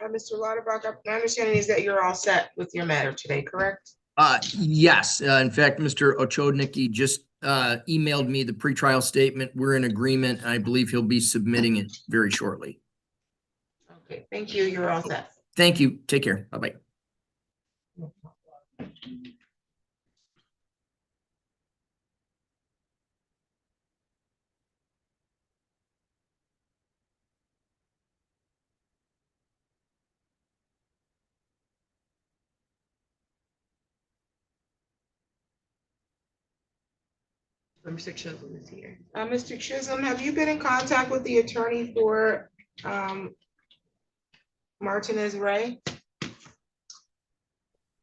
Mr. Lauterbach, my understanding is that you're all set with your matter today, correct? Yes. In fact, Mr. Ochodnicki just emailed me the pretrial statement. We're in agreement. I believe he'll be submitting it very shortly. Okay, thank you. You're all set. Thank you. Take care. Bye-bye. Mr. Chisholm is here. Mr. Chisholm, have you been in contact with the attorney for Martinez Ray?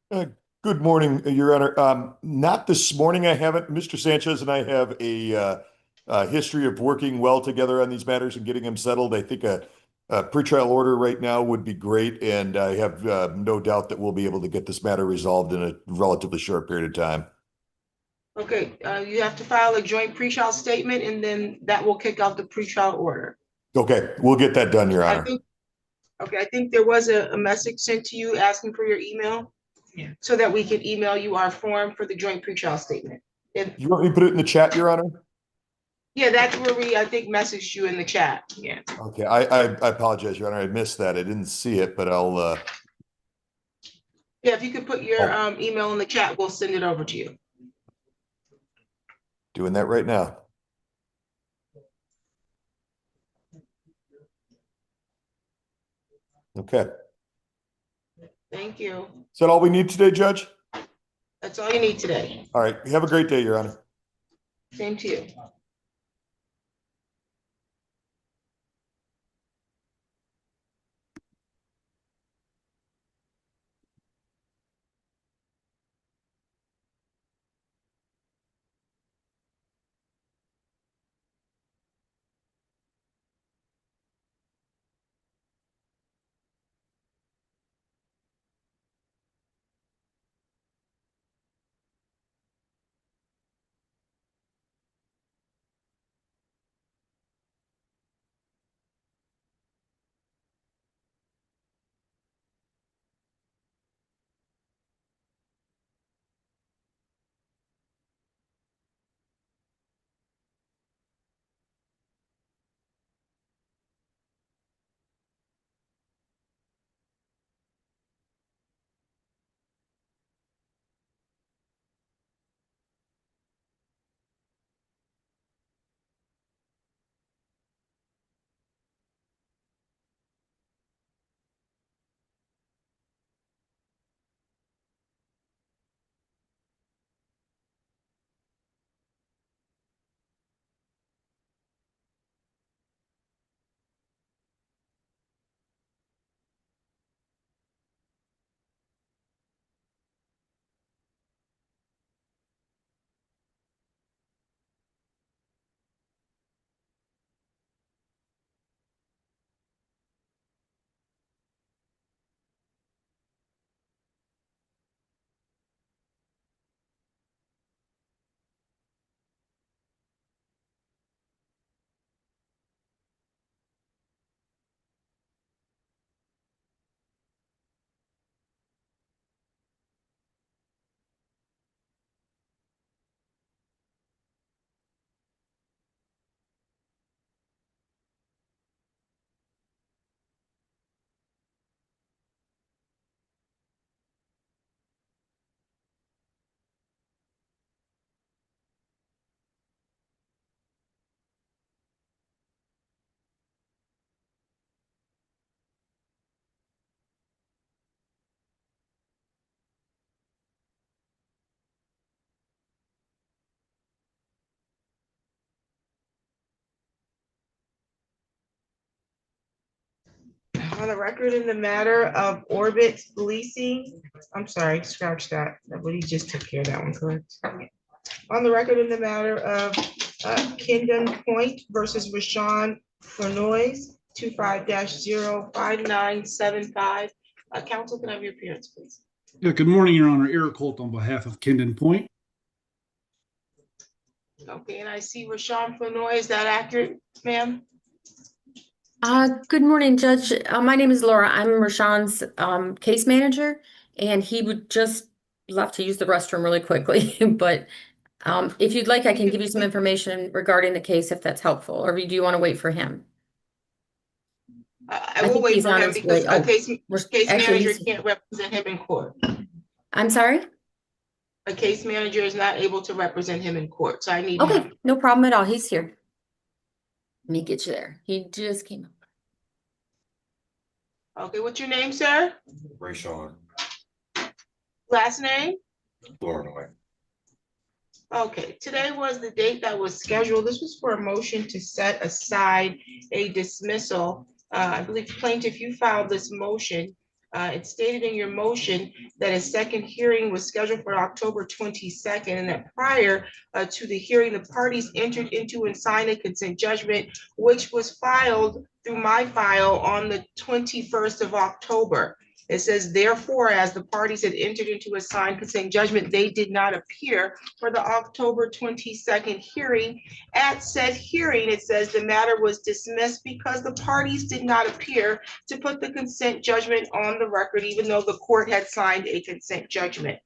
Good morning, Your Honor. Not this morning, I haven't. Mr. Sanchez and I have a history of working well together on these matters and getting them settled. I think a pretrial order right now would be great, and I have no doubt that we'll be able to get this matter resolved in a relatively short period of time. Okay, you have to file a joint pretrial statement, and then that will kick out the pretrial order. Okay, we'll get that done, Your Honor. I think there was a message sent to you asking for your email. Yeah. So that we can email you our form for the joint pretrial statement. You want me to put it in the chat, Your Honor? Yeah, that's where we, I think, messaged you in the chat. Yeah. Okay, I apologize, Your Honor. I missed that. I didn't see it, but I'll. Yeah, if you could put your email in the chat, we'll send it over to you. Doing that right now. Okay. Thank you. Is that all we need today, Judge? That's all you need today. All right. Have a great day, Your Honor. Same to you. On the record in the matter of Orbit Leasing, I'm sorry, scratch that. Nobody just took care of that one, correct? On the record in the matter of Kingdom Point versus Rashawn Flanois, 25-05975. Counsel, can I have your appearance, please? Yeah, good morning, Your Honor. Eric Holt on behalf of Kingdom Point. Okay, and I see Rashawn Flanois. Is that accurate, ma'am? Good morning, Judge. My name is Laura. I'm Rashawn's case manager, and he would just love to use the restroom really quickly. But if you'd like, I can give you some information regarding the case if that's helpful, or do you want to wait for him? I will think wait he's for on him his because way. a Oh, case actually, manager can't represent him in court. I'm sorry? A case manager is not able to represent him in court, so I need Okay, him. no problem at all. He's here. Let me get you there. He just came up. Okay, what's your name, sir? Rayshawn, Last name? Flournoy. Okay, today was the date that was scheduled. This was for a motion to set aside a dismissal. I believe plaintiff, you filed this motion. It stated in your motion that a second hearing was scheduled for October 22nd, and that prior to the hearing, the parties entered into and signed a consent judgment, which was filed through my file on the 21st of October. It says, therefore, as the parties had entered into a signed consent judgment, they did not appear for the October 22nd hearing. At said hearing, it says the matter was dismissed because the parties did not appear to put the consent judgment on the record, even though the court had signed a consent judgment.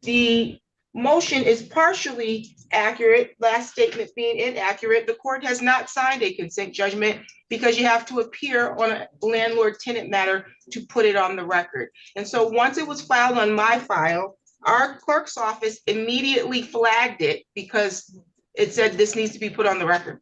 The motion is partially accurate, last statement being inaccurate. The court has not signed a consent judgment because you have to appear on a landlord-tenant matter to put it on the record. And so once it was filed on my file, our clerk's office immediately flagged it because it said this needs to be put on the record.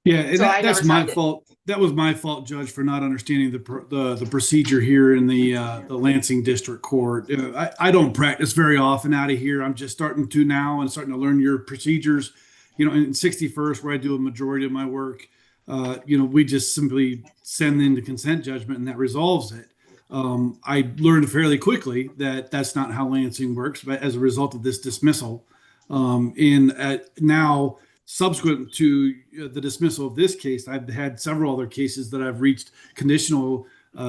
Yeah, and So I that's never my signed it. fault. That was my fault, Judge, for not understanding the procedure here in the Lansing District Court. I don't practice very often out of here. I'm just starting to now and starting to learn your procedures. You know, in 61st, where I do a majority of my work, we just simply send in the consent judgment and that resolves it. I learned fairly quickly that that's not how Lansing works, but as a result of this dismissal, now subsequent to the dismissal of this case, I've had several other cases that I've reached conditional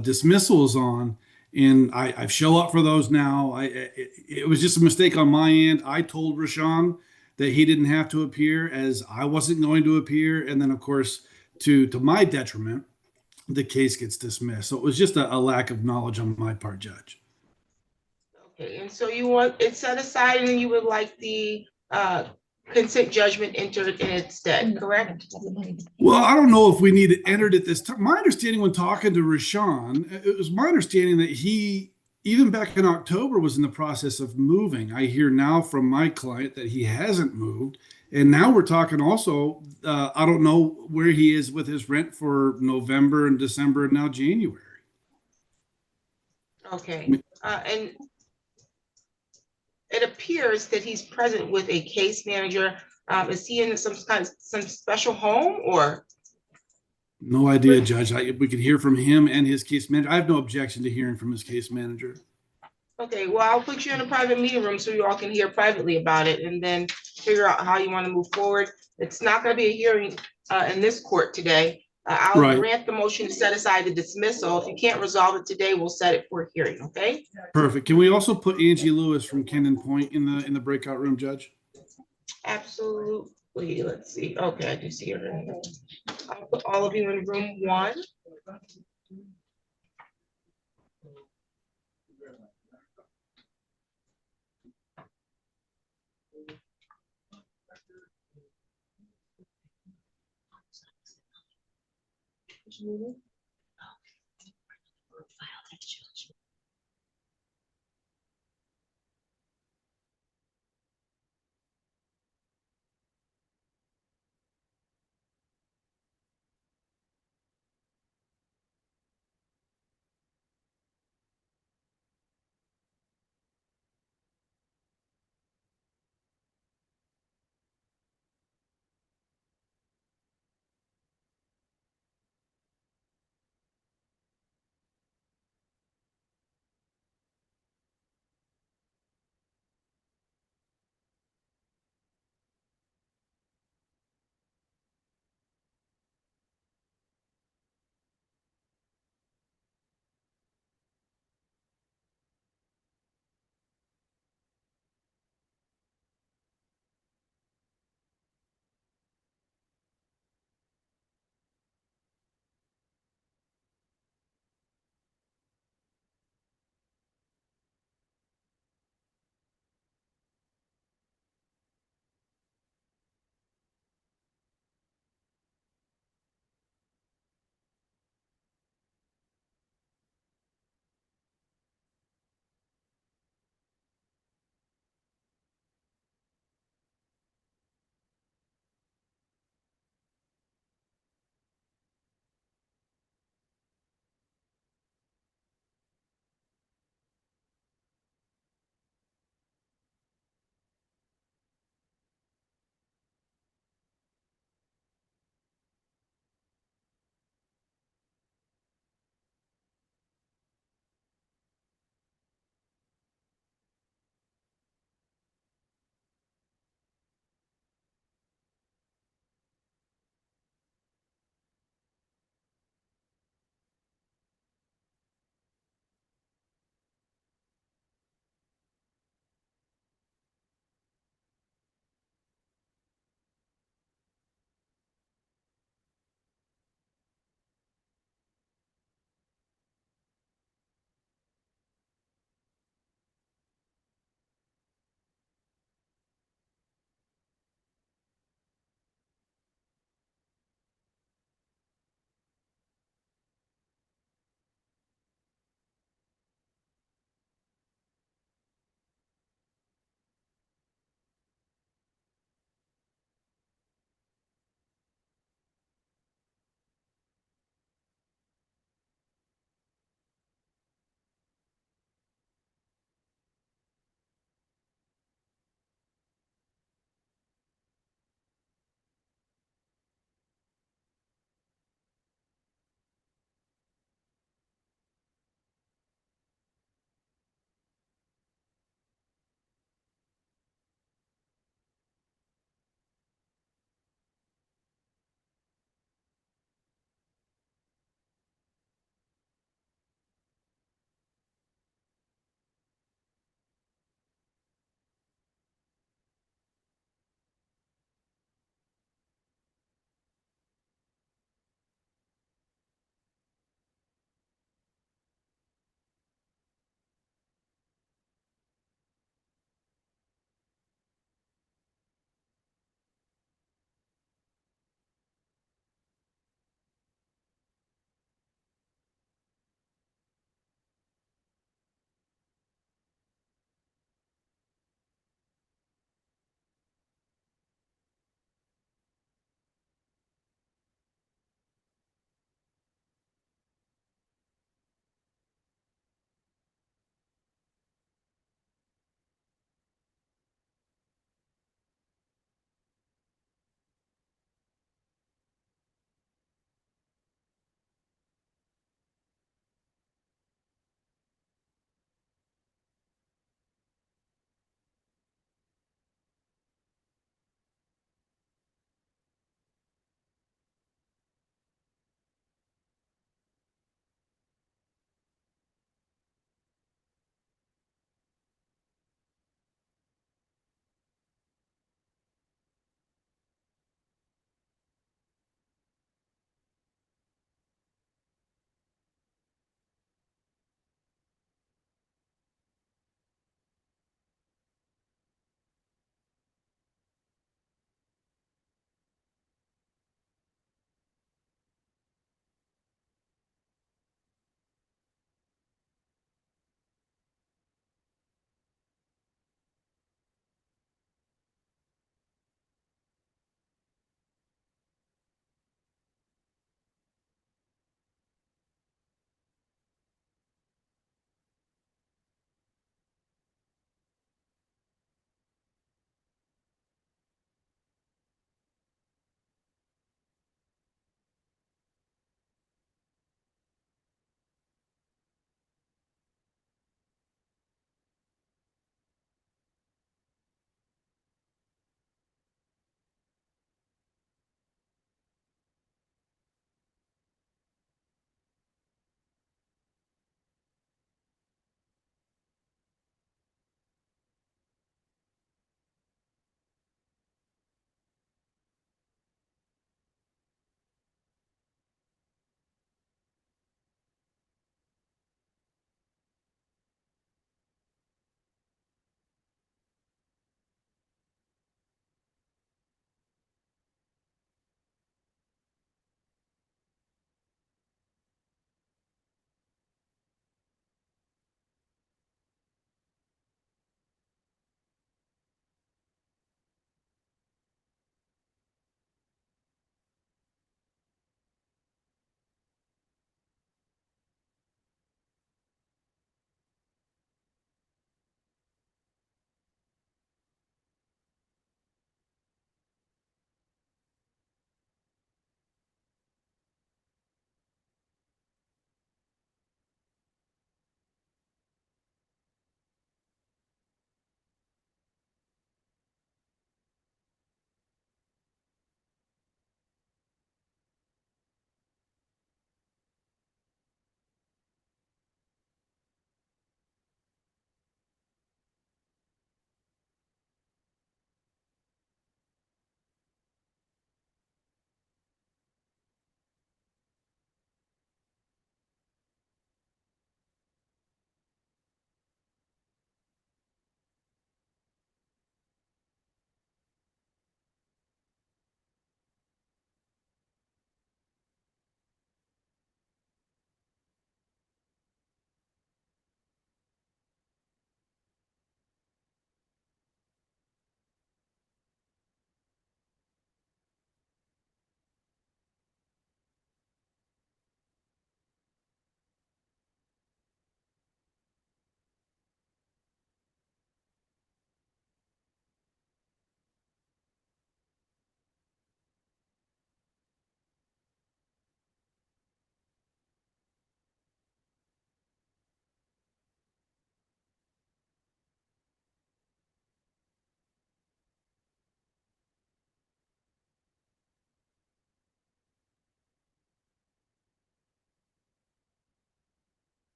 dismissals on, and I show up for those now. It was just a mistake on my end. I told Rashawn that he didn't have to appear as I wasn't going to appear, and then of course, to my detriment, the case gets dismissed. So it was just a lack of knowledge on my part, Judge. Okay, and so you want it set aside and you would like the consent judgment entered in its stead, correct? Well, I don't know if we need it entered at this time. My understanding when talking to Rashawn, it was my understanding that he, even back in October, was in the process of moving. I hear now from my client that he hasn't moved. And now we're talking also, I don't know where he is with his rent for November and December and now January. Okay, and it appears that he's present with a case manager. Is he in some special home or? No idea, Judge. We could hear from him and his case manager. I have no objection to hearing from his case manager. Okay, well, I'll put you in a private meeting room so you all can hear privately about it and then figure out how you want to move forward. It's not going to be a hearing in this court today. I'll Right. grant the motion to set aside the dismissal. If you can't resolve it today, we'll set it for a hearing, okay? Perfect. Can we also put Angie Lewis from Kendon Point in the breakout room, Judge? Absolutely. Let's see. Okay, I do see her. I'll put all of you in room 1.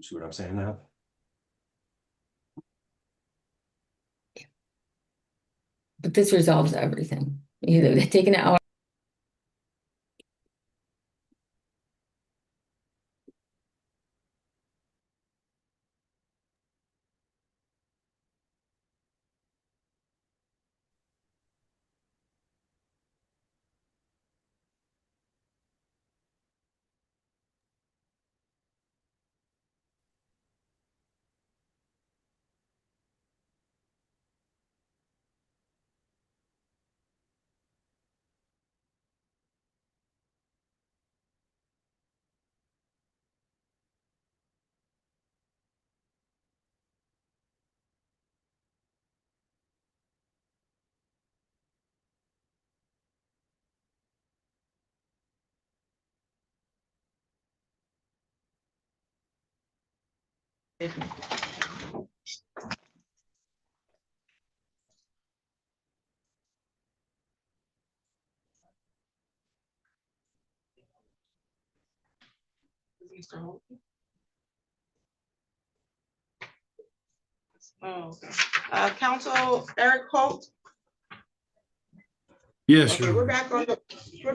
See what I'm saying now? But this resolves everything. Either they're taking it out. Oh, okay. Counsel Eric Holt. Yes, Okay, Your we're Honor.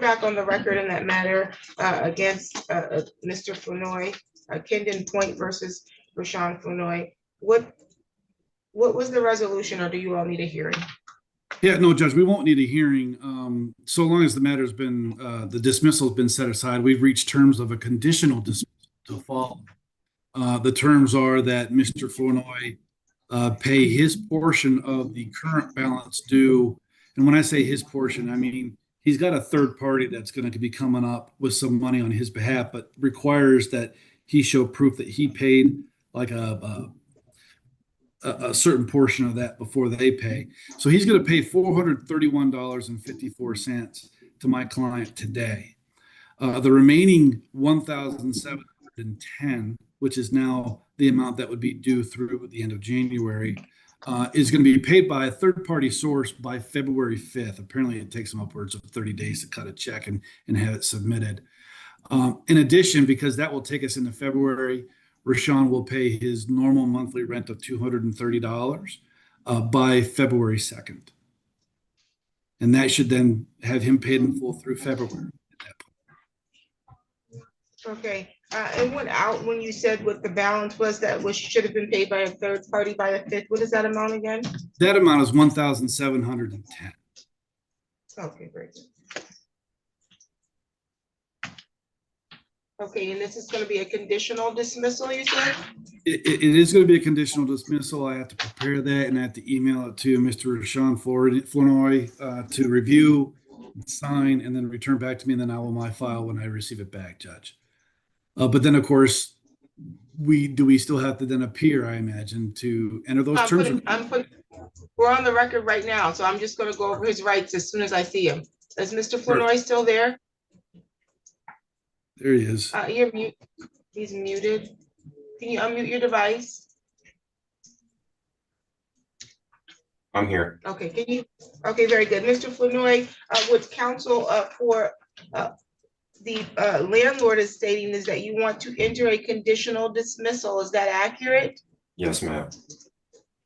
back on the record in that matter against Mr. Flournoy, Kendon Point versus Rashawn Flournoy. What was the resolution, or do you all need a hearing? Yeah, no, Judge, we won't need a hearing. So long as the matter's been, the dismissal's been set aside, we've reached terms of a conditional dismissal to follow. The terms are that Mr. Flournoy pay his portion of the current balance due. And when I say his portion, I mean, he's got a third party that's going to be coming up with some money on his behalf, but requires that he show proof that he paid like a certain portion of that before they pay. So he's going to pay $431.54 to my client today. The remaining 1,710, which is now the amount that would be due through the end of January, is going to be paid by a third-party source by February 5th. Apparently, it takes them upwards of 30 days to cut a check and have it submitted. In addition, because that will take us into February, Rashawn will pay his normal monthly rent of $230 by February 2nd. And that should then have him paid in full through February at that point. Okay, it went out when you said what the balance was that should have been paid by a third party by the 5th. What is that amount again? That amount is 1,710. Okay, great. Okay, and this is going to be a conditional dismissal, you said? It is going to be a conditional dismissal. I have to prepare that and I have to email it to Mr. Rashawn Flournoy to review, sign, and then return back to me. And then I will my file when I receive it back, Judge. But then, of course, we still have to then appear, I imagine, to enter those terms. We're on the record right now, so I'm just going to go over his rights as soon as I see him. Is Mr. Flournoy still there? There he is. You're mute. He's muted. Can you unmute your device? I'm here. Okay, can you? Okay, very good. Mr. Flournoy, what counsel for the landlord is stating is that you want to enter a conditional dismissal. Is that accurate? Yes, ma'am.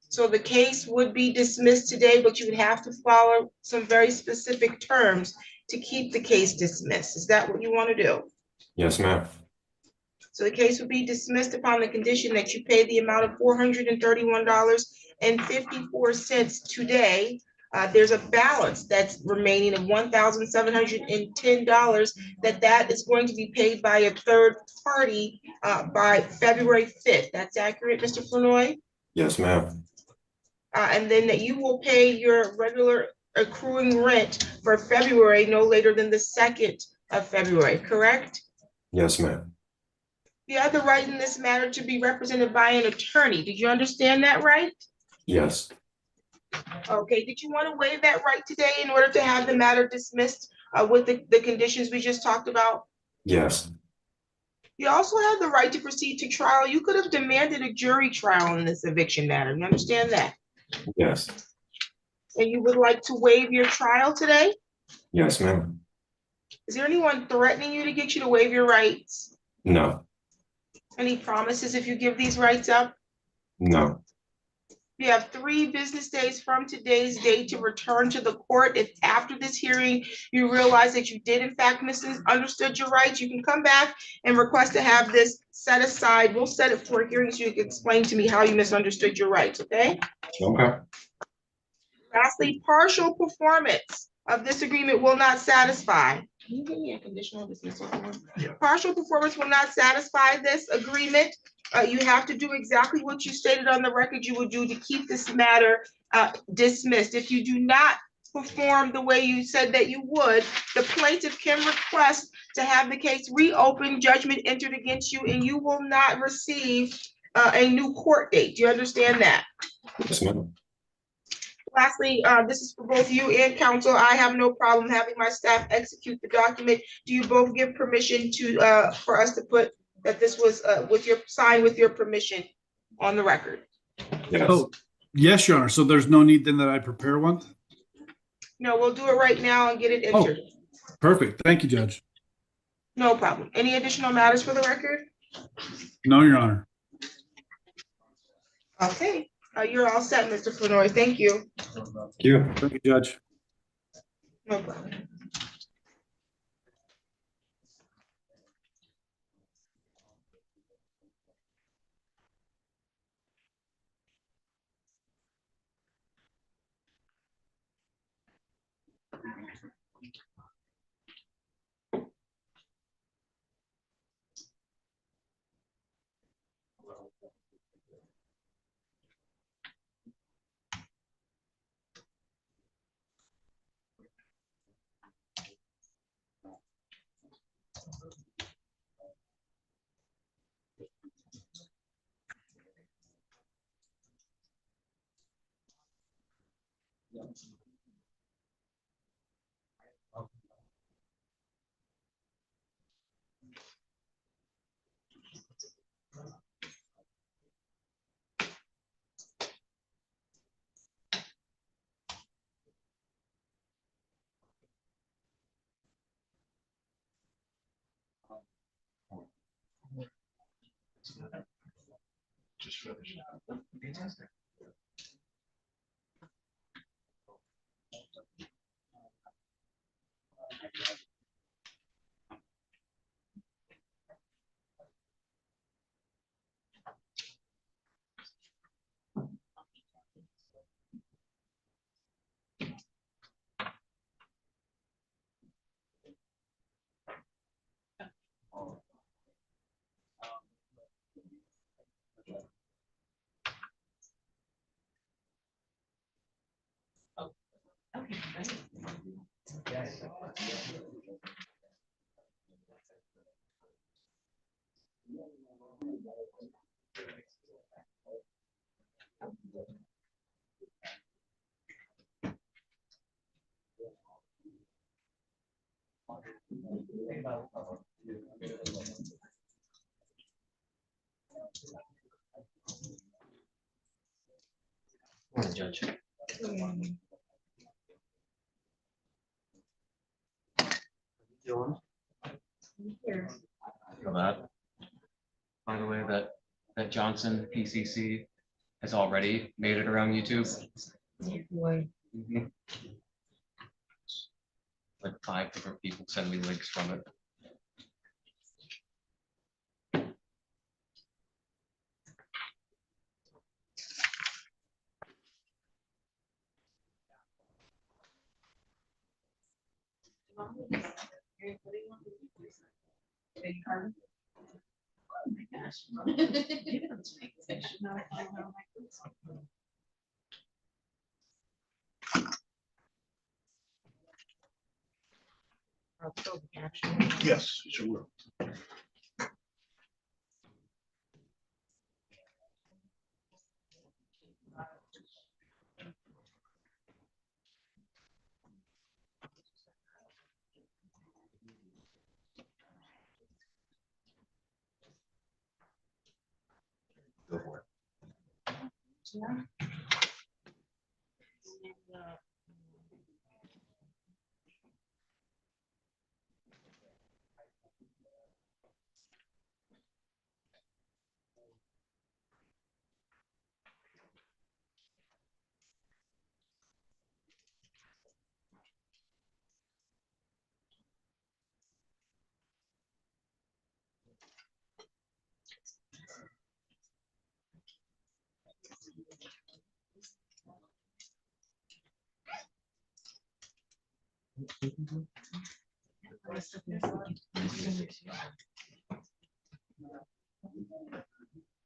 So the case would be dismissed today, but you would have to follow some very specific terms to keep the case dismissed. Is that what you want to do? Yes, ma'am. So the case would be dismissed upon the condition that you pay the amount of $431.54 today. There's a balance that's remaining of $1,710 that is going to be paid by a third party by February 5th. That's accurate, Mr. Flournoy? Yes, ma'am. And then that you will pay your regular accruing rent for February no later than the 2nd of February, correct? Yes, ma'am. You have the right in this matter to be represented by an attorney. Did you understand that right? Yes. Okay, did you want to waive that right today in order to have the matter dismissed with the conditions we just talked about? Yes. You also have the right to proceed to trial. You could have demanded a jury trial in this eviction matter. You understand that? Yes. And you would like to waive your trial today? Yes, ma'am. Is there anyone threatening you to get you to waive your rights? No. Any promises if you give these rights up? No. You have 3 business days from today's date to return to the court. If after this hearing, you realize that you did in fact misunderstood your rights, you can come back and request to have this set aside. We'll set it for a hearing so you can explain to me how you misunderstood your rights, okay? Okay. Lastly, partial performance of this agreement will not satisfy. Can you give me a conditional dismissal form? Partial performance will not satisfy this agreement. You have to do exactly what you stated on the record you would do to keep this matter dismissed. If you do not perform the way you said that you would, the plaintiff can request to have the case reopened, judgment entered against you, and you will not receive a new court date. Do you understand that? Yes, ma'am. Lastly, this is for both you and counsel. I have no problem having my staff execute the document. Do you both give permission to, for us to put that this was, with your, sign with your permission on the record? Yes. Oh, yes, Your Honor. So there's no need then that I prepare one? No, we'll do it right now and get it Oh. entered. Perfect. Thank you, Judge. No problem. Any additional matters for the record? No, Your Honor. Okay, you're all set, Mr. Flenoy. Thank you. Thank you. Thank you, Judge. No problem. Judge. Feel that. By the way, that Johnson PCC has already made it around YouTube. Mhm. Like 5 different people send me links from it. Yes, sure will. Go for it.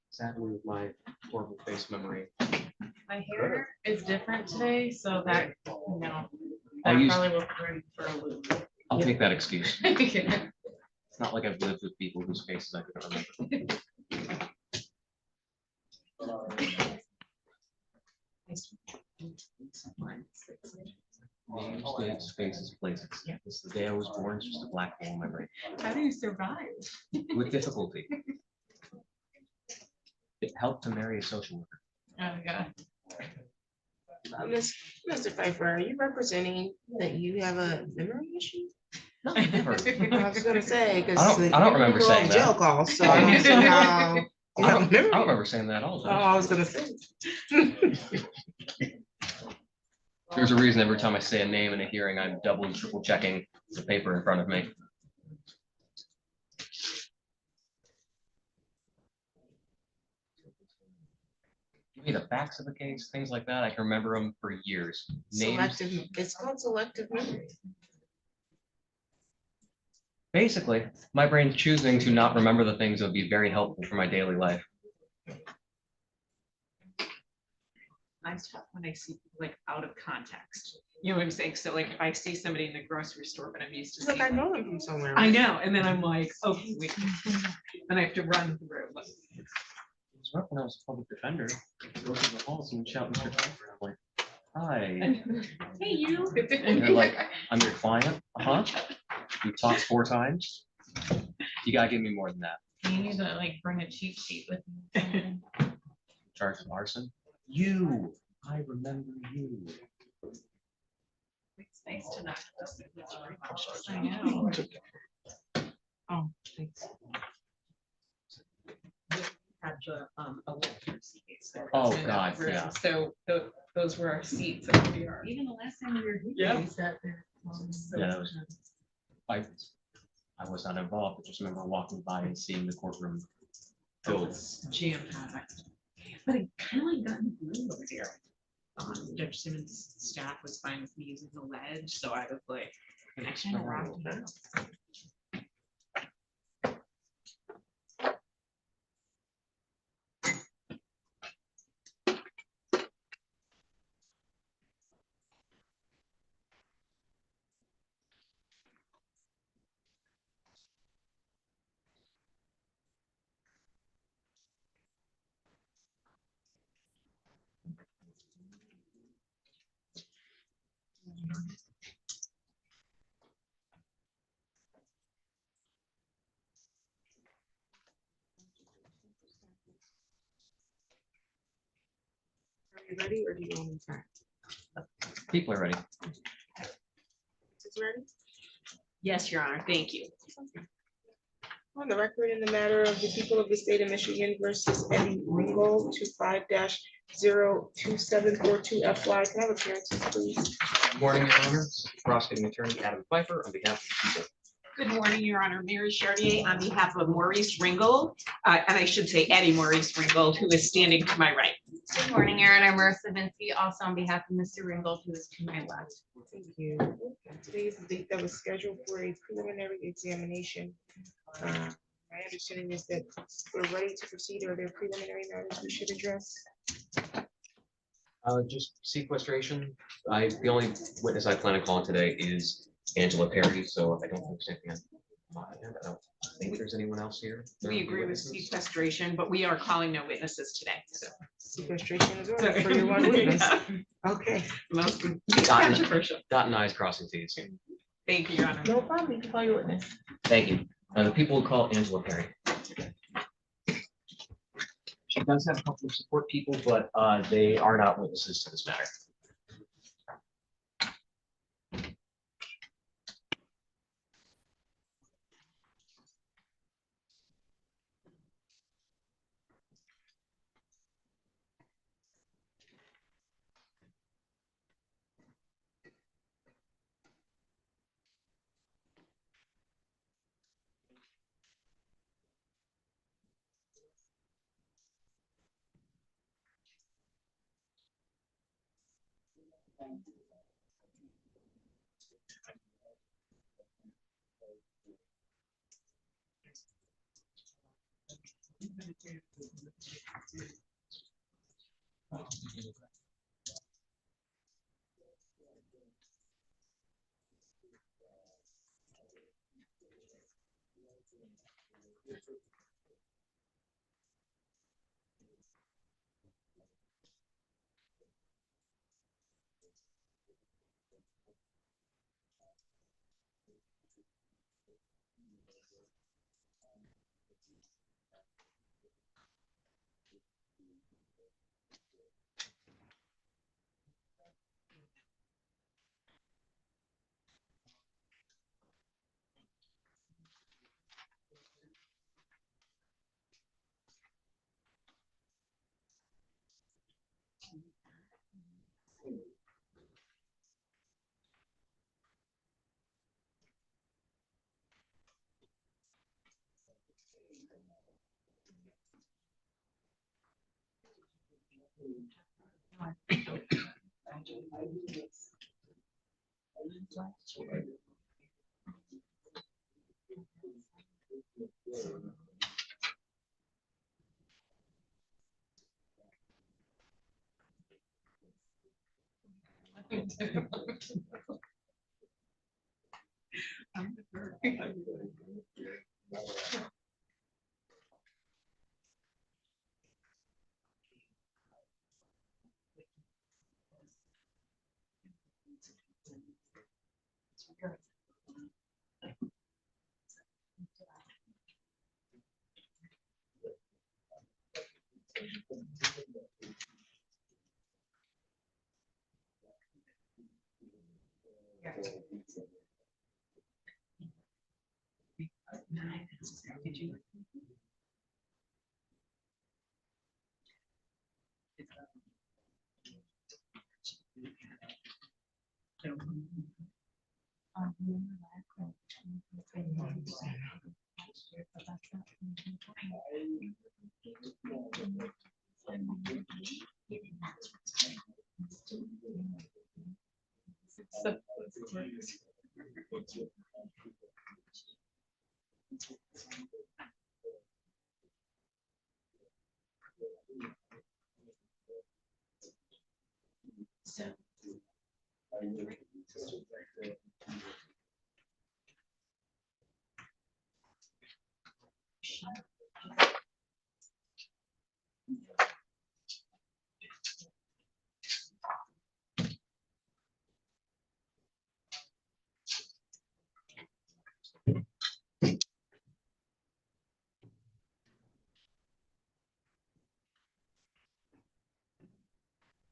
Sadly, with my horrible face memory. My hair is different today, so that, you know, I'll that use- probably will throw you for a loop. I'll take that excuse. Yeah. It's not like I've lived with people whose faces I couldn't remember. Names, dates, faces, places. This is the day I was born. It's just a black hole in my brain How do you survive? with difficulty. It helped to marry a social worker. Oh, yeah. Mr. Pfeiffer, are you representing that you have a memory issue? No, never. I was gonna say, because. I don't remember saying that. Jail call, so I don't see how. you I have a don't memory. remember saying that at all. Oh, Judge. I was gonna say. There's a reason every time I say a name in a hearing, I'm double and triple checking the paper in front of me. Give me the facts of the case, things like that. I can remember them for years. Names, Selective, it's called selective memory. basically, my brain's choosing to not remember the things that would be very helpful for my daily life. I stop when I see like out of context. You know what I'm saying? So like if I see somebody in the grocery store, but I'm used to Look, I seeing. know them from somewhere. I know, and then I'm like, okay, wait. Then I have to run through. It was rough when I was a public defender. Go through the halls and shout, Mr. Pfeiffer. I'm like, hi. Hey, you. And they're like, I'm your client. Uh-huh. We talked 4 times. You gotta give me more than that. You need to like bring a cheat sheet with you. Charge of arson. You, I remember you. It's nice to not. I know. Oh, thanks. Had the electricity case there. Oh, In that God, room. yeah. So those were our seats. at the ER. Even the last time we were here. Yeah. we sat there. Yeah, that was, I was not involved, but just remember walking by and seeing the courtroom filled. Jam packed. But it kind of like got in the groove over there. Judge Simmons' staff was fine with me using the ledge, so I was like, I kind of rocked it. Are you ready or do you want me to start? People are ready. Is it ready? Yes, Your Honor, thank you. On the record in the matter of the people of the state of Michigan versus Eddie Ringgold, 25-02742 FY. Can I have appearances, please? Good morning, Your Honor. Prosecuting Attorney Adam Pfeiffer on behalf of the people. Good morning, Your Honor. Mary Chartier on behalf of Maurice Ringgold, and I should say Eddie Maurice Ringgold, who is standing to my right. Good morning, Erin. I'm Marissa Vinci, also on behalf of Mr. Ringgold, who is to my left. Thank you. Today is the date that was scheduled for a preliminary examination. My understanding is that we're ready to proceed. Are there preliminary matters we should address? Just sequestration. The only witness I plan on calling today is Angela Perry, so I don't think there's anything on my end. I don't think there's anyone else here. We agree with sequestration, but we are calling no witnesses today. So. Sequestration is ordered for your one witness. Okay, Most Dotting controversial. dotting i's, crossing t's. Thank you, Your Honor. no problem. You can call your witness. Thank you. The people will call Angela Perry. She does have a couple of support people, but they are not witnesses to this matter.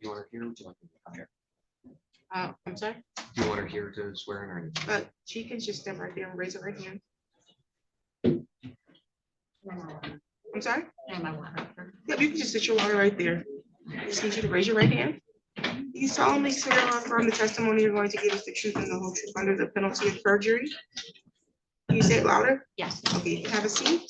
You want her here? Would you like me to come here? I'm sorry, Do you want her here to swear in or? but she can just step right there and raise her right hand. I'm sorry? Yeah, you can just sit your water right there. Just need you to raise your right hand. You solemnly swear or affirm the testimony you're going to give us the truth and the whole truth under the penalty of perjury. Can you say it louder? Yes. Okay, you can have a seat.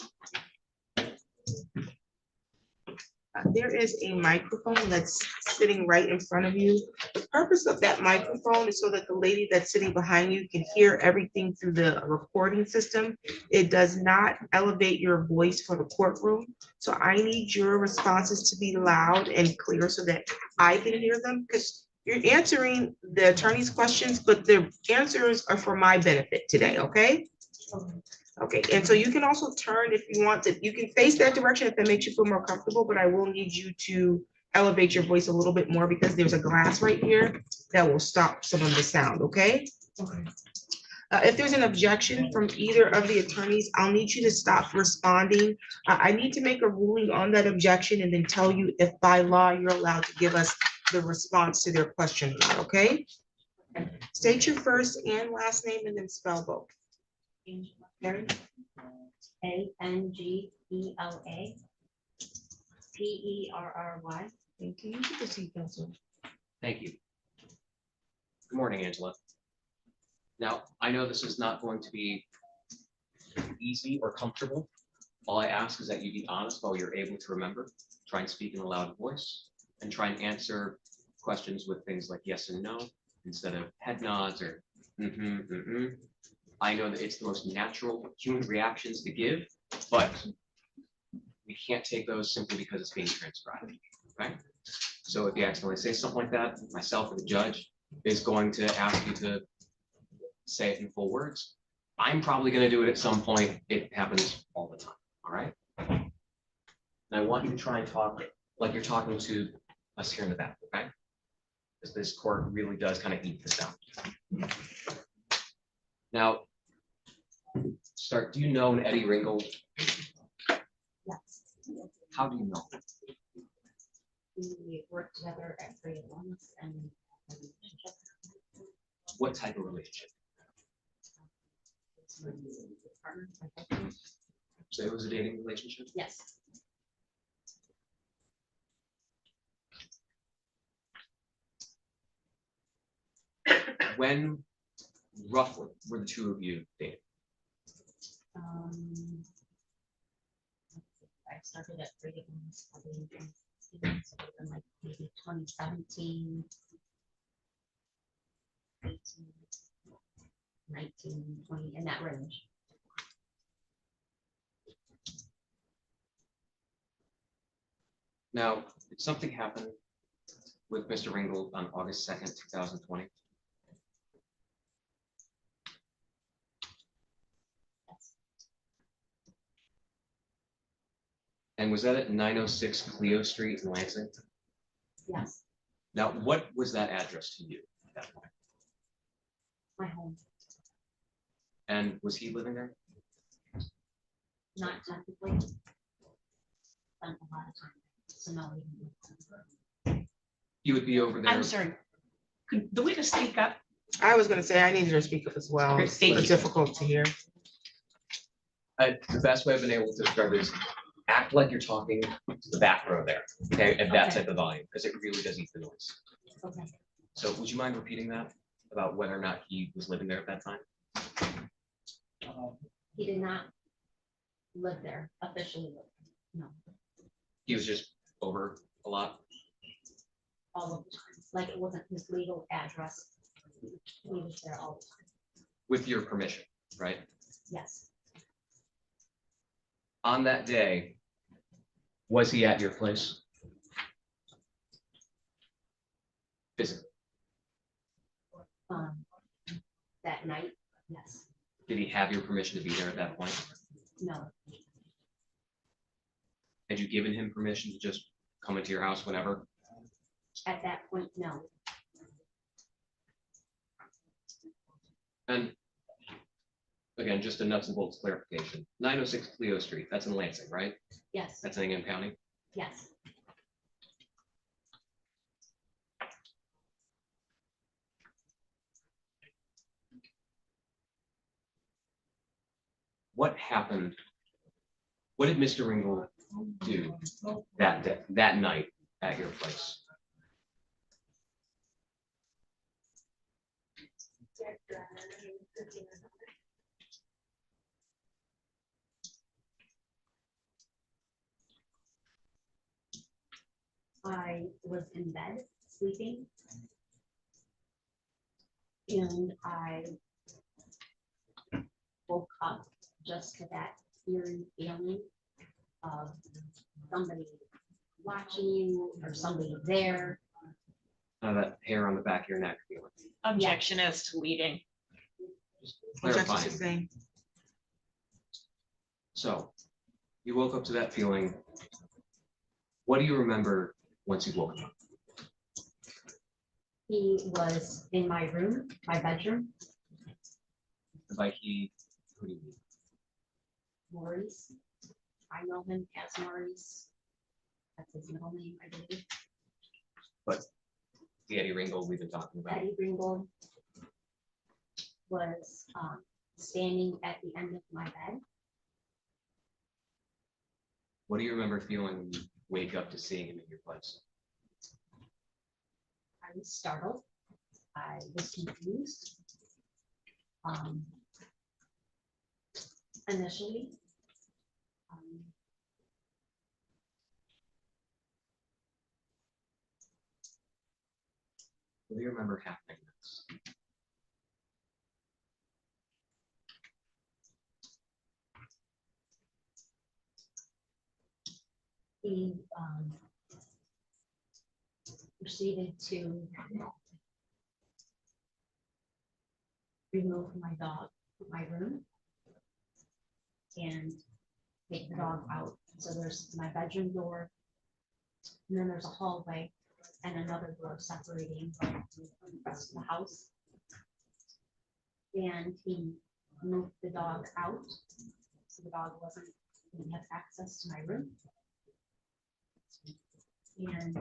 There is a microphone that's sitting right in front of you. The purpose of that microphone is so that the lady that's sitting behind you can hear everything through the recording system. It does not elevate your voice for the courtroom. So I need your responses to be loud and clear so that I can hear them, because you're answering the attorney's questions, but the answers are for my benefit today, okay? Okay, and so you can also turn if you want to, you can face that direction if that makes you feel more comfortable, but I will need you to elevate your voice a little bit more because there's a glass right here that will stop some of the sound, okay? If there's an objection from either of the attorneys, I'll need you to stop responding. I need to make a ruling on that objection and then tell you if by law you're allowed to give us the response to their question, or not, okay? State your first and last name and then spell both. Mary? Angela Perry. Thank you. You can proceed, Council. Thank you. Good morning, Angela. Now, I know this is not going to be easy or comfortable. All I ask is that you be honest while you're able to remember. Try and speak in a loud voice and try and answer questions with things like yes and no instead of head nods or mm-hmm. I know that it's the most natural human reactions to give, but we can't take those simply because it's being transcribed, okay? So if you accidentally say something like that, myself or the judge is going to ask you to say it in full words. I'm probably gonna do it at some point. It happens all the time, all right? And I want you to try and talk like you're talking to us here in the back, okay? Because this court really does kind of eat this out. Now, do you know an Eddie Ringgold? Yes. How do you know? We worked together at grade ones and. What type of relationship? So it was a dating relationship? Yes. When roughly were the two of you dating? Um, I started at grade ones, I believe, in Simmons, so in like maybe 2017. 18, 19, 20, in that range. Now, did something happen with Mr. Ringgold on August 2nd, 2020? Yes. And was that at 906 Cleo Street in Lansing? Yes, Now, what was that address to you at that point? my home, And was he living there? not technically. Spent a lot of time, so no. we didn't. He would be over there. I'm sorry. Could the witness speak up? I was gonna say, I needed her to speak up as well. Okay, thank It's you. difficult to hear. The best way I've been able to describe it is act like you're talking to the back row there, okay, at that Okay. type of volume, because it really does eat the noise. Okay. So would you mind repeating that about whether or not he was living there at that time? He did not live there, officially live, no, He was just over a lot. all of the time, like it wasn't his legal address. He was there all the time, With your permission, right? yes, On that day, was he at your place? Physically, um, that night, yes, did he have your permission to be there at that point? no, Had you given him permission to just come into your house whenever? at that point, no, And again, just a nuts and bolts clarification, 906 Cleo Street, that's in Lansing, right? yes, That's in Ingham County. yes. What happened? What did Mr. Ringgold do that day, that night at your place? I was in bed sleeping. And I woke up just to that eerie feeling of somebody watching you or somebody there. That hair on the back of your neck feeling. Objection as to leading. Which I Clarifying. just saying. So you woke up to that feeling. What do you remember once you woke up? He was in my room, my bedroom, By he, who do you mean? Maurice. I know him as Maurice. That's his middle name, I believe. The Eddie Ringgold we've been talking about. Eddie Ringgold was standing at the end of my bed. What do you remember feeling when you wake up to seeing him in your place? I was startled. I was confused. Initially. What do you remember happening next? he proceeded to remove my dog from my room and take the dog out. So there's my bedroom door, and then there's a hallway and another door separating from the rest of the house. And he moved the dog out, so the dog didn't have access to my room. And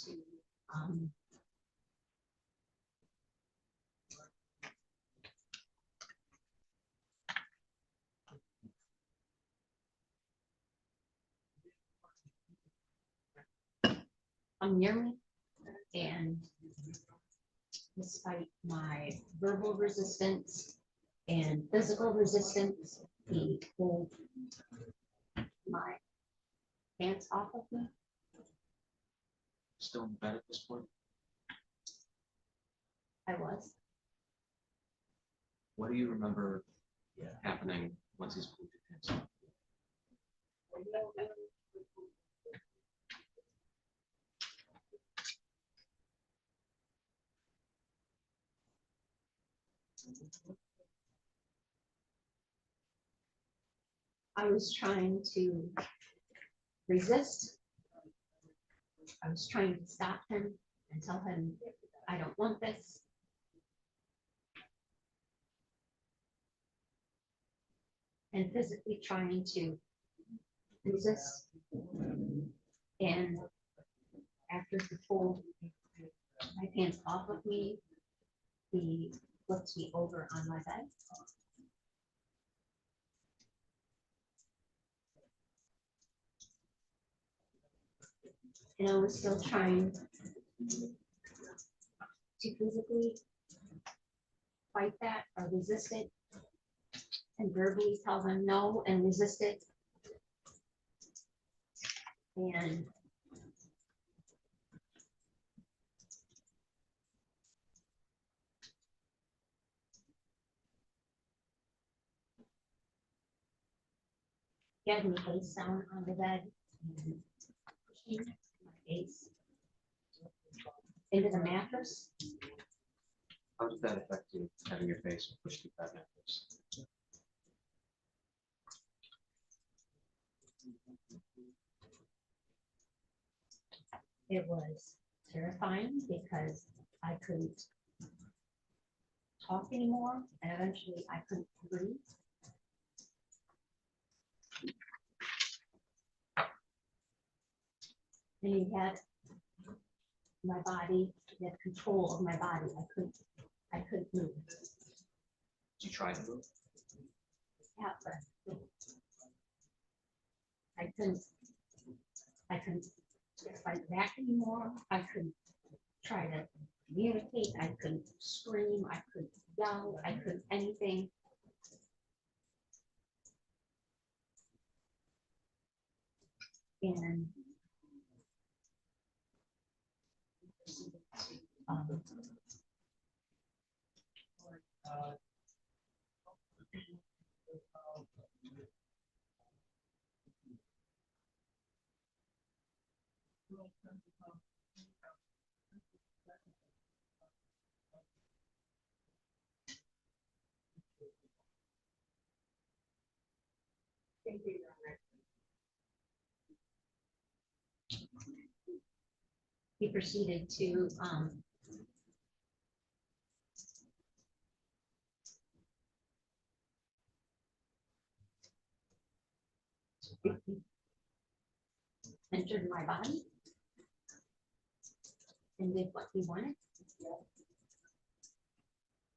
to come near me, and despite my verbal resistance and physical resistance, he pulled my pants off of me. Still in bed at this point? I was. What do you remember happening once he's pulled your pants off? I was trying to resist. I was trying to stop him and tell him, I don't want this. And physically trying to resist. And after he pulled my pants off of me, he flipped me over on my bed. And I was still trying to physically fight that or resist it, and verbally tell them no and resist it. And he had me face down on the bed and pushing my face into the mattress. How did that affect you, having your face pushed through that mattress? It was terrifying because I couldn't talk anymore, and eventually I couldn't breathe. And he had my body, he had control of my body. I couldn't move. Did you try to move? Yeah, but I couldn't fight back anymore. I couldn't try to communicate. I couldn't scream. I couldn't yell. I couldn't anything. And he proceeded to entered my body and did what he wanted.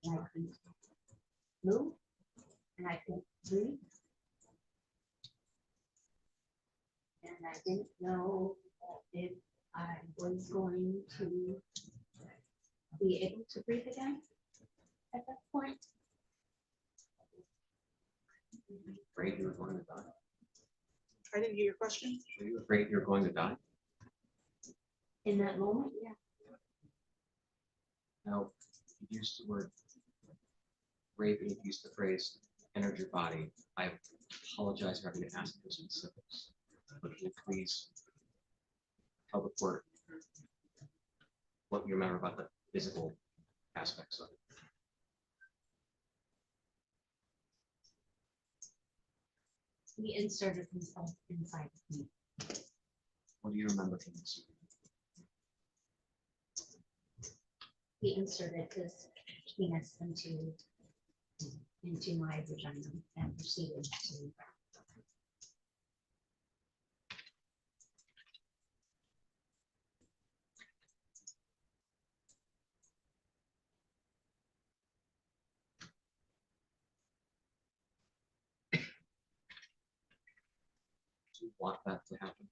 And I couldn't move, and I couldn't breathe. And I didn't know if I was going to be able to breathe again at that point. Afraid you were going to die? I didn't hear your question. Were you afraid you were going to die? In that moment, yeah. Now, you used the word rape and you used the phrase entered your body. I apologize for having to ask for specifics, but can you please tell the court what you remember about the physical aspects of it? He inserted himself inside of me. What do you remember from this? He inserted his penis into my vagina and proceeded to. Do you want that to happen?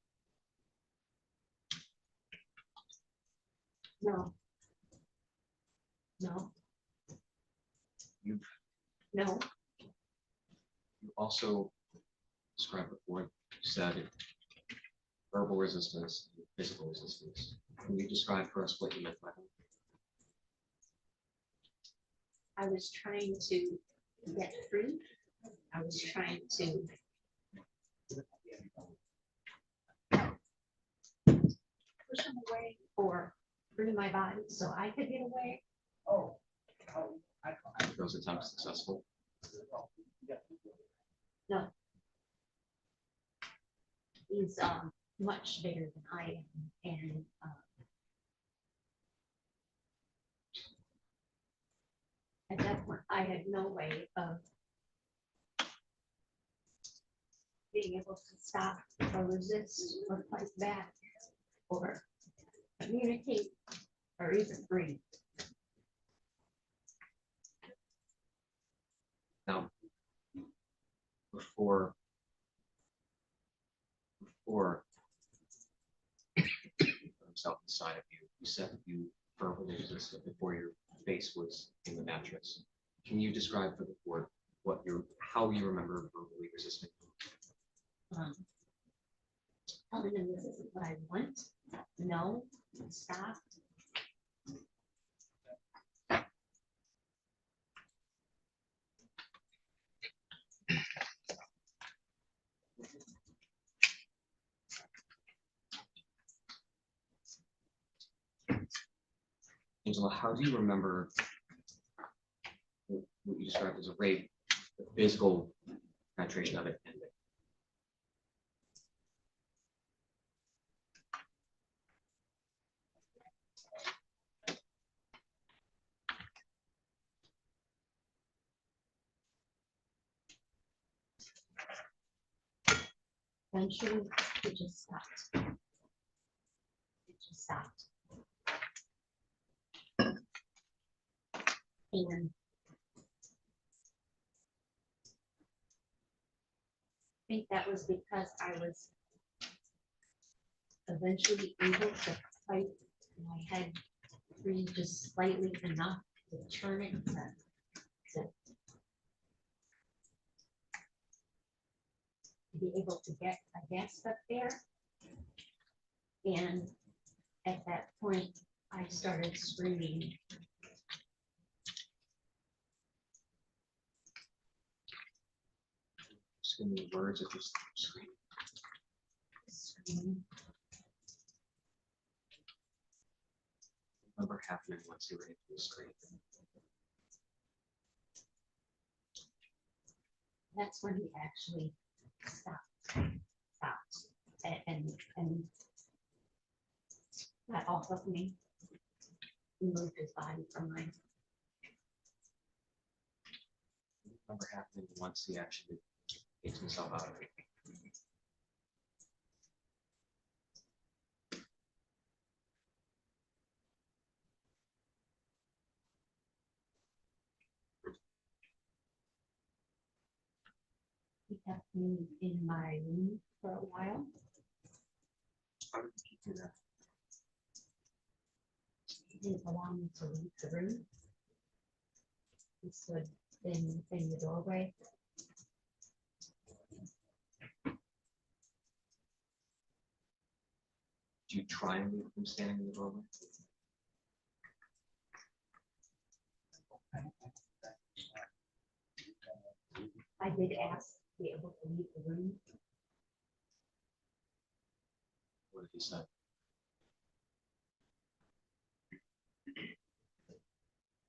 No. No. You No. You also described before, you said verbal resistance, and physical resistance. Can you describe for us what you meant by that? I was trying to get free. I was trying to push him away or free my body so I could get away. Were those attempts successful? No. He's much bigger than I am, and at that point, I had no way of being able to stop or resist or fight back or communicate or even breathe. Now, before he put himself inside of you, you said that you verbally resisted before your face was in the mattress. Can you describe for the court how you remember verbally resisting? Telling him this isn't what I want. No, stop. Angela, how do you remember what you described as a rape, the physical penetration of it ending? Eventually, it just stopped. It just stopped. And I think that was because I was eventually able to fight my head free just slightly enough to turn it to be able to get a guest up there. And at that point, I started screaming. Just give me the words of just scream. Screaming. Remember happening once you were able to scream. That's when he actually stopped and got off of me. He moved his body from mine. Remember happening once he actually gets himself out of it. He kept me in my room for a while. How did you do that? He didn't allow me to leave the room. He stood in the doorway. Do you try and leave him standing in the doorway? I did ask to be able to leave the room. What did he say?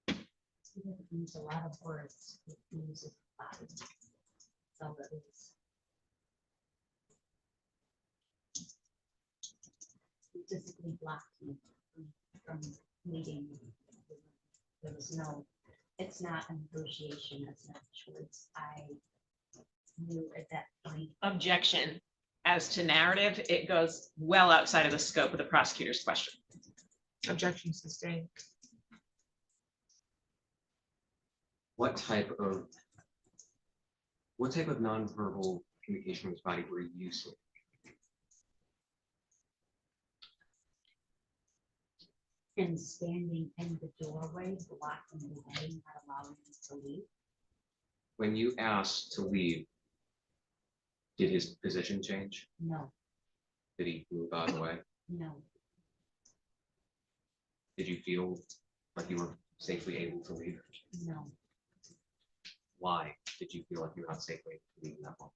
He didn't use a lot of words. He uses body. So it was. He physically blocked me from leaving. There was no, it's not a negotiation, it's not a choice. I knew at that point. Objection. As to narrative, it goes well outside of the scope of the prosecutor's question. Objection sustained. What type of nonverbal communication with his body were you seeing? And standing in the doorway, blocking the way, not allowing me to leave. When you asked to leave, did his position change? No, Did he move out of the way? no, Did you feel like you were safely able to leave? no. Why did you feel like you were not safely leaving that moment?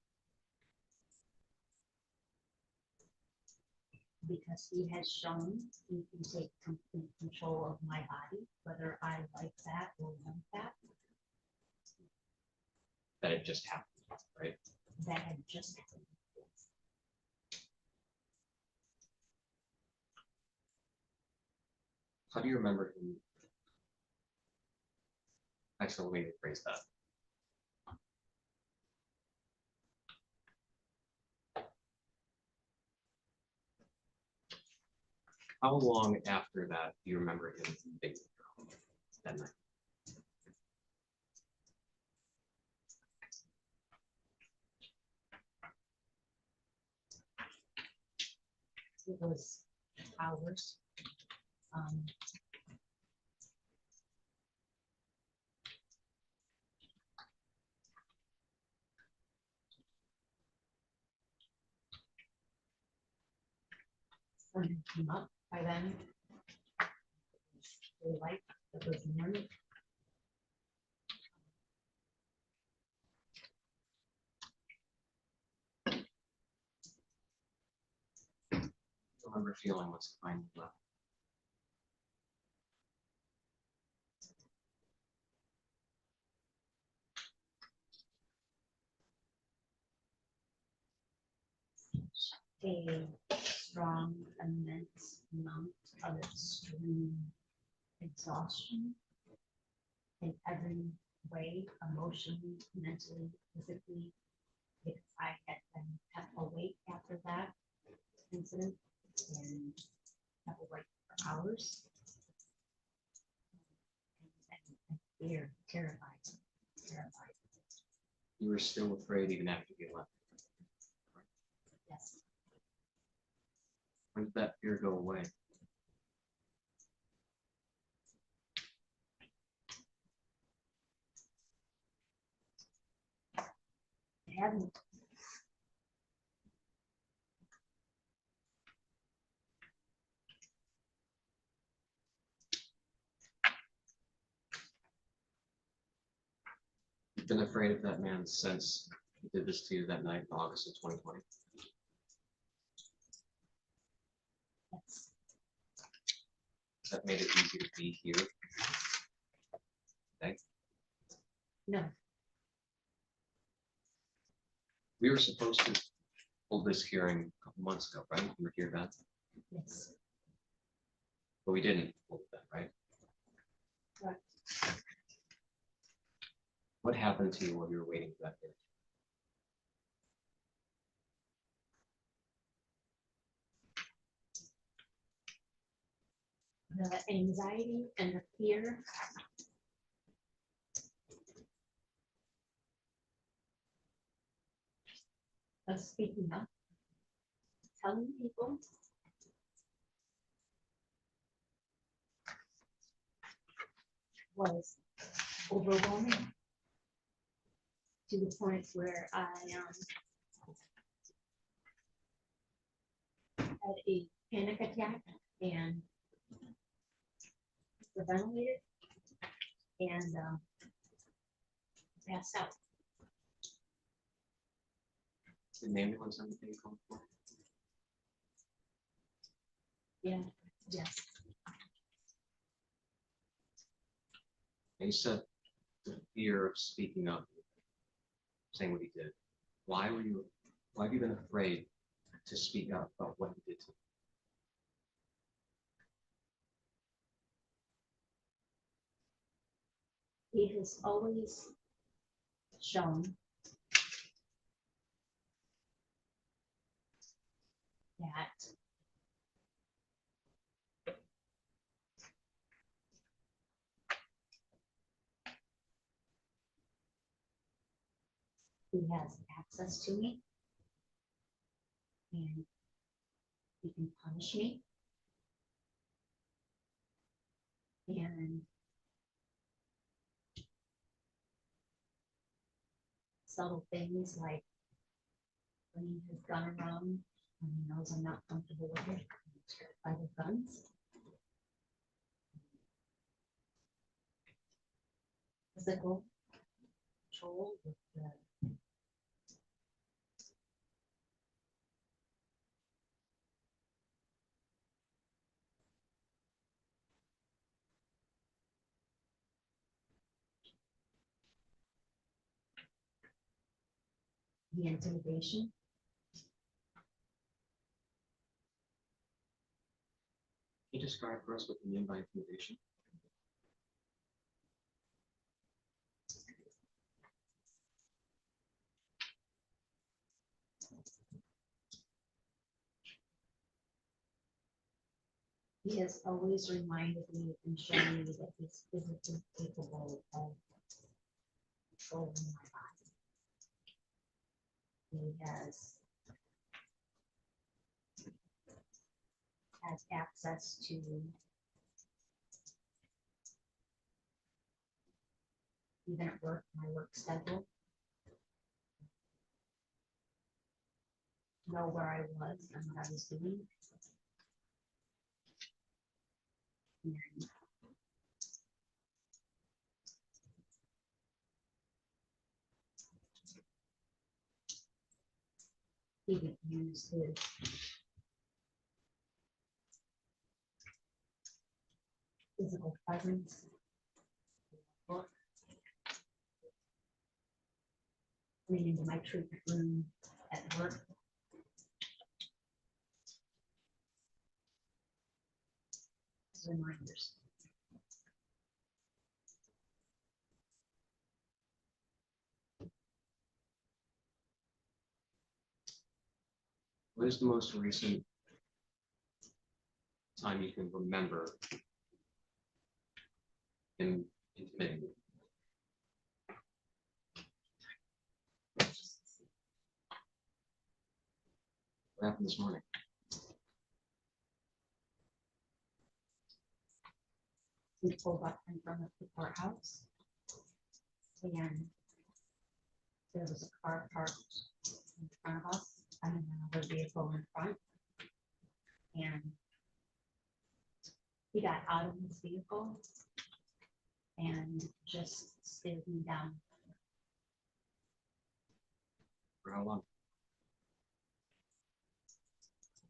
Because he has shown he can take complete control of my body, whether I like that or want that. That it just happened, right? That had just happened. How do you remember him? Actually, let me rephrase that. How long after that do you remember him being that night? It was hours. Sun had come up by then. The light, it was morning. I remember feeling what's behind the left. A strong, immense amount of extreme exhaustion in every way, emotionally, mentally, physically, because I had been kept awake after that incident and kept awake for hours. And fear, terrified. You were still afraid even after you left. Yes. When did that fear go away? I hadn't. You've been afraid of that man since he did this to you that night in August of 2020. Yes. That made it easy to be here. Okay. No, We were supposed to hold this hearing a couple months ago, right? You were here then, yes, but we didn't hold that, right? correct. What happened to you while you were waiting for that hearing? The anxiety and the fear. Of speaking up, telling people. Was overwhelming. To the point where I had a panic attack and ventilated and passed out. an ambulance on the day called for? Yeah, yes. And you said the fear of speaking up, saying what he did. Why have you been afraid to speak up about what he did to you? He has always shown that he has access to me and he can punish me. And subtle things like bringing his gun around when he knows I'm not comfortable with it, I'm terrified of guns. Physical control with the intimidation. Can you describe for us what you mean by intimidation? He has always reminded me and shown me that he's physically capable of controlling my body. He has access to even at work, my work schedule. Know where I was and what I was doing. And he would use his physical presence. Book. Coming into my treatment room at work. As reminders. What is the most recent time you can remember him intimidating you? What happened this morning? We pulled up in front of the courthouse. And there was a car parked in front of us and another vehicle in front. And he got out of his vehicle and just stared me down. For how long?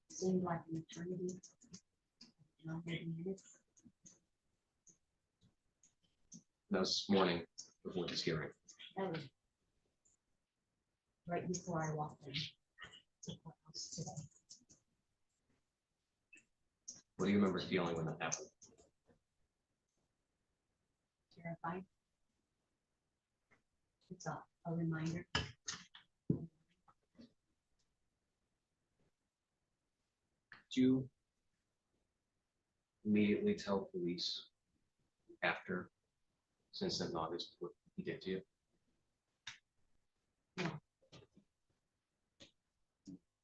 Seemed like an eternity. Maybe minutes. That was this morning before this hearing. That was right before I walked in to the courthouse today. What do you remember feeling when that happened? Terrified. It's a reminder. Did you immediately tell police after, since in August, what he did to you? No.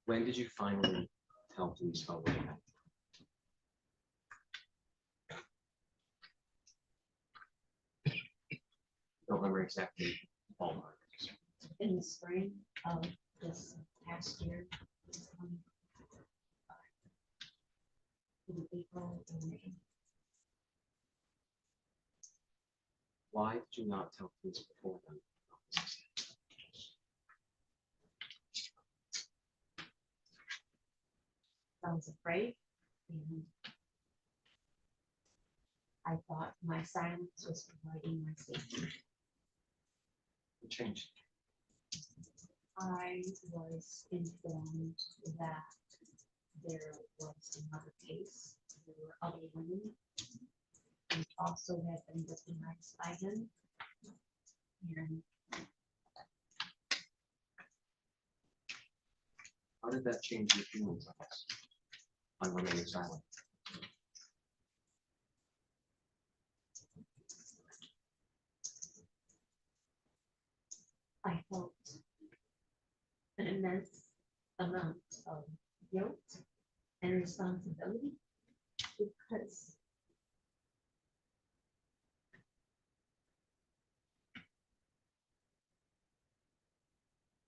When did you finally tell police about what happened? Don't remember exactly ballpark. In the spring of this past year. In April and May. Why did you not tell police before then? I was afraid. And I thought my silence was providing my safety. What changed? I was informed that there was another case. There were other women who also had been victimized by him. And How did that change your feelings on this? On remaining silent? I felt an immense amount of guilt and responsibility because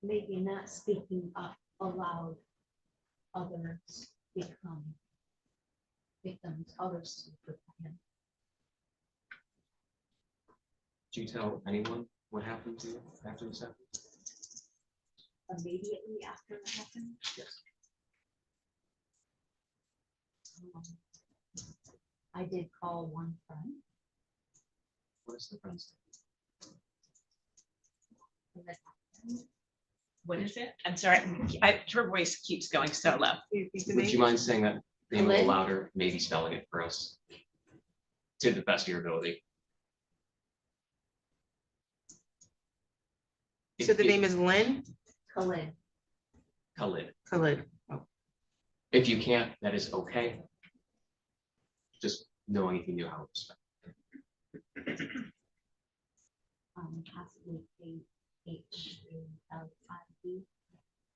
maybe not speaking up allowed others become victims, others to protect him. Did you tell anyone what happened to you after this happened? Immediately after it happened. Yes. I did call one friend. What is the friend's What is it? I'm sorry, her voice keeps going so low. name? Would you mind saying that name a little louder, maybe spelling it for us? To the best of your ability. So the name is Lynn Khalid. Khalid. Khalid. If you can't, that is okay. Just knowing if you knew how to spell. Possibly Khalid.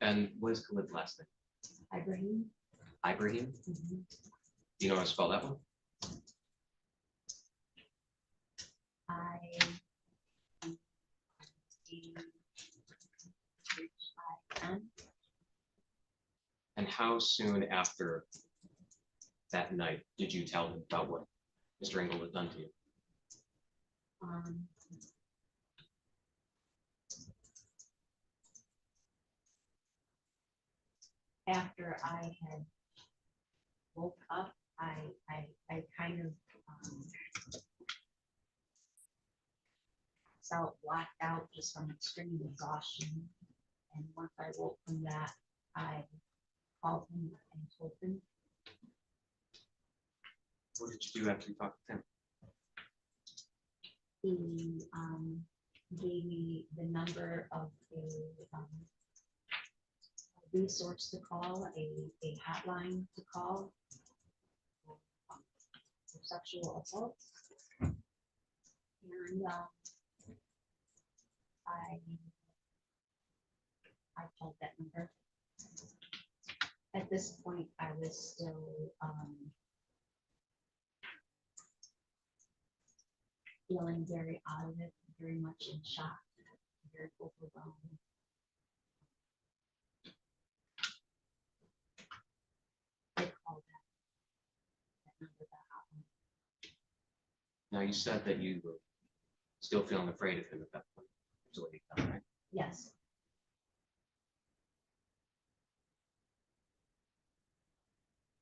And what is Khalid's last name? Ibrahim. Ibrahim? Mhm. Do you know how to spell that one? I And how soon after that night did you tell him about what Mr. Engel had done to you? After I had woke up, I kind of felt blacked out just from extreme exhaustion. And once I woke from that, I called him and told him. What did you do after you talked to him? He gave me the number of a resource to call, a hotline to call for sexual assault. And I called that number. At this point, I was still feeling very out of it, very much in shock, very overwhelmed. I called that number, that hotline. Now, you said that you were still feeling afraid of him at that point. That's what you felt, right? Yes.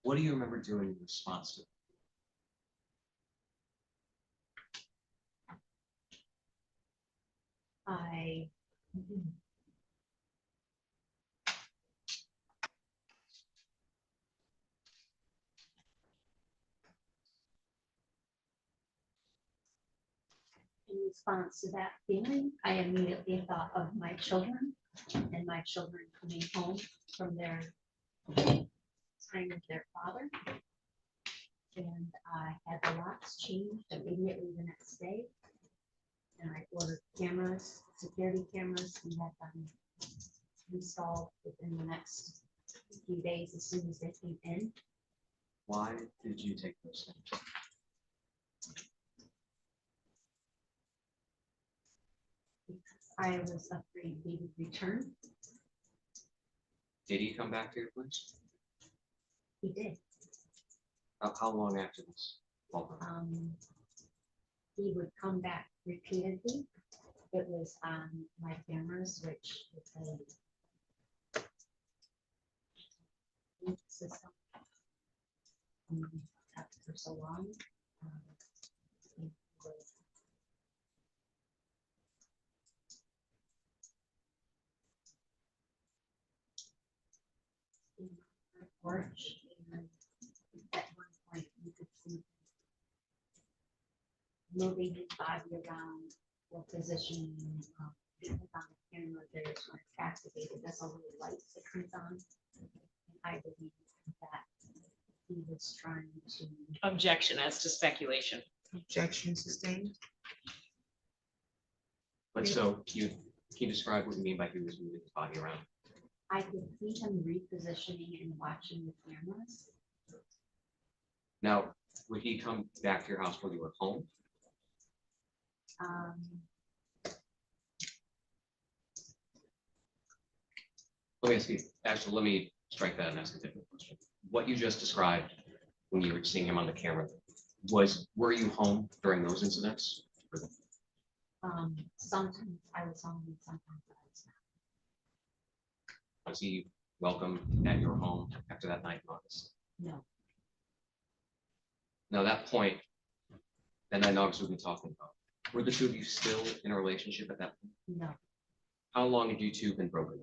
What do you remember doing in response to it? In response to that feeling, I immediately thought of my children and my children coming home from their time with their father. And I had the locks changed immediately the next day. And I ordered cameras, security cameras, and had them installed within the next few days as soon as they came in. Why did you take those steps? I was afraid they would return. Did he come back to your place? He did. How long after this? He would come back repeatedly. It was on my cameras, which is a system. After so long. Um, in the porch, and at one point you could see moving his body around or positioning on the camera. There's when it's activated, that's a little light that comes on. And I believe that he was trying to. Objection as to speculation. Objection sustained. But so can you describe what you mean by he was moving his body around? I could see him repositioning and watching the cameras. Now, would he come back to your house while you were home? Um, Let me ask you, actually, let me strike that and ask a different question. What you just described when you were seeing him on the camera were you home during those incidents? Sometimes I was home and sometimes I was not. Was he welcome at your home after that night in August? No, Now, that point, that night in August we've been talking about, were the two of you still in a relationship at that point? no. How long had you two been broken?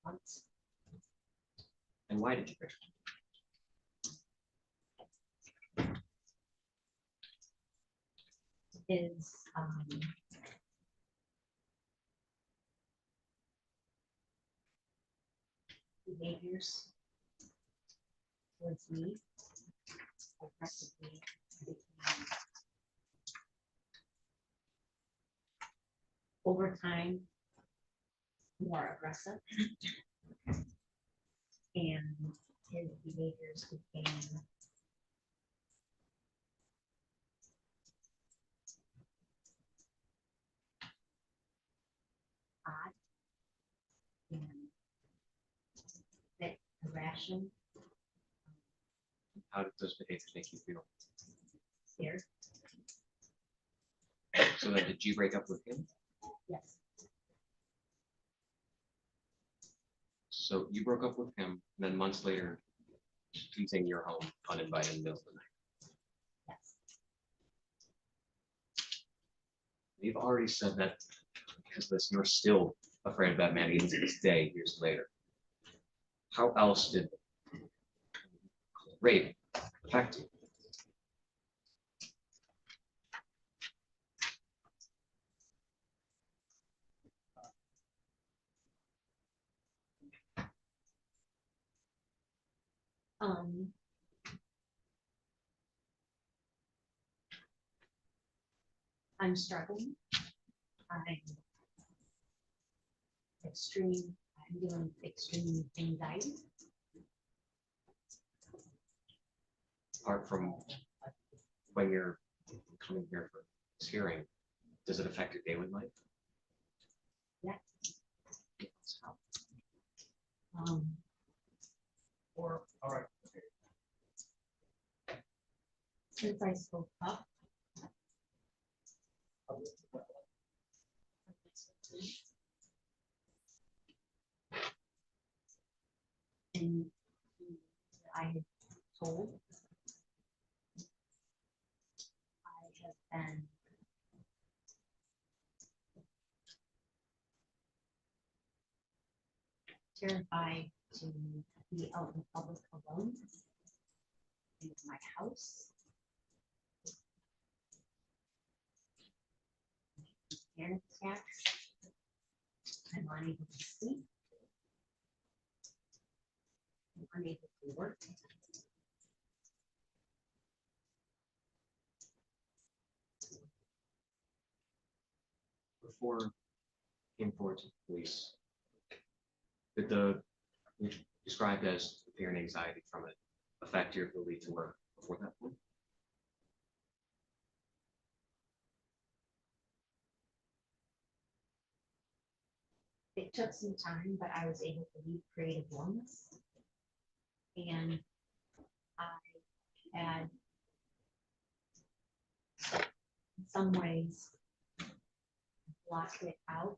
Once. And why did you break? Is behaviors towards me aggressively became over time more aggressive, and his behaviors became odd and bit irrational, How did those behaviors make you feel? scared. So then did you break up with him? Yes, So you broke up with him, and then months later, he's in your home uninvited in the middle of the night. yes. You've already said that because this, you're still afraid of that man even to this day, years later. How else did rape affect you? Um, I'm struggling. I'm dealing with extreme anxiety. Apart from when you're coming here for this hearing, does it affect your daily life? Yeah. How? Or since I spoke up. And I had told. I have been. Terrified to be out in public alone. In my house. Panic attacks. I'm unable to sleep. I'm unable to work. Before you came forward to the police, did the described as fear and anxiety from it affect your ability to work before that point? It took some time, but I was able to leave creative wellness. And I had, in some ways, blocked it out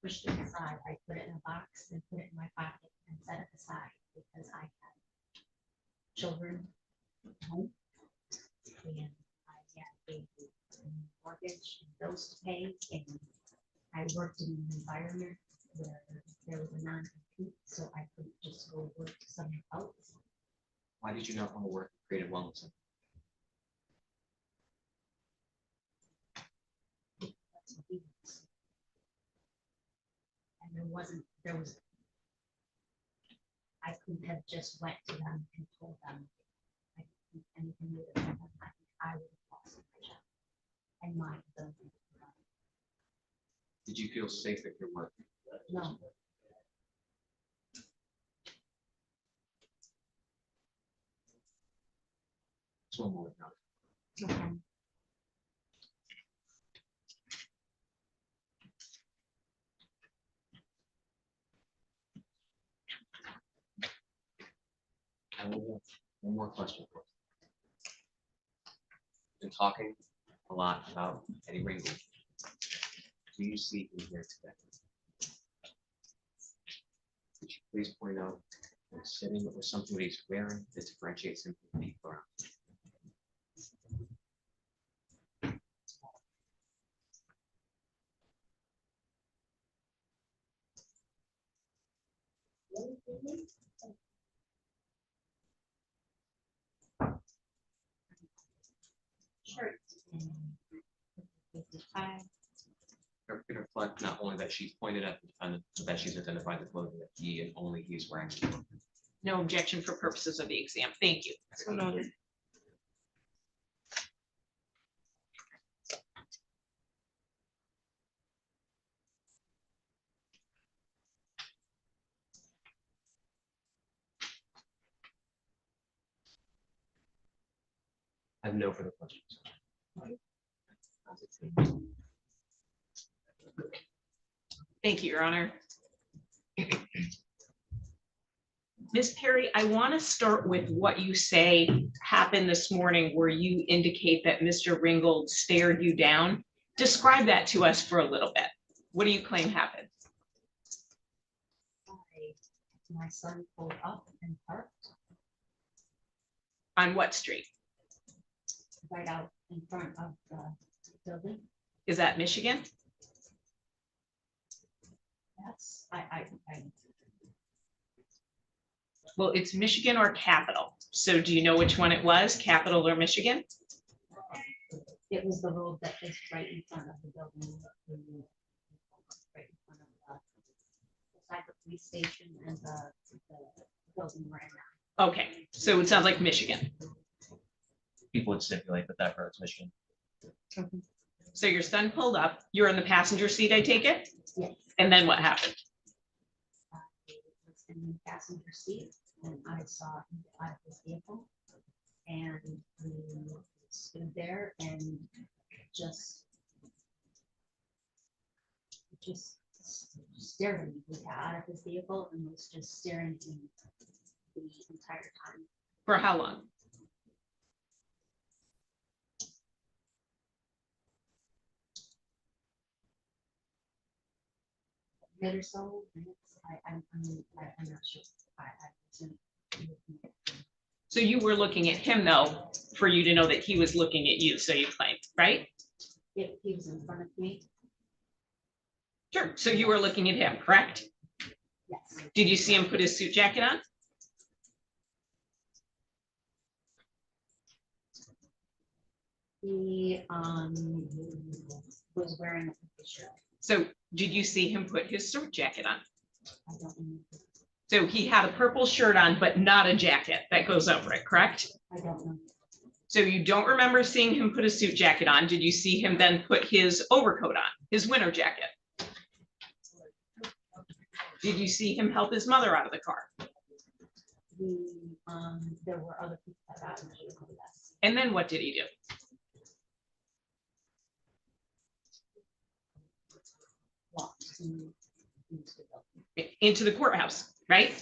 pushed it aside. I put it in a box and put it in my pocket and set it aside because I had children at home. And I had a mortgage and bills to pay, and I worked in an environment where there was a non-compete, so I couldn't just go work somewhere else. Why did you not want to work at Creative Wellness Center? That's what he was. And there was, I couldn't have just went to them and told them I didn't do anything with it. I would have lost my job and my ability to run. Did you feel safe at your work? No, Just one more. okay. I will have one more question for you. Been talking a lot about Eddie Ringgold. Do you see him here today? Could you please point out what's sitting or something that he's wearing that differentiates him from people around? Shirt and tie. Or could reflect not only that she's pointed at the defendant, but that she's identified the clothing that he and only he's wearing. No objection for purposes of the exam. Thank you. So noted. I have no further questions. Thank you, Your Honor. Ms. Perry, I want to start with what you say happened this morning where you indicate that Mr. Ringgold stared you down. Describe that to us for a little bit. What do you claim happened? My son pulled up and parked On what street? right out in front of the building. Is that Michigan? Yes, Well, it's Michigan or Capital. So do you know which one it was, Capital or Michigan? it was the road that is right in front of the building. Right in front of beside the police station and the building we're in now. Okay, so it sounds like Michigan. People would stipulate that that road's Michigan. So your son pulled up, you're in the passenger seat, I take it? Yes. And then what happened? I was in the passenger seat and I saw him get out of his vehicle and he stood there and just stared at me. He got out of his vehicle and was just staring at me the entire time. For how long? Minute or so minutes. I'm not sure. I wasn't- So you were looking at him though, for you to know that he was looking at you, so you claimed, right? If he was in front of me, Sure. So you were looking at him, correct? yes. Did you see him put his suit jacket on? He was wearing a shirt. So did you see him put his suit jacket on? I don't remember. So he had a purple shirt on, but not a jacket that goes over it, correct? I don't know. So you don't remember seeing him put a suit jacket on. Did you see him then put his overcoat on, his winter jacket? Did you see him help his mother out of the car? There were other people that got in the vehicle, yes. And then what did he do? Walked into the building. Into the courthouse, right?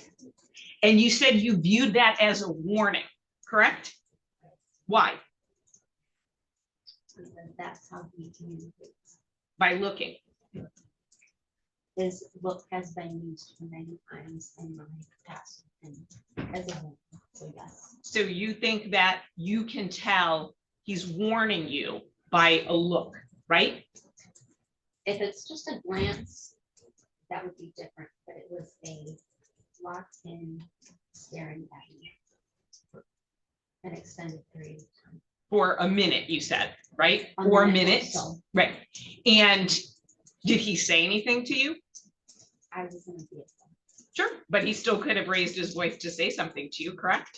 And you said you viewed that as a warning, correct? Why? Because that's how he communicates. By looking. It his look has been used many times in my past and as a woman, so yes. So you think that you can tell he's warning you by a look, right? If it's just a glance, that would be different, but it was a locked in staring at me for an extended period of time. For a minute, you said, right? A For a minute or minute, so. right? And did he say anything to you? I was in a vehicle. Sure, but he still could have raised his voice to say something to you, correct?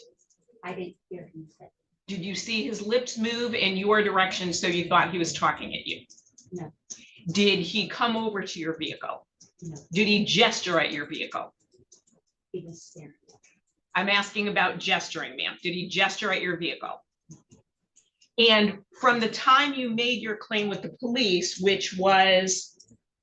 I didn't hear him say. Did you see his lips move in your direction so you thought he was talking at you? No. Did he come over to your vehicle? No, Did he gesture at your vehicle? he was staring. I'm asking about gesturing, ma'am. Did he gesture at your vehicle? And from the time you made your claim with the police, which was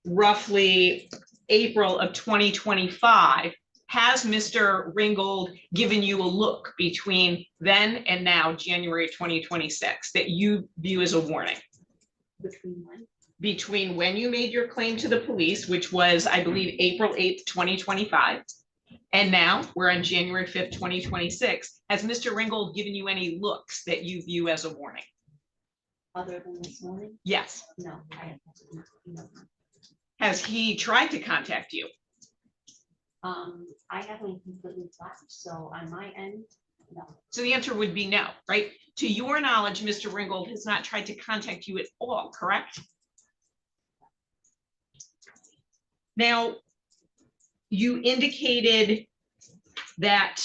roughly April of 2025, has Mr. Ringgold given you a look between then and now, January 2026, that you view as a warning? Between when? Between when you made your claim to the police, which was, I believe, April 8th, 2025, and now we're on January 5th, 2026, has Mr. Ringgold given you any looks that you view as a warning? Other than this morning? Yes. No, I have no. Has he tried to contact you? I haven't completely left, so on my end, no. So the answer would be no, right? To your knowledge, Mr. Ringgold has not tried to contact you at all, correct? Now, you indicated that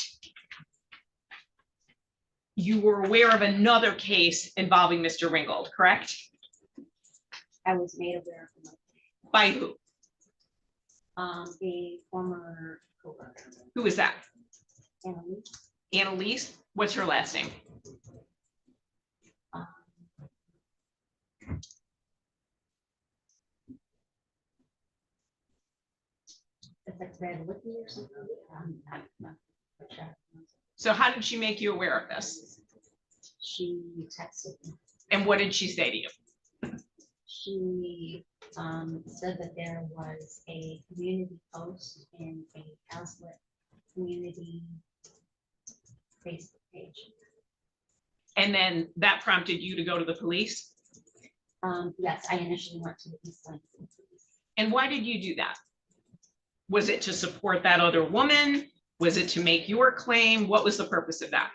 you were aware of another case involving Mr. Ringgold, correct? I was made aware of him. By who? A former coworker, Who is that? Annalise. Annalise? What's her last name? um, It's like Red Lippy or something. I'm not sure. So how did she make you aware of this? She texted me. And what did she say to you? She said that there was a community post in a Hazlet community Facebook page. And then that prompted you to go to the police? Yes, I initially went to the East Lansing police. And why did you do that? Was it to support that other woman? Was it to make your claim? What was the purpose of that?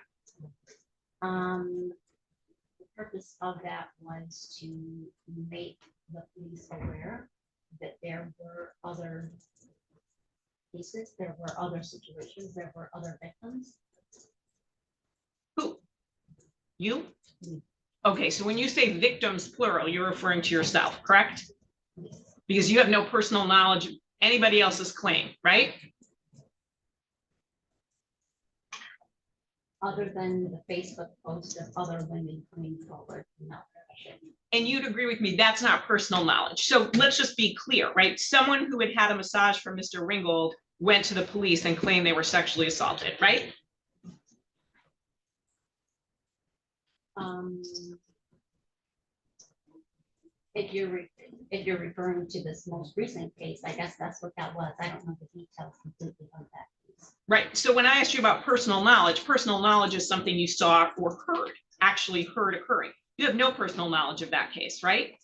The purpose of that was to make the police aware that there were other cases, there were other situations, there were other victims. Who? You? Me. Okay, so when you say victims plural, you're referring to yourself, correct? Because you have no personal knowledge of anybody else's claim, right? Other than the Facebook post of other women coming forward. No. And you'd agree with me, that's not personal knowledge. So let's just be clear, right? Someone who had had a massage from Mr. Ringgold went to the police and claimed they were sexually assaulted, right? If you're referring to this most recent case, I guess that's what that was. I don't know the details completely of that case. Right, so when I asked you about personal knowledge is something you saw or heard, actually heard occurring. You have no personal knowledge of that case, right?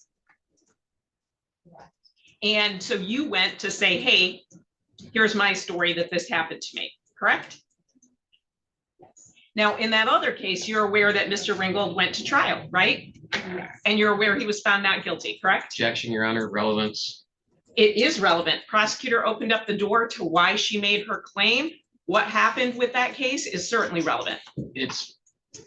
Correct. And so you went to say, hey, here's my story that this happened to me, correct? Yes. Now, in that other case, you're aware that Mr. Ringgold went to trial, right? Yes. And you're aware he was found not guilty, correct? Objection, Your Honor, relevance. It is relevant. Prosecutor opened up the door to why she made her claim. What happened with that case is certainly relevant. It's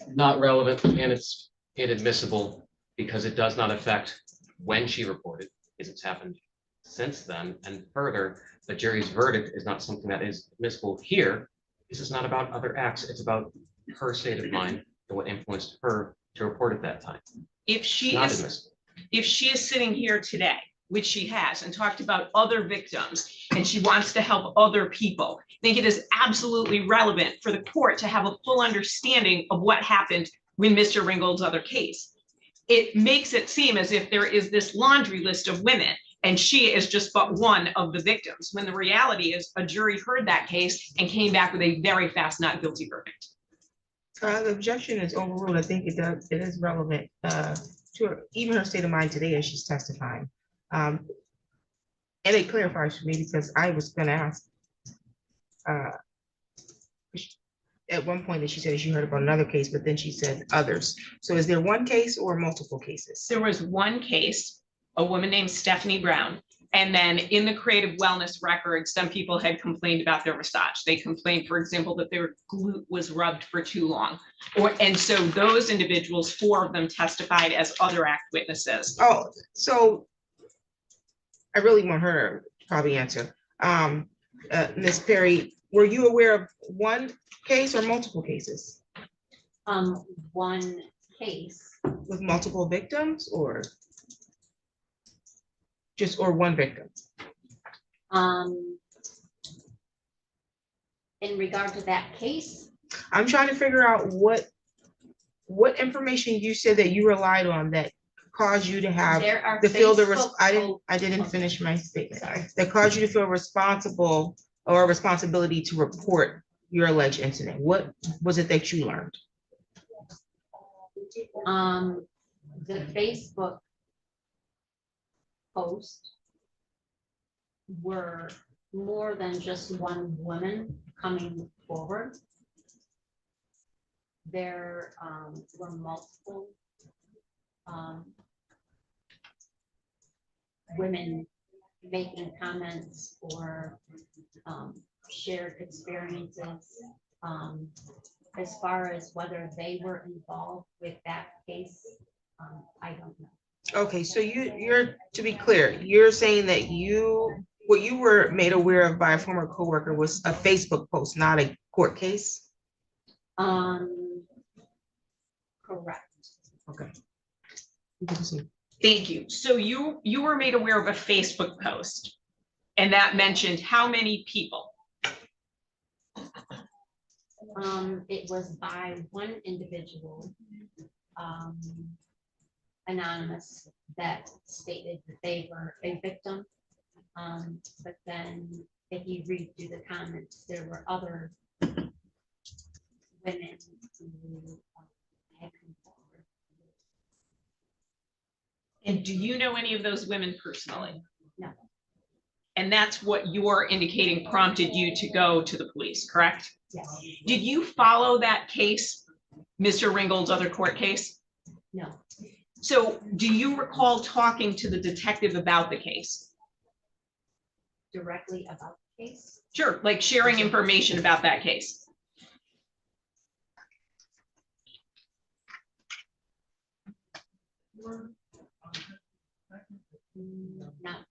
not relevant and it's inadmissible because it does not affect when she reported, because it's happened since then. And further, the jury's verdict is not something that is admissible here. This is not about other acts. It's about her state of mind and what influenced her to report at that time. If she Not is, admissible. if she is sitting here today, which she has, and talked about other victims, and she wants to help other people, I think it is absolutely relevant for the court to have a full understanding of what happened with Mr. Ringgold's other case. It makes it seem as if there is this laundry list of women And she is just but one of the victims, when the reality is a jury heard that case and came back with a very fast not guilty verdict. The objection is overruled. I think it is relevant to even her state of mind today as she's testifying. And it clarifies for me because I was gonna ask at one point that she said she heard about another case, but then she said others. So is there one case or multiple cases? There was one case, a woman named Stephanie Brown. And then in the creative wellness record, some people had complained about their massage. They complained, for example, that their glute was rubbed for too long. And so those individuals, 4 of them testified as other act witnesses. Oh, so I really want her to probably answer. Ms. Perry, were you aware of one case or multiple cases One case, with multiple victims or or one victim? in regard to that case, I'm trying to figure out what information you said that you relied on that caused you to have there are. the feel the Facebook I didn't posts. finish my statement. Sorry. That caused you to feel responsible or a responsibility to report your alleged incident. What was it that you learned? The Facebook post were more than just one woman coming forward. There were multiple women making comments or shared experiences. As far as whether they were involved with that case, I don't know. Okay, so you're, to be clear, you're saying that what you were made aware of by a former coworker was a Facebook post, not a court case? Correct. Okay. Thank you. So you were made aware of a Facebook post, and that mentioned how many people? It was by one individual, anonymous, that stated that they were a victim. But then if you read through the comments, there were other women who had come forward. And do you know any of those women personally? No. And that's what you're indicating prompted you to go to the police, correct? Yes. Did you follow that case, Mr. Ringgold's other court case? No. So do you recall talking to the detective about the case? Directly about the case? Sure, like sharing information about that case.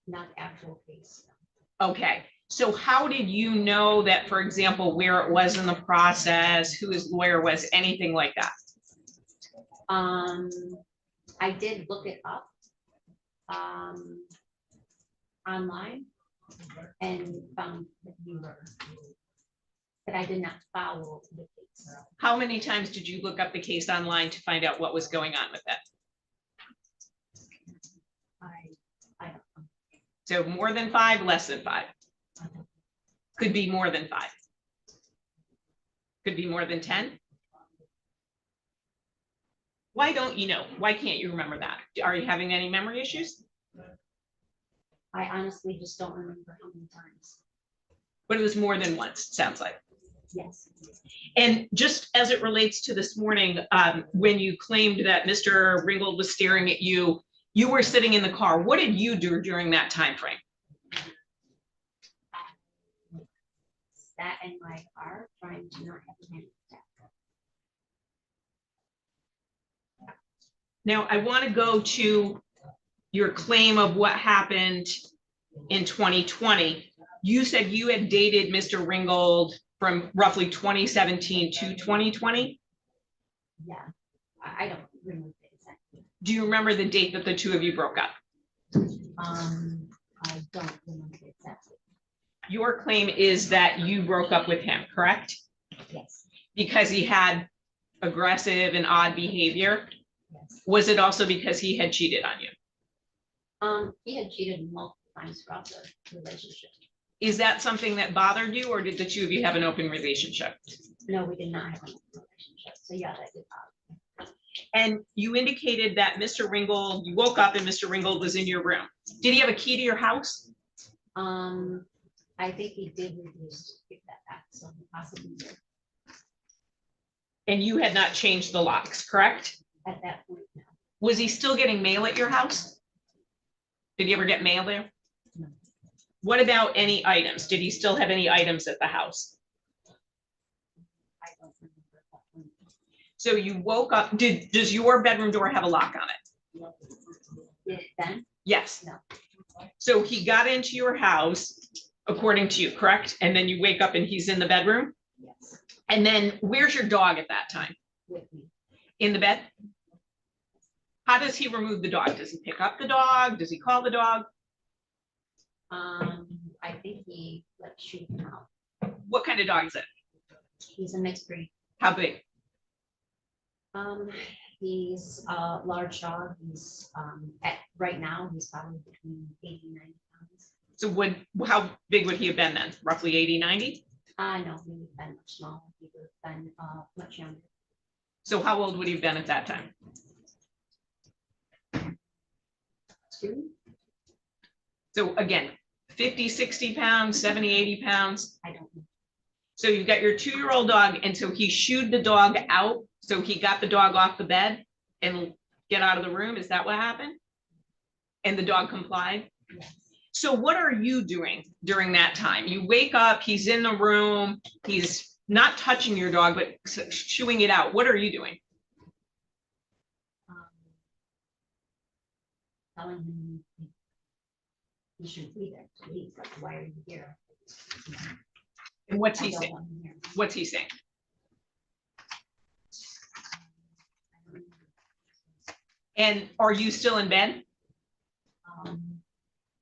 Not actual case. Okay, so how did you know that, for example, where it was in the process, who his lawyer was, anything like that? I did look it up online and found that you were, but I did not follow the case. How many times did you look up the case online to find out what was going on with it? I don't know. So more than 5, less than 5? Could be more than 5. Could be more than 10? Why don't you know? Why can't you remember that? Are you having any memory issues? I honestly just don't remember how many times. But it was more than once, sounds like. Yes. And just as it relates to this morning, when you claimed that Mr. Ringgold was staring at you, you were sitting in the car. What did you do during that time frame? Sat in my car trying to not have a panic attack. Now, I want to go to your claim of what happened in 2020. You said you had dated Mr. Ringgold from roughly 2017 to 2020. Yeah, I don't remember exactly. Do you remember the date that the two of you broke up? I don't remember exactly. Your claim is that you broke up with him, correct? Yes. Because he had aggressive and odd behavior. Yes. Was it also because he had cheated on you? He had cheated multiple times throughout the relationship. Is that something that bothered you, or did the two of you have an open relationship? No, we did not have a relationship. So yeah, that did bother. And you indicated that Mr. Ringgold, you woke up and Mr. Ringgold was in your room. Did he have a key to your house? I think he did refuse to give that back, so possibly did And you had not changed the locks, correct? at that point. No. Was he still getting mail at your house? Did he ever get mail there? No. What about any items? Did he still have any items at the house? I don't remember that one. So you woke up, does your bedroom door have a lock on it? Did it then? Yes. No. So he got into your house, according to you, correct? And then you wake up and he's in the bedroom? Yes, And then where's your dog at that time? with me. In the bed? How does he remove the dog? Does he pick up the dog? Does he call the dog? I think he like shoot him out. What kind of dog is it? He's a mixed breed. How big? He's a large dog. He's right now he's probably between 80 and 90 pounds. So how big would he have been then? Roughly 80, 90? I know he would have been much smaller. He would have been much younger. So how old would he have been at that time? 2. So again, 50, 60 pounds, 70, 80 pounds. I don't know. So you've got your 2-year-old dog, and so he shooed the dog out. So he got the dog off the bed and get out of the room. Is that what happened? And the dog complied? Yes. So what are you doing during that time? You wake up, he's in the room, he's not touching your dog, but chewing it out. What are you doing? Telling him he should be there. So he's like, why are you here? And what's I he don't saying? want him here. What's he saying? And are you still in bed?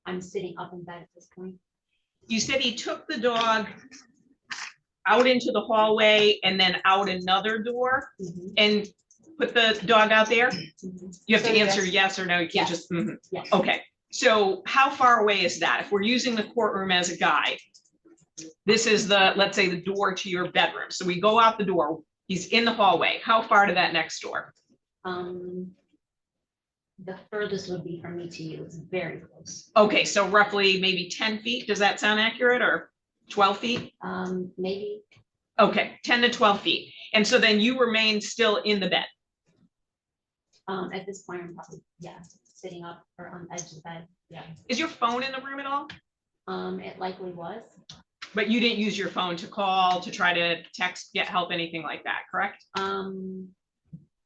I'm sitting up in bed at this point. You said he took the dog out into the hallway and then out another door Mhm, and put the dog out there? mhm. You have to So answer yes. yes or no. You can't Yes. just, mhm. Yes. Okay, so how far away is that? If we're using the courtroom as a guide, this is the, let's say, the door to your bedroom. So we go out the door, he's in the hallway. How far to that next door? The furthest would be from me to you. It's very close. Okay, so roughly maybe 10 feet. Does that sound accurate, or 12 feet? Maybe, Okay, 10 to 12 feet. And so then you remain still in the bed. at this point, I'm probably, yeah, sitting up or on the edge of the bed. Yeah. Is your phone in the room at all? It likely was. But you didn't use your phone to call, to try to text, get help, anything like that, correct?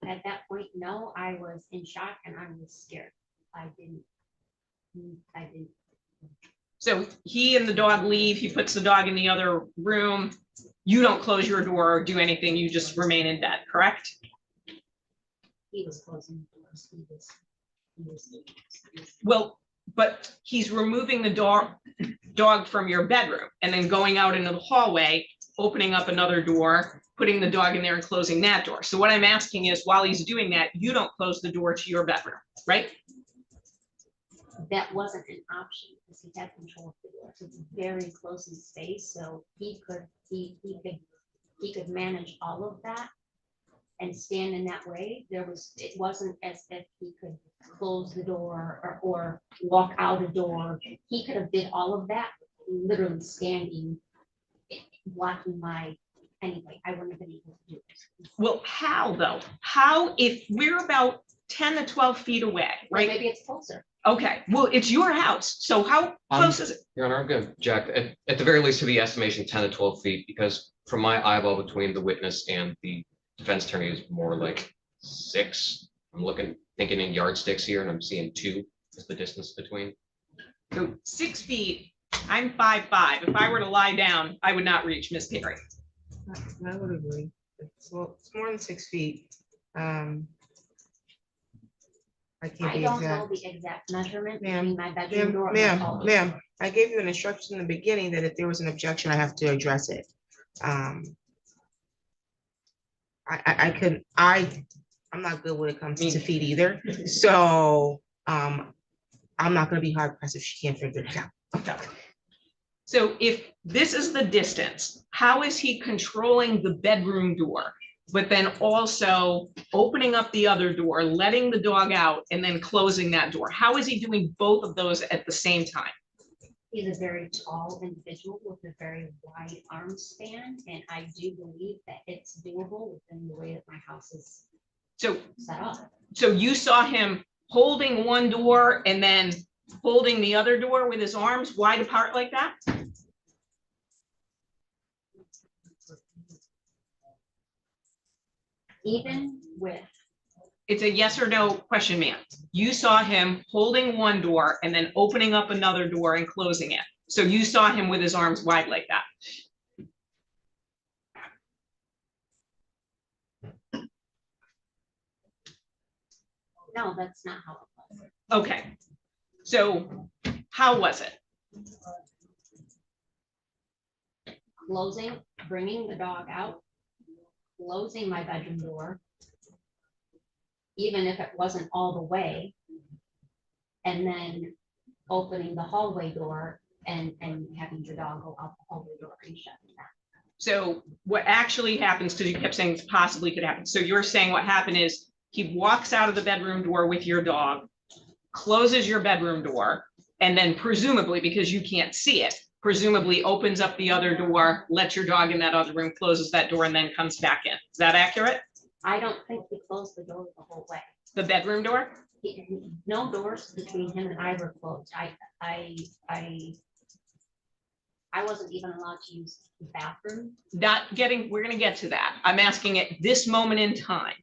At that point, no, I was in shock and I was scared. I didn't. So he and the dog leave, he puts the dog in the other room. You don't close your door or do anything, you just remain in bed, correct? He was closing the doors. He was. Well, but he's removing the dog from your bedroom and then going out into the hallway, opening up another door, putting the dog in there and closing that door. So what I'm asking is, while he's doing that, you don't close the door to your bedroom, right? That wasn't an option because he had control of the door. So it's very close in space, so he could manage all of that and stand in that way. It wasn't as if he could close the door or walk out a door. He could have did all of that, literally standing, blocking anyway, I wouldn't have been able to do it. Well, how though? How, if we're about 10 to 12 feet away, Or right? maybe it's closer. Okay, well, it's your house. So how close is it? Your Honor, I'm good, Jack, at the very least, to the estimation 10 to 12 feet, because from my eyeball between the witness and the defense attorney is more like 6. I'm thinking in yardsticks here, and I'm seeing 2 is the distance between. So 6 feet, I'm 5'5". If I were to lie down, I would not reach Miss Perry. I would agree. It's more than 6 feet. I can't I be don't know exact. the exact measurement Ma'am, between my bedroom door and my Ma'am, hallway. ma'am, I gave you an instruction in the beginning that if there was an objection, I have to address it. I'm not good when it comes to feet either. So, I I'm not gonna be hard pressed if she can't figure it out. So if this is the distance, how is he controlling the bedroom door, but then also opening up the other door, letting the dog out, and then closing that door? How is he doing both of those at the same time? He's a very tall individual with a very wide arm span, and I do believe that it's doable within the way that my house is So, set up. so you saw him holding one door and then holding the other door with his arms wide apart like that? Even with, It's a yes or no question, ma'am. You saw him holding one door and then opening up another door and closing it. So you saw him with his arms wide like that. no, that's not how it was. Okay. So how was it? Closing, bringing the dog out, closing my bedroom door, even if it wasn't all the way, and then opening the hallway door and having the dog go out the hallway door and shut it down. So what actually happens, because you kept saying this possibly could happen. So you're saying what happened is he walks out of the bedroom door with your dog, closes your bedroom door, and then presumably, because you can't see it, presumably opens up the other door, lets your dog in that other room, closes that door, and then comes back in. Is that accurate? I don't think he closed the door the whole way. The bedroom door? No doors between him and I were closed. I wasn't even allowed to use the bathroom. We're gonna get to that. I'm asking at this moment in time.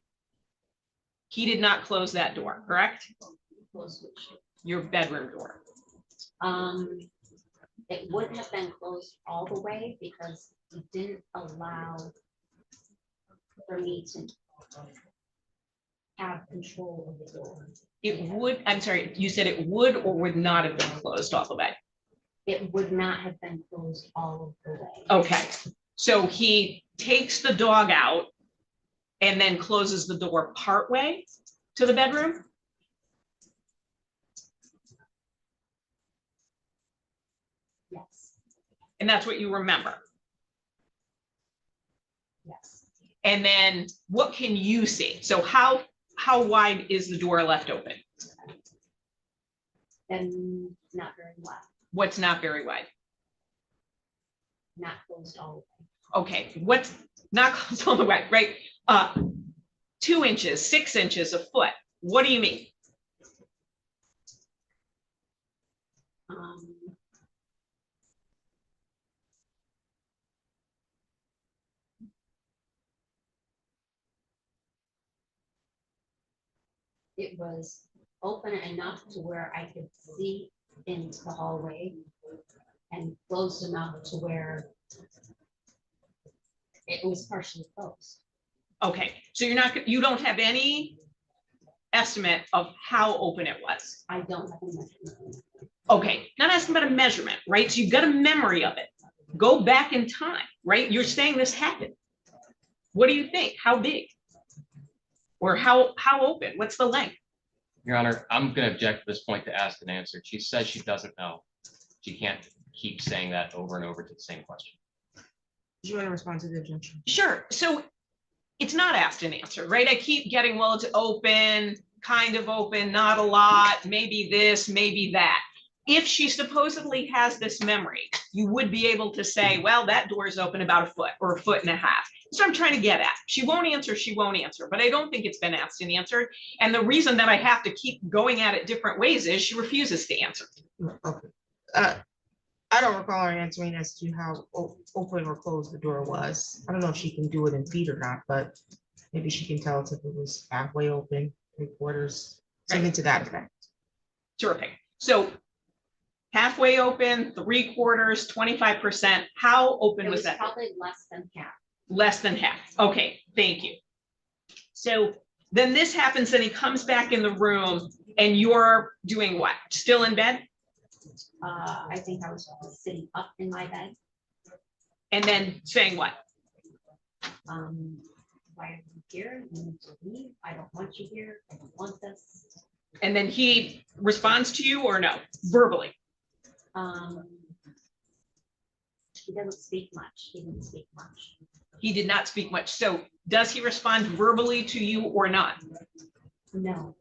He did not close that door, correct? Closed which door? Your bedroom door. It wouldn't have been closed all the way because he didn't allow for me to have control of the door. It would, I'm sorry, you said it would or would not have been closed all the way? It would not have been closed all of the way. Okay, so he takes the dog out and then closes the door partway to the bedroom? Yes, And that's what you remember? yes. And then what can you see? So how wide is the door left open? And not very wide, What's not very wide? not closed all the way. Okay, what's not closed all the way, right? 2 inches, 6 inches, a foot. What do you mean? It was open enough to where I could see into the hallway and closed enough to where it was partially closed. Okay, so you don't have any estimate of how open it was. I don't have a measurement. Okay, not asking about a measurement, right? So you've got a memory of it. Go back in time, right? You're saying this happened. What do you think? How big? Or how open? What's the length? Your Honor, I'm gonna object at this point to ask and answer. She says she doesn't know. She can't keep saying that over and over to the same question. Do you want to respond to the objection? Sure. So it's not asked and answered, right? I keep getting, well, it's open, kind of open, not a lot, maybe this, maybe that. If she supposedly has this memory, you would be able to say, well, that door is open about a foot or a foot and a half. So I'm trying to get at. She won't answer, but I don't think it's been asked and answered. And the reason that I have to keep going at it different ways is she refuses to answer. Okay. I don't recall her answering as to how open or closed the door was. I don't know if she can do it in feet or not, but maybe she can tell us if it was halfway open, 3/4, something to that effect. Terrific. So halfway open, 3/4, 25%. How open It was was that? probably less than half. Less than half. Okay, thank you. So then this happens and he comes back in the room and you're doing what? Still in bed? I think I was sitting up in my bed. And then saying what? Why are you here? You need to leave. I don't want you here. I don't want this. And then he responds to you or no, verbally? He doesn't speak much. He didn't speak much. He did not speak much. So does he respond verbally to you or not? No.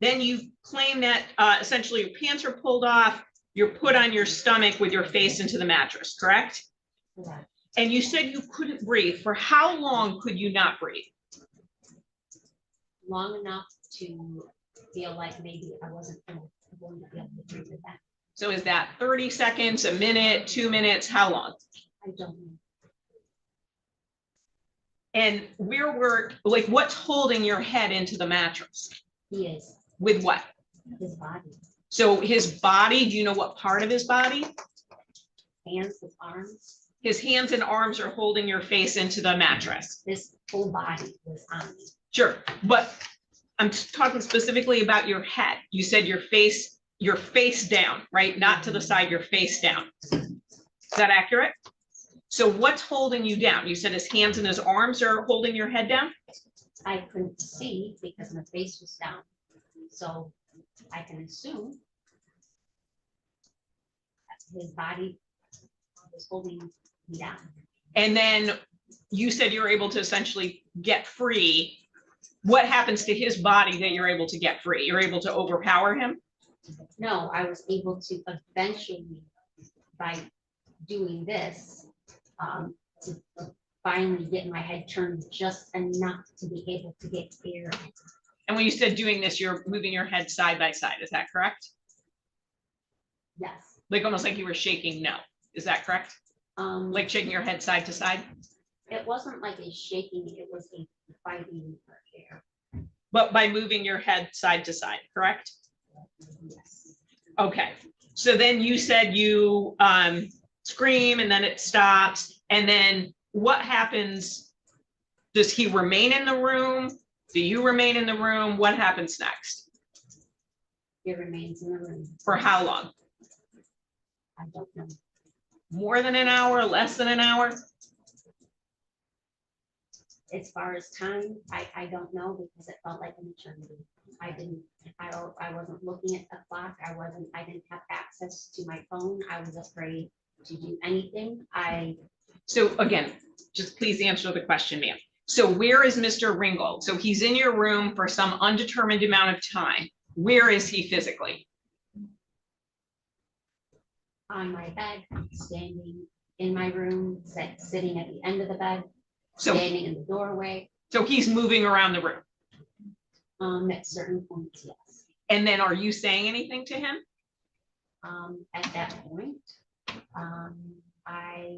Then you claim that essentially your pants are pulled off, you're put on your stomach with your face into the mattress, correct? Correct. And you said you couldn't breathe. For how long could you not breathe? Long enough to feel like maybe I wasn't going to be able to breathe again. So is that 30 seconds, a minute, 2 minutes? How long? I don't know. And like, what's holding your head into the mattress? He is. With what? His body. So his body, do you know what part of his body? Hands, his arms. His hands and arms are holding your face into the mattress. His whole body was on me. Sure, but I'm talking specifically about your head. You said your face down, right? Not to the side, your face down. Is that accurate? So what's holding you down? You said his hands and his arms are holding your head down? I couldn't see because my face was down. So I can assume that his body was holding me down. And then you said you were able to essentially get free. What happens to his body that you're able to get free? You're able to overpower him? No, I was able to eventually, by doing this, to finally get my head turned just enough to be able to get air. And when you said doing this, you're moving your head side by side. Is that correct? Yes. Like almost like you were shaking no. Is that correct? Like shaking your head side to side? It wasn't like a shaking, it was a fighting for air. But by moving your head side to side, correct? Yes. Okay. So then you said you scream and then it stops. And then what happens? Does he remain in the room? Do you remain in the room? What happens next? It remains in the room. For how long? I don't know. More than an hour, less than an hour? As far as time, I don't know because it felt like an eternity. I wasn't looking at the clock. I didn't have access to my phone. I was afraid to do anything. So again, just please answer the question, ma'am. So where is Mr. Ringgold? So he's in your room for some undetermined amount of time. Where is he physically? On my bed, standing in my room, sitting at the end of the bed, So, standing in the doorway. so he's moving around the room. At certain points, yes. And then are you saying anything to him? At that point, I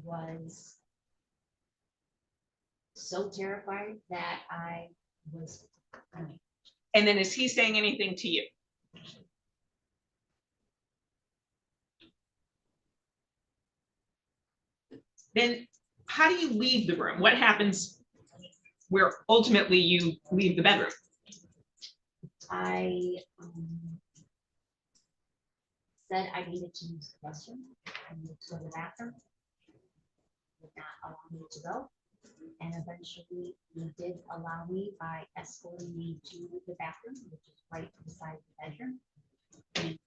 was so terrified that I was. And then is he saying anything to you? Then how do you leave the room? What happens where ultimately you leave the bedroom? I said I needed to use the restroom. I needed to go to the bathroom. Would not allow me to go. And eventually he did allow me by escorting me to the bathroom, which is right beside the bedroom. He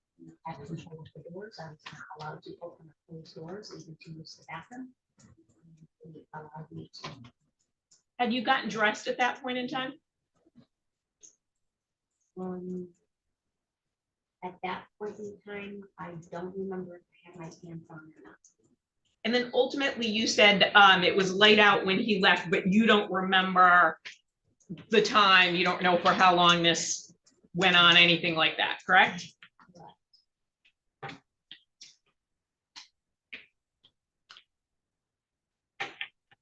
had control of the doors. I was not allowed to open or close doors, even to use the bathroom. He allowed me to. Had you gotten dressed at that point in time? At that point in time, I don't remember if I had my pants on or not. And then ultimately you said it was laid out when he left, but you don't remember the time. You don't know for how long this went on, anything like that, correct?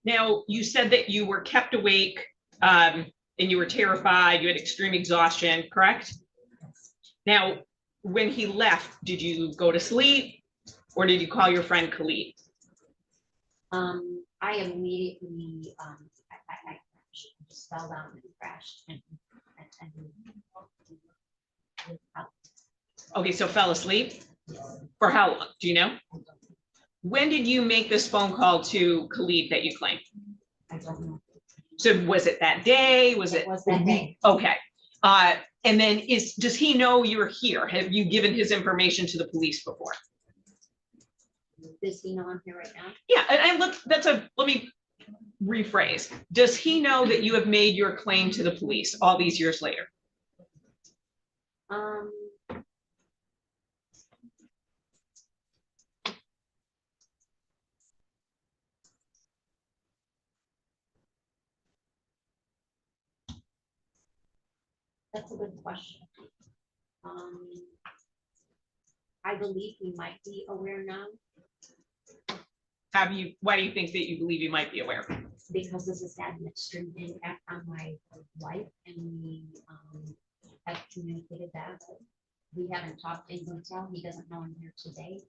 Now, you said that you were kept awake and you were terrified, you had extreme exhaustion, correct? Now, when he left, did you go to sleep or did you call your friend Khalid? I immediately, I just fell down and crashed. Okay, so fell asleep? For how long? Do you know? When did you make this phone call to Khalid that you claim? I don't know. So was it that day? Was it? It was that day. Okay. And then does he know you're here? Have you given his information to the police before? Does he know I'm here right now? Yeah, and let me rephrase. Does he know that you have made your claim to the police all these years later? That's a good question. I believe he might be aware now Why do you think that you believe you might be aware? because this has had an extreme impact on my life, and we have communicated that. We haven't talked in detail. He doesn't know I'm here today.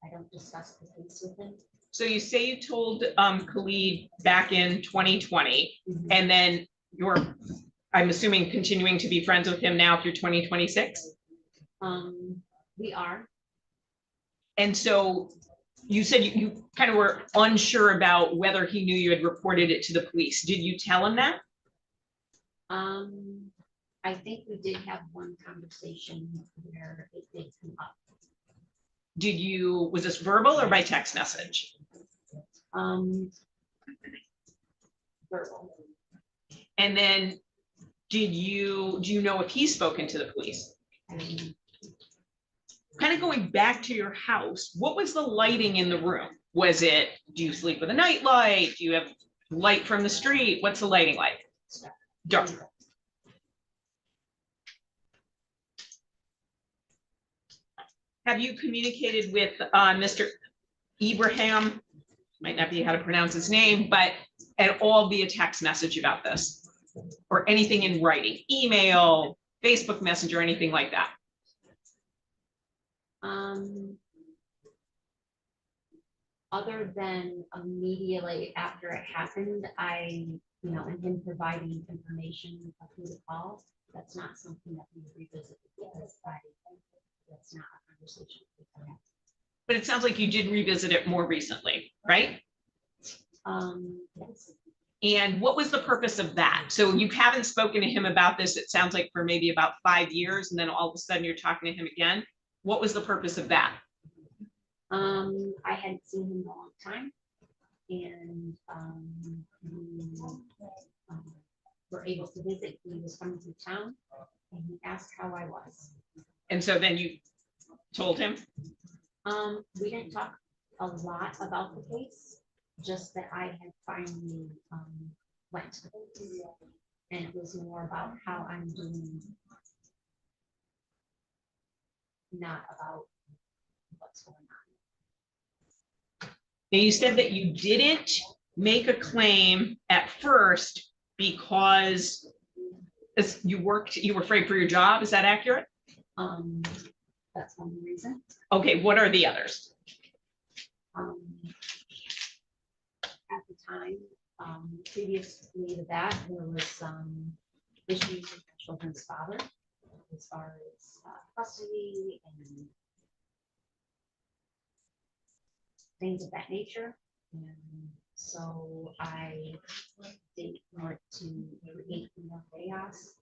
I don't discuss the case with him. So you say you told Khalid back in 2020, Mhm. and then I'm assuming continuing to be friends with him now through 2026? We are. And so you said you kind of were unsure about whether he knew you had reported it to the police. Did you tell him that? I think we did have one conversation where it did come up. Was this verbal or by text message? Verbal. And then do you know if he's spoken to the police? Kind of going back to your house, what was the lighting in the room? Do you sleep with a night light? Do you have light from the street? What's the lighting like? Dark. Have you communicated with Mr. Ibrahim? Might not be how to pronounce his name, but at all via text message about this? Or anything in writing, email, Facebook Messenger, anything like that? Other than immediately after it happened, and him providing information of who to call, that's not something that we revisit because that's not a conversation. But it sounds like you did revisit it more recently, right? Yes. And what was the purpose of that? So you haven't spoken to him about this, it sounds like, for maybe about 5 years, and then all of a sudden you're talking to him again. What was the purpose of that? I hadn't seen him in a long time, and we were able to visit. He was coming through town, and he asked how I was. And so then you told him? We didn't talk a lot about the case, just that I had finally went, and it was more about how I'm doing, not about what's going on. Now, you said that you didn't make a claim at first because you were afraid for your job. Is that accurate? That's one reason. Okay, what are the others? At the time, previously to that, there was some issues with the children's father as far as custody and things of that nature. And so I didn't want to create more chaos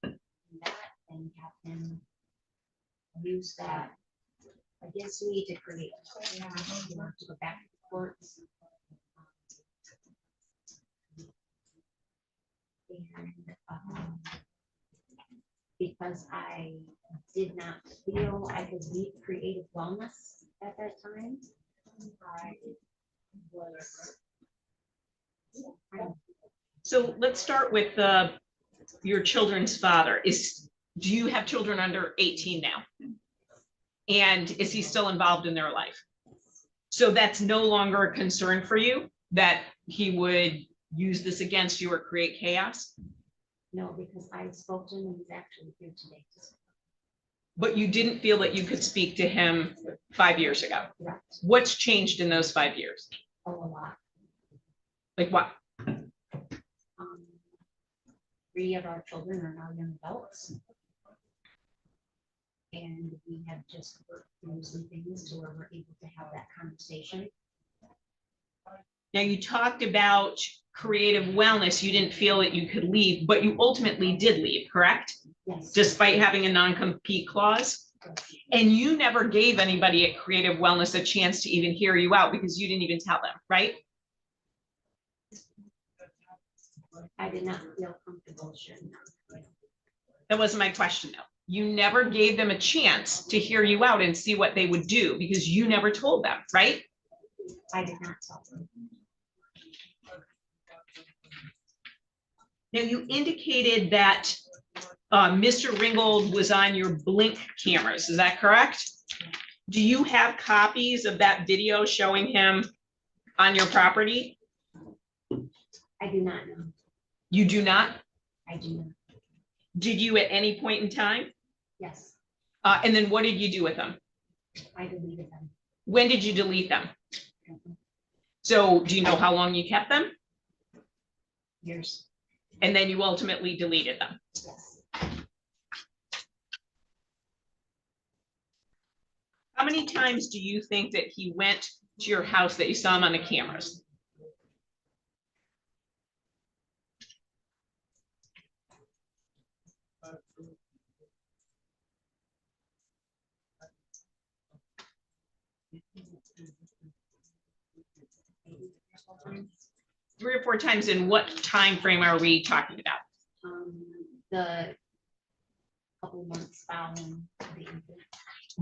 in that and have him use that against me to create chaos, to go back to the courts. And because I did not feel I could lead creative wellness at that time, So let's start with your children's father. Do you have children under 18 now? And is he still involved in their life? So that's no longer a concern for you that he would use this against you or create chaos? No, because I spoke to him and he's actually here today. But you didn't feel that you could speak to him 5 years ago? Correct. What's changed in those 5 years? Oh, a lot. Like what? 3 of our children are now young adults. And we have just worked through some things to where we're able to have that conversation. Now, you talked about Creative Wellness, you didn't feel that you could leave, but you ultimately did leave, correct? Yes. Despite having a non-compete clause? And you never gave anybody at Creative Wellness a chance to even hear you out because you didn't even tell them, right? I did not feel comfortable sharing that. That wasn't my question though. You never gave them a chance to hear you out and see what they would do because you never told them, right? I did not tell them. Now you indicated that Mr. Ringgold was on your Blink cameras, is that correct? Do you have copies of that video showing him on your property? I do not know. You do not? I do not. Did you at any point in time? Yes, And then what did you do with them? I deleted them. When did you delete them? So do you know how long you kept them? Years. And then you ultimately deleted them? Yes. How many times do you think that he went to your house that you saw him on the cameras? Three or four times. In what time frame are we talking about? The couple months following the incident.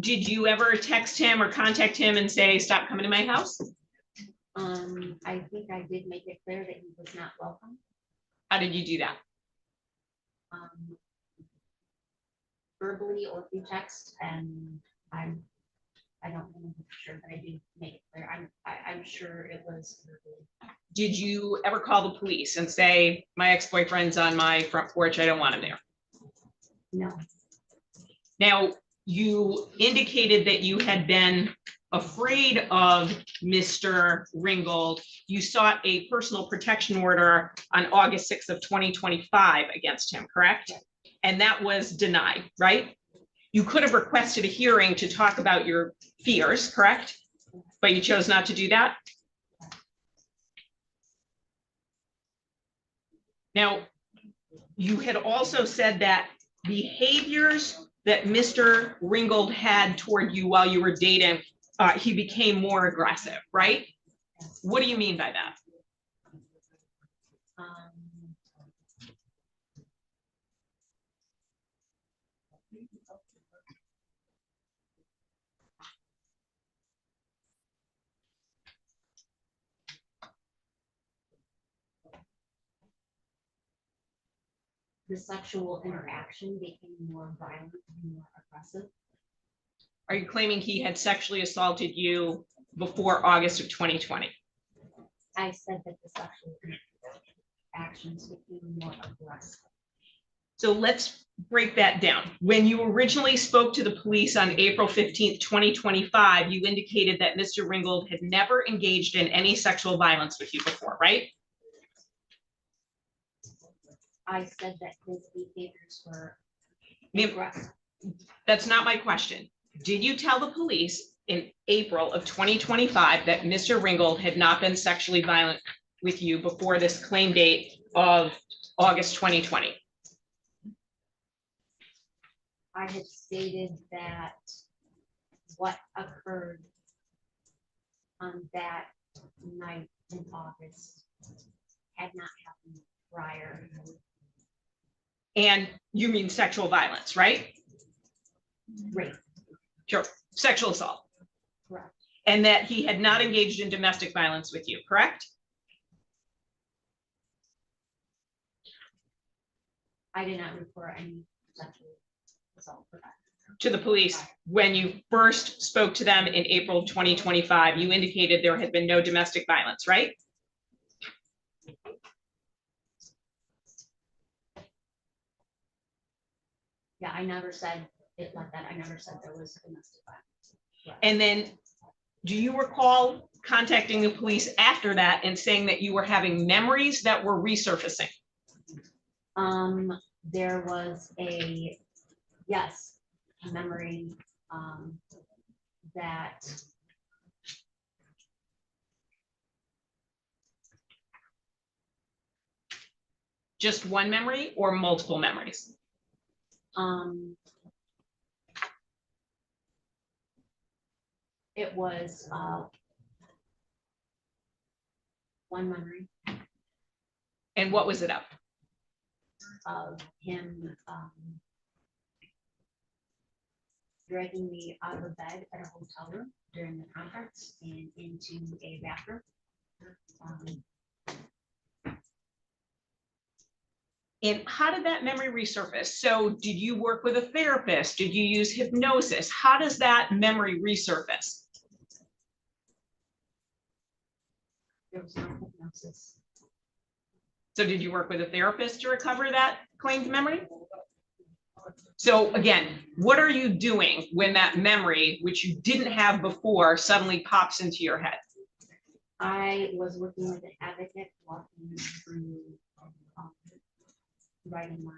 Did you ever text him or contact him and say, stop coming to my house? I think I did make it clear that he was not welcome. How did you do that? Verbally or through text, and I don't know for sure, but I did make it clear. I'm sure it was verbally. Did you ever call the police and say, my ex-boyfriend's on my front porch, I don't want him there? No, Now, you indicated that you had been afraid of Mr. Ringgold. You sought a personal protection order on August 6th of 2025 against him, correct? And that was denied, right? You could have requested a hearing to talk about your fears, correct? But you chose not to do that? Now, you had also said that behaviors that Mr. Ringgold had toward you while you were dating, he became more aggressive, right? What do you mean by that? the sexual interaction became more violent and more aggressive. Are you claiming he had sexually assaulted you before August of 2020? I said that the sexual actions became more aggressive. So let's break that down. When you originally spoke to the police on April 15th, 2025, you indicated that Mr. Ringgold had never engaged in any sexual violence with you before, right? I said that his behaviors were Ma'am, aggressive. that's not my question. Did you tell the police in April of 2025 that Mr. Ringgold had not been sexually violent with you before this claim date of August 2020? I had stated that what occurred on that night in August had not happened prior. And you mean sexual violence, right? Rape. Sure, sexual assault. Correct. And that he had not engaged in domestic violence with you, correct? I did not report any sexual assault for that. To the police, when you first spoke to them in April of 2025, you indicated there had been no domestic violence, right? Yeah, I never said it like that. I never said there was domestic violence. Right. And then do you recall contacting the police after that and saying that you were having memories that were resurfacing? There was a, yes, memory that Just one memory or multiple memories? It was one memory And what was it of him dragging me out of bed at a hotel room during the conference and into a bathroom. And how did that memory resurface? So did you work with a therapist? Did you use hypnosis? How does that memory resurface? There was no hypnosis. So did you work with a therapist to recover that claimed memory? So again, what are you doing when that memory, which you didn't have before, suddenly pops into your head? I was working with an advocate, walking through writing my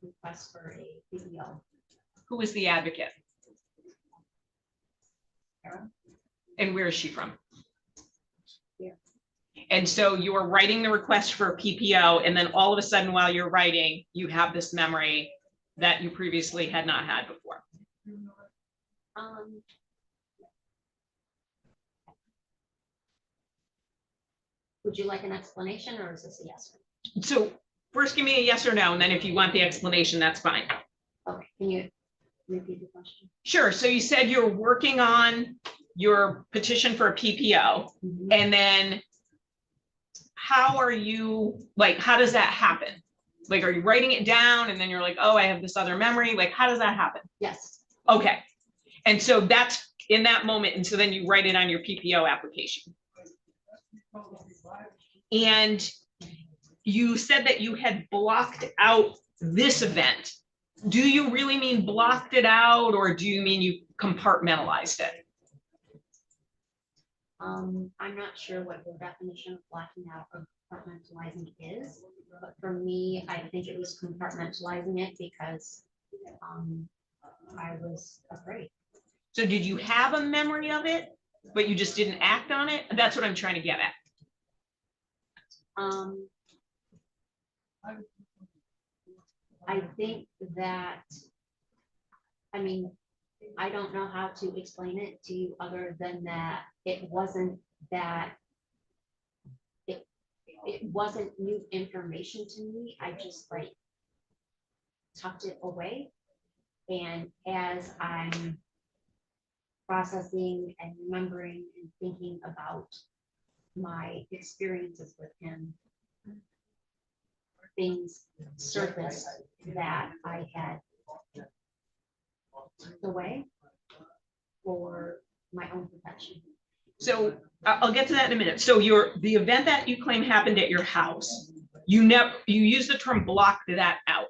request for a PPO. Who is the advocate? Sarah? And where is she from? Here. And so you are writing the request for a PPO, and then all of a sudden while you're writing, you have this memory that you previously had not had before. Would you like an explanation, or is this a yes? So first give me a yes or no, and then if you want the explanation, that's fine. Okay, can you repeat the question? Sure. So you said you're working on your petition for a PPO, and then how are you, like, how does that happen? Like, are you writing it down and then you're like, oh, I have this other memory? Like, how does that happen? Yes. Okay. And so that's in that moment. And so then you write it on your PPO application. And you said that you had blocked out this event. Do you really mean blocked it out, or do you mean you compartmentalized it? I'm not sure what the definition of blocking out or compartmentalizing is, but for me, I think it was compartmentalizing it because I was afraid. So did you have a memory of it, but you just didn't act on it? That's what I'm trying to get at. I think that, I mean, I don't know how to explain it to you other than that it wasn't it wasn't new information to me. I just like tucked it away. And as I'm processing and remembering and thinking about my experiences with him, things surfaced that I had tucked away for my own protection. So I'll get to that in a minute. So the event that you claim happened at your house, you use the term blocked that out.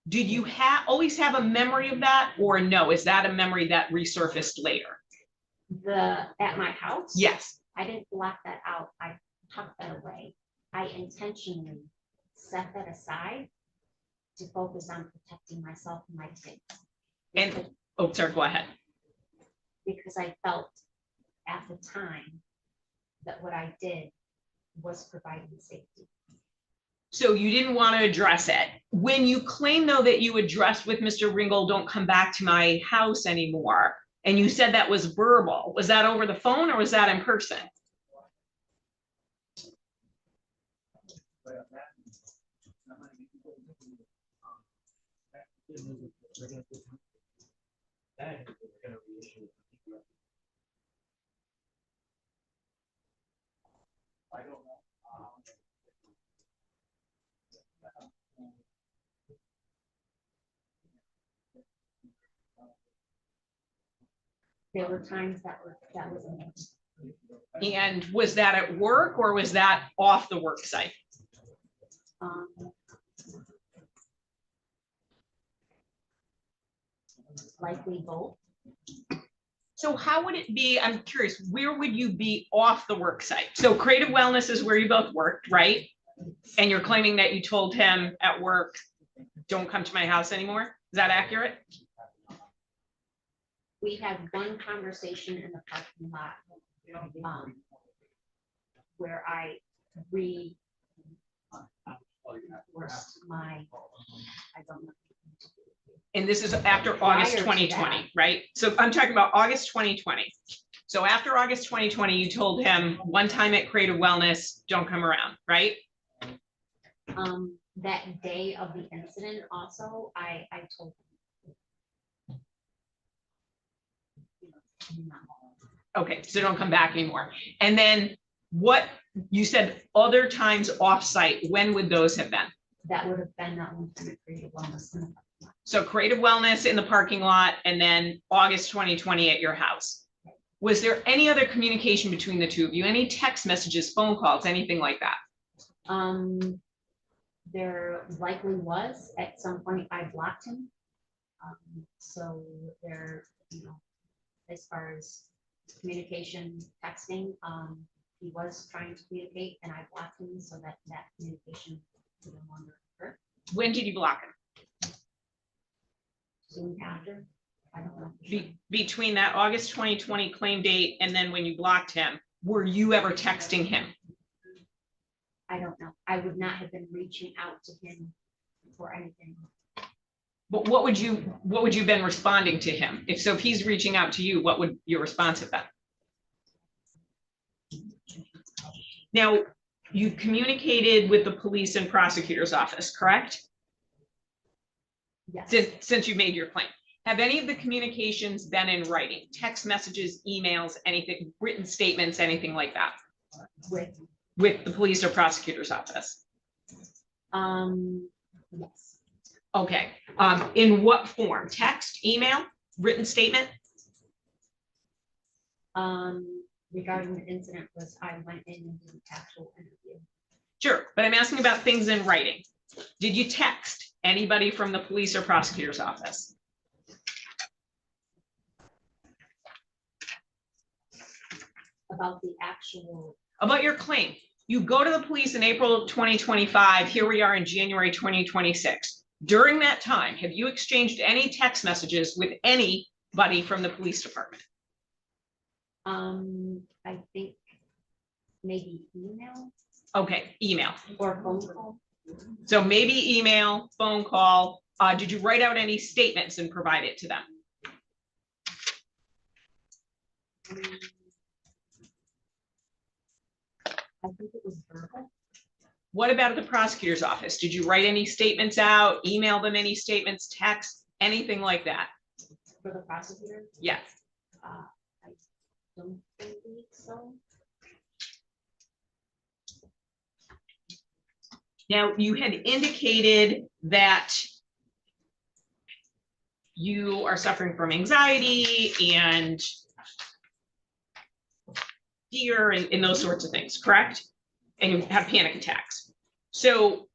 Did you always have a memory of that, or no? Is that a memory that resurfaced later? At my house? Yes. I didn't block that out. I tucked that away. I intentionally set that aside to focus on protecting myself and my kids. And, oh, sorry, go ahead. Because I felt at the time that what I did was providing safety. So you didn't want to address it. When you claim, though, that you addressed with Mr. Ringel, don't come back to my house anymore, and you said that was verbal, was that over the phone or was that in person? There were times that was a mix. And was that at work or was that off the work site? Likely both. So how would it be, I'm curious, where would you be off the work site? So Creative Wellness is where you both worked, right? And you're claiming that you told him at work, don't come to my house anymore? Is that accurate? We had one conversation in the parking lot where I enforced my, I don't know. And this is after August Prior to 2020, that. right? So I'm talking about August 2020. So after August 2020, you told him one time at Creative Wellness, don't come around, right? That day of the incident also, I told him. No. Okay, so don't come back anymore. And then what, you said other times off-site, when would those have been? That would have been that one time at Creative Wellness. So Creative Wellness in the parking lot and then August 2020 at your house. Was there any other communication between the two of you? Any text messages, phone calls, anything like that? There likely was, at some point I blocked him. So there, as far as communication, texting, he was trying to communicate and I blocked him so that communication no longer occur. When did you block him? Soon after, I don't know. for sure. Between that August 2020 claim date and then when you blocked him, were you ever texting him? I don't know. I would not have been reaching out to him for anything. But what would you have been responding to him? If he's reaching out to you, what would your response have been? Now, you communicated with the police and prosecutor's office, correct? Yes. Since you made your claim. Have any of the communications been in writing? Text messages, emails, anything, written statements, anything like that? With the police or prosecutor's office? Yes. Okay, in what form? Text, email, written statement? Regarding the incident was I went in and did an actual interview. Sure, but I'm asking about things in writing. Did you text anybody from the police or prosecutor's office? About the actual, About your claim. You go to the police in April of 2025. Here we are in January 2026. During that time, have you exchanged any text messages with anybody from the police department? I think maybe email Okay, email. or phone call. So maybe email, phone call. Did you write out any statements and provide it to them? I think it was verbal. What about the prosecutor's office? Did you write any statements out, email them any statements, text, anything like that? For the prosecutor? Yes. I don't believe so. Now, you had indicated that you are suffering from anxiety and fear and those sorts of things, correct? And you have panic attacks. So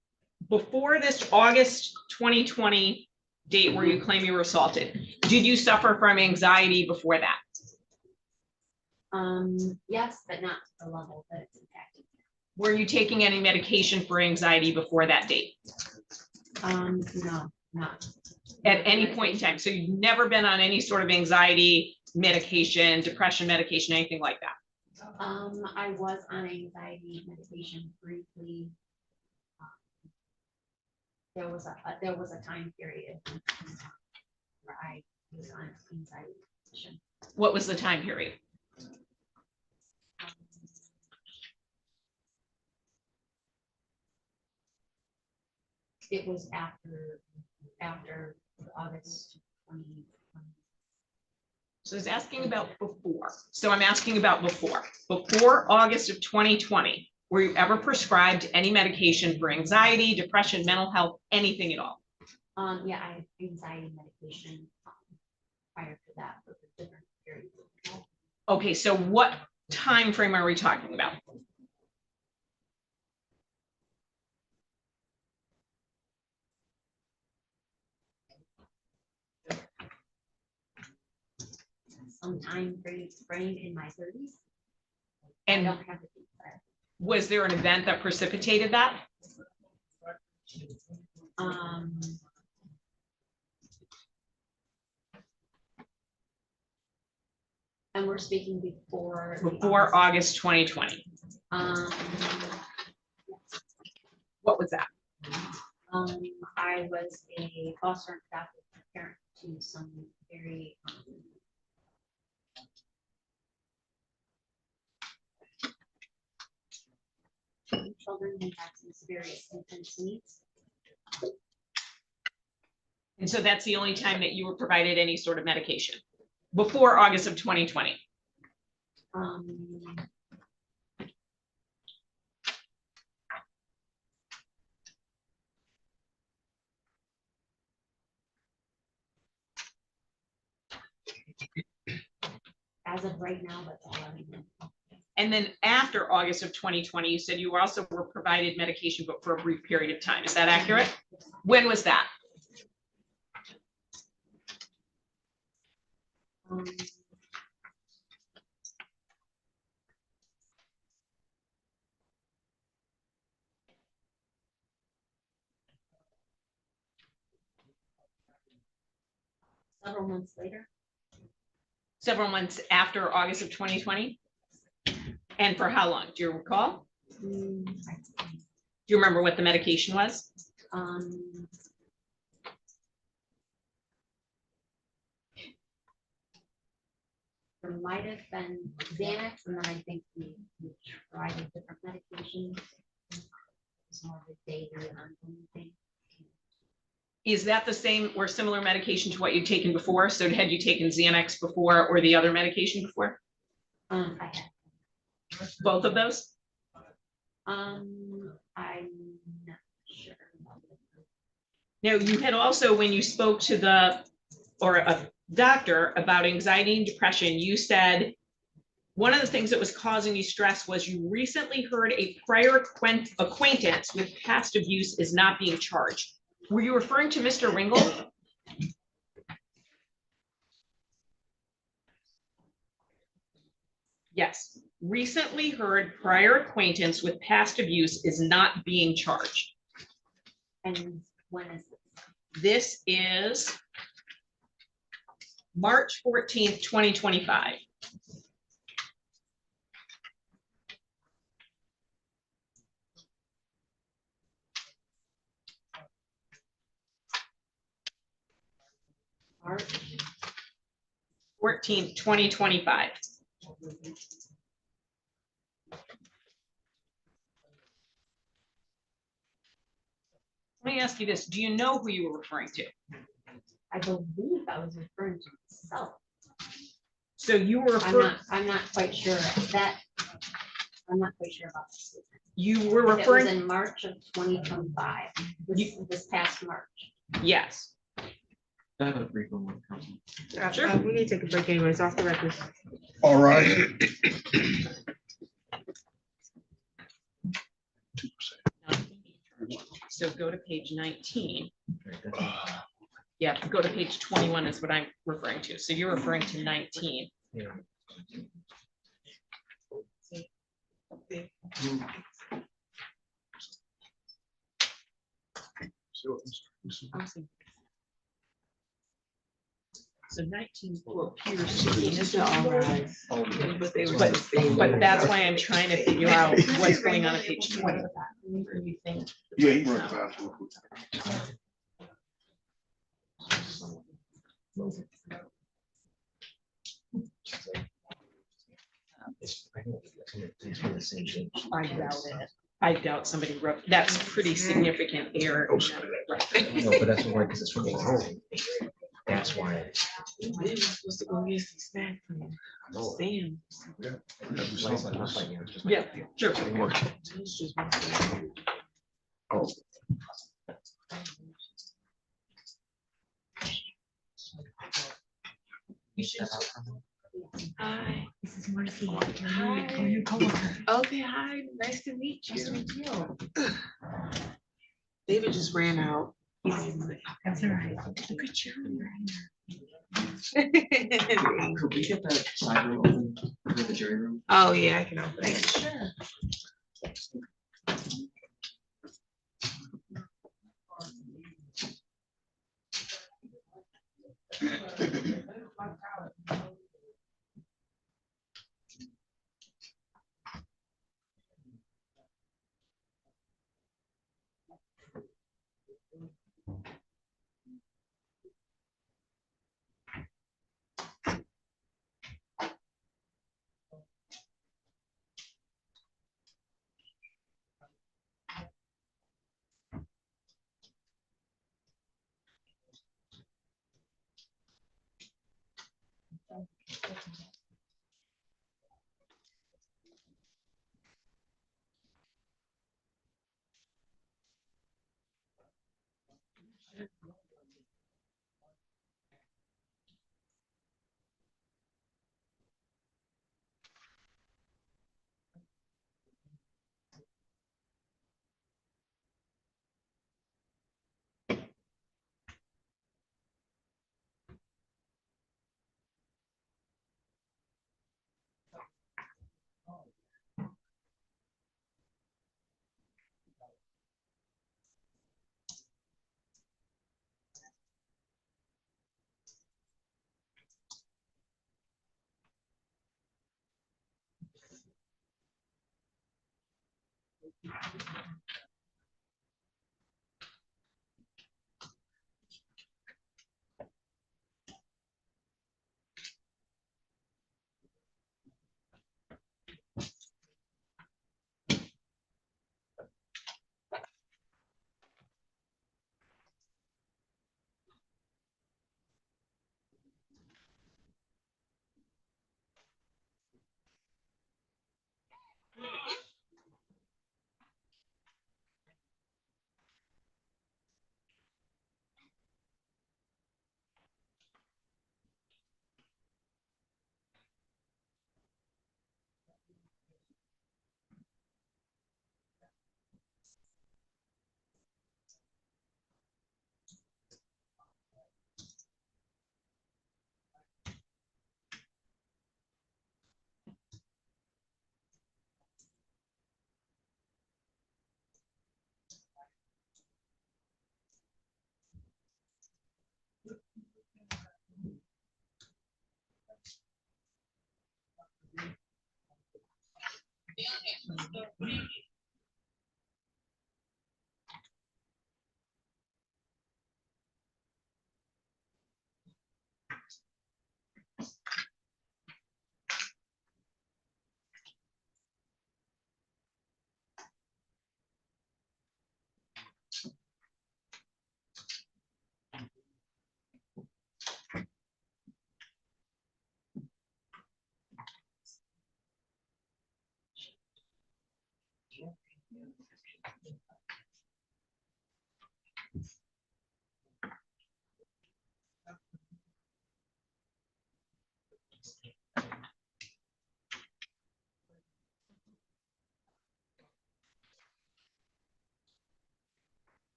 before this August 2020 date where you claim you were assaulted, did you suffer from anxiety before that? Yes, but not to the level that it's impacting. Were you taking any medication for anxiety before that date? No, not. At any point in time? So you've never been on any sort of anxiety medication, depression medication, anything like that? I was on anxiety medication briefly. There was a time period where I was on anxiety medication. What was the time period? It was after August 2020. So it's asking about before. So I'm asking about before August of 2020. Were you ever prescribed any medication for anxiety, depression, mental health, anything at all? Yeah, I had anxiety medication prior to that for different periods of time. Okay, so what time frame are we talking about? Some time frame in my 30s. And I don't have the date there. was there an event that precipitated that? And we're speaking before. the Before August 2020. Um, What was that? I was a foster and adoptive parent to some very children who have some serious intense needs. And so that's the only time that you were provided any sort of medication before August of 2020. As of right now, that's all I know. And then after August of 2020, you said you also were provided medication, but for a brief period of time. Is that accurate? When was that? Several months later. Several months after August of 2020? And for how long? Do you recall? Do you remember what the medication was? There might have been Xanax, and then I think we tried a different medication. It's more of a daily ongoing thing. Is that the same or similar medication to what you'd taken before? So had you taken Xanax before or the other medication before? I had. Both of those? I'm not sure. Now, you had also, when you spoke to a doctor about anxiety and depression, you said one of the things that was causing you stress was you recently heard a prior acquaintance with past abuse is not being charged. Were you referring to Mr. Ringel? Yes. Recently heard prior acquaintance with past abuse is not being charged. And when is this? This is March 14th, 2025. March 14th, 2025. Let me ask you this. Do you know who you were referring to? I believe I was referring to myself. So you were referring, I'm not quite sure that. I'm not quite sure about this. you were It was referring, in March of 2025, this past March. yes. Sure. We need to take a break anyways, off the record. All right. So go to page 19. Yeah, go to page 21 is what I'm referring to. So you're referring to 19. So 19 appears to be It's all right. but that's why I'm trying to figure out what's going on at page 20. Yeah, he runs fast. I doubt it. I doubt somebody wrote, that's pretty significant error. No, but that's why, because it's from the home. That's why. They were supposed to go get some snack from Sam. Yeah, sure. Oh. Hi. This is Marcy. Hi. Okay, hi, nice to meet you. David just ran out. That's all right. Look at you. Could we get that side room open for the jury room? Oh, yeah, I can open it. Sure.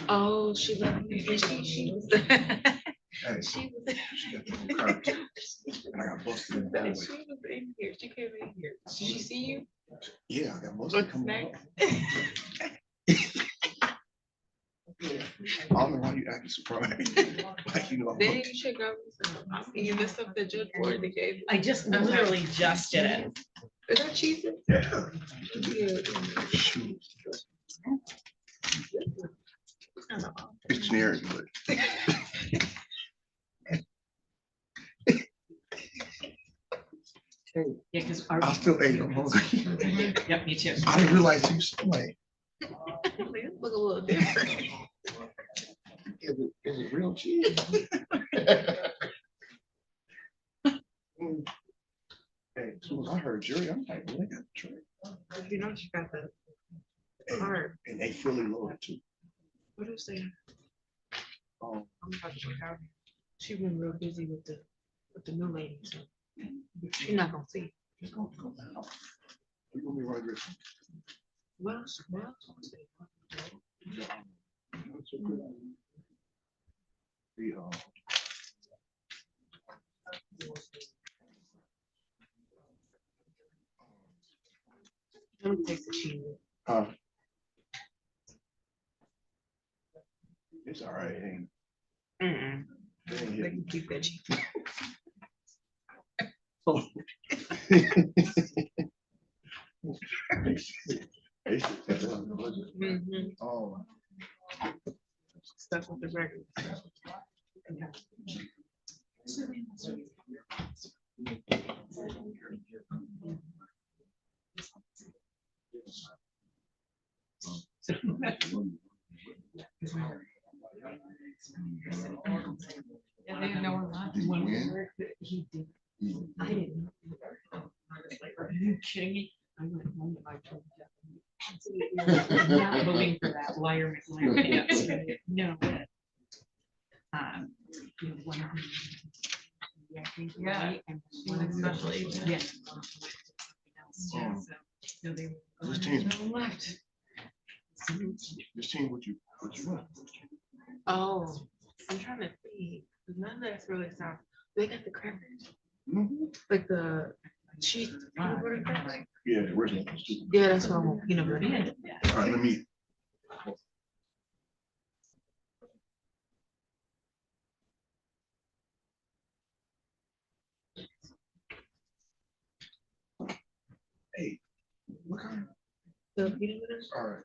Oh, she left me. She was. Hey, She was. she got the car too. And I got busted in the hallway. She was in here. She came in here. Did she see you? Yeah, I got busted coming out. I don't know why you acting surprised. Like, you know, I'm Then you should go. I'm thinking this stuff the judge already gave. I just literally just did it. Is that cheesy? Yeah. Yeah. Shoot. I know. It's generic, but Yeah, because. I still ate, I'm hungry. Yep, me too. I didn't realize you smelled. Look a little different. Is it real cheese? Hey, as soon as I heard jury, I'm like, well, they got jury. You know, she got the And- card. And they fully loaded too. What is that? Um, I'm about to check out. She been real busy with the new lady, so she's not gonna see. just go down. You gonna be right with What else? What else? me. The, Let me take the cheese. uh, it's all right, ain't. Mm-mm. it ain't They hit. can keep that cheese. Mhm. Oh, Stuff with the record. Yeah, they didn't know we're not. Did he When we win? heard that he did. I didn't. Like, are you kidding me? I went home and I told Jeff. Absolutely not voting for that liar McLean pants. No. You know, one of them. Yeah, I think you're Yeah, right, and she one was of them- special agent. Yeah. Something else, too, so, no, they were- This team- No left. Simmons. This team, what you want? Oh, I'm trying to see. 'Cause none of that's really sound. They got the crackers, Mhm. like the cheese. peanut butter crackers. Yeah, the original. Yeah, that's what I want. Peanut butter. Yeah. All right, let me. Hey, what kind? The peanut butter. All right.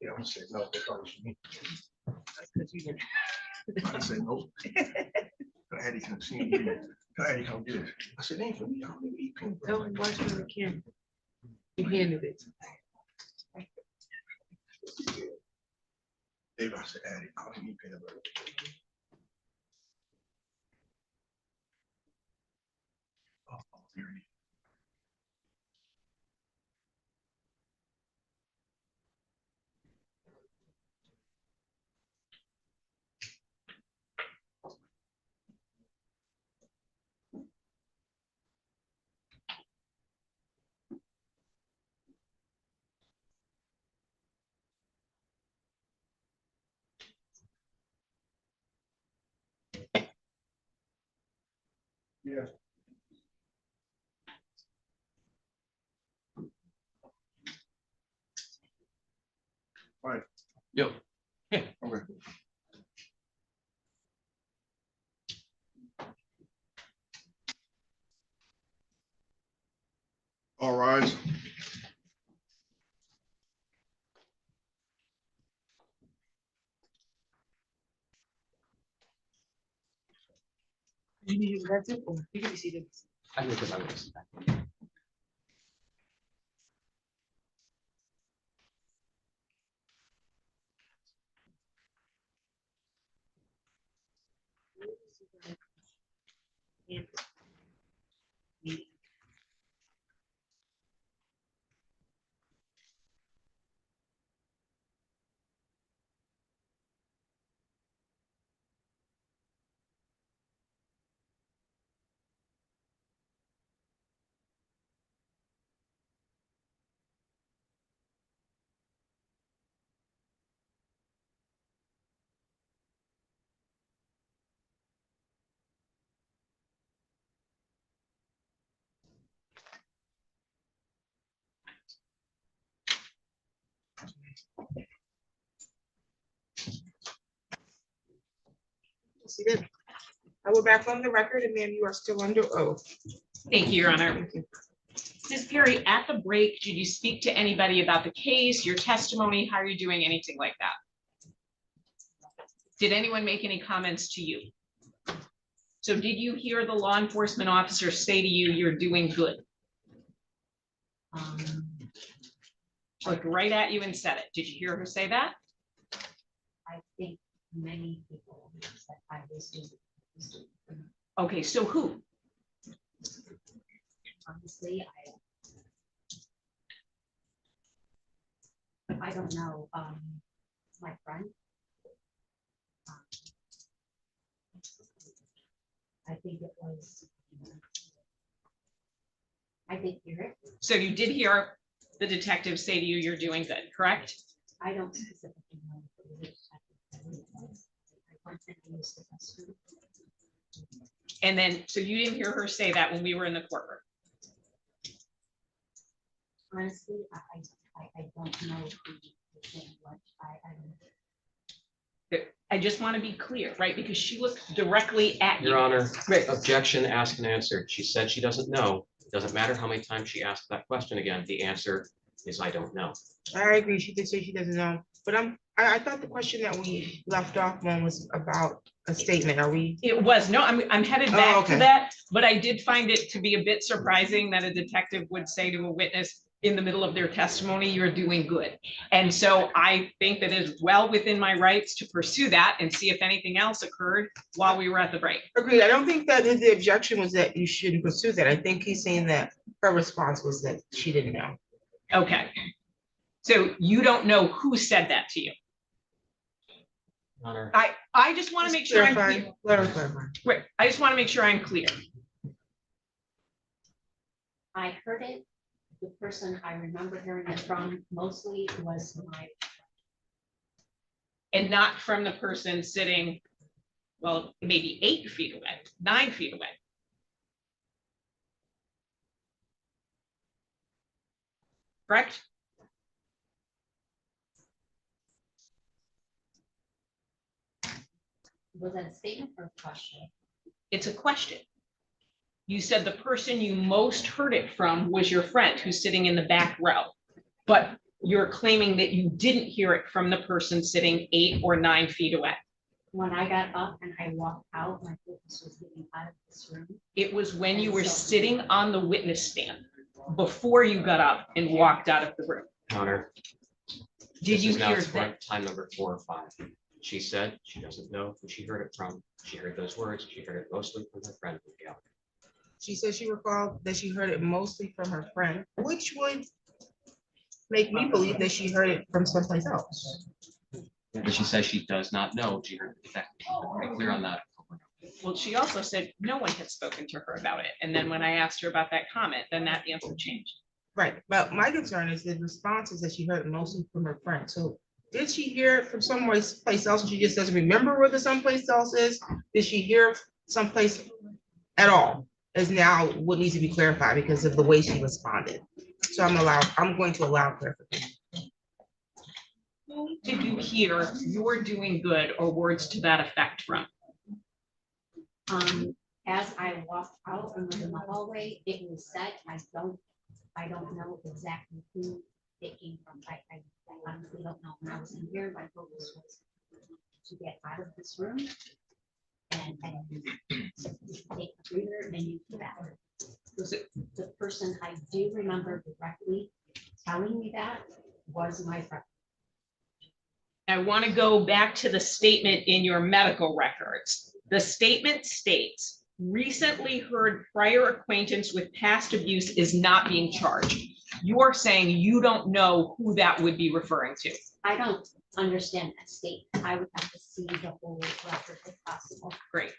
Yeah, I'm saying no, because you need. Because you didn't. I said no. Eddie come see me. Eddie come get it. I said, ain't for me. I don't even eat peanut butter. Tell them watch for the camera. You handed it. Dave, I said, Eddie, I don't even eat peanut butter. Oh, here he is. Yeah. That's it. You can be seated. I think because I was. Seated. I will back on the record, and ma'am, you are still under oath. Thank you, Your Honor. Ms. Perry, at the break, did you speak to anybody about the case, your testimony? How are you doing? Anything like that? Did anyone make any comments to you? So did you hear the law enforcement officer say to you, you're doing good? Looked right at you and said it. Did you hear her say that? I think many people said I was doing. Okay, so who? Honestly, I don't know, my friend. I think it was, I did hear it. So you did hear the detective say to you, you're doing good, correct? I don't specifically know. I went and used the restroom. And then, so you didn't hear her say that when we were in the courtroom? Honestly, I don't know who was saying what. I just want to be clear, right? Because she looked directly at you. Your Honor, Right. objection, asked and answered. She said she doesn't know. Doesn't matter how many times she asked that question again. The answer is I don't know. I agree. She did say she doesn't know, but I thought the question that we left off on was about a statement. Are we? It was, no, I'm headed Oh, back okay. to that, but I did find it to be a bit surprising that a detective would say to a witness in the middle of their testimony, you're doing good. And so I think that is well within my rights to pursue that and see if anything else occurred while we were at the break. Agreed. I don't think that the objection was that you shouldn't pursue that. I think he's saying that her response was that she didn't know. Okay. So you don't know who said that to you? Honor, I just want to make sure I'm Clarify. clear. Let her clarify. Right. I just want to make sure I'm clear. I heard it. The person I remember hearing it from mostly was my. And not from the person sitting, well, maybe 8 feet away, 9 feet away. Correct? Was that a statement or a question? It's a question. You said the person you most heard it from was your friend who's sitting in the back row, but you're claiming that you didn't hear it from the person sitting 8 or 9 feet away. When I got up and I walked out, my focus was getting out of this room. It was when you were sitting on the witness stand before you got up and walked out of the room. Honor. Did this you is now hear that? Time number 4 or 5. She said she doesn't know who she heard it from. She heard those words. She heard it mostly from her friend in the gallery. She said she recalled that she heard it mostly from her friend, which would make me believe that she heard it from someplace else. But she says she does not know. She heard it. Pretty clear on that. Well, she also said no one had spoken to her about it. And then when I asked her about that comment, then that answer changed. Right, but my concern is the response is that she heard it mostly from her friend. So did she hear it from someplace else and she just doesn't remember where the someplace else is? Did she hear someplace at all? Is now what needs to be clarified because of the way she responded. So I'm going to allow clarification. Who did you hear "you're doing good" or words to that effect from? As I walked out and was in the hallway, it was said, I don't know exactly who it came from. I honestly don't know. When I was in here, my focus was to get out of this room. And and I take a breather and you do that. The person I do remember directly telling me that was my friend. I want to go back to the statement in your medical records. The statement states, recently heard prior acquaintance with past abuse is not being charged. You are saying you don't know who that would be referring to. I don't understand that statement. I would have to see the whole record if possible. Great.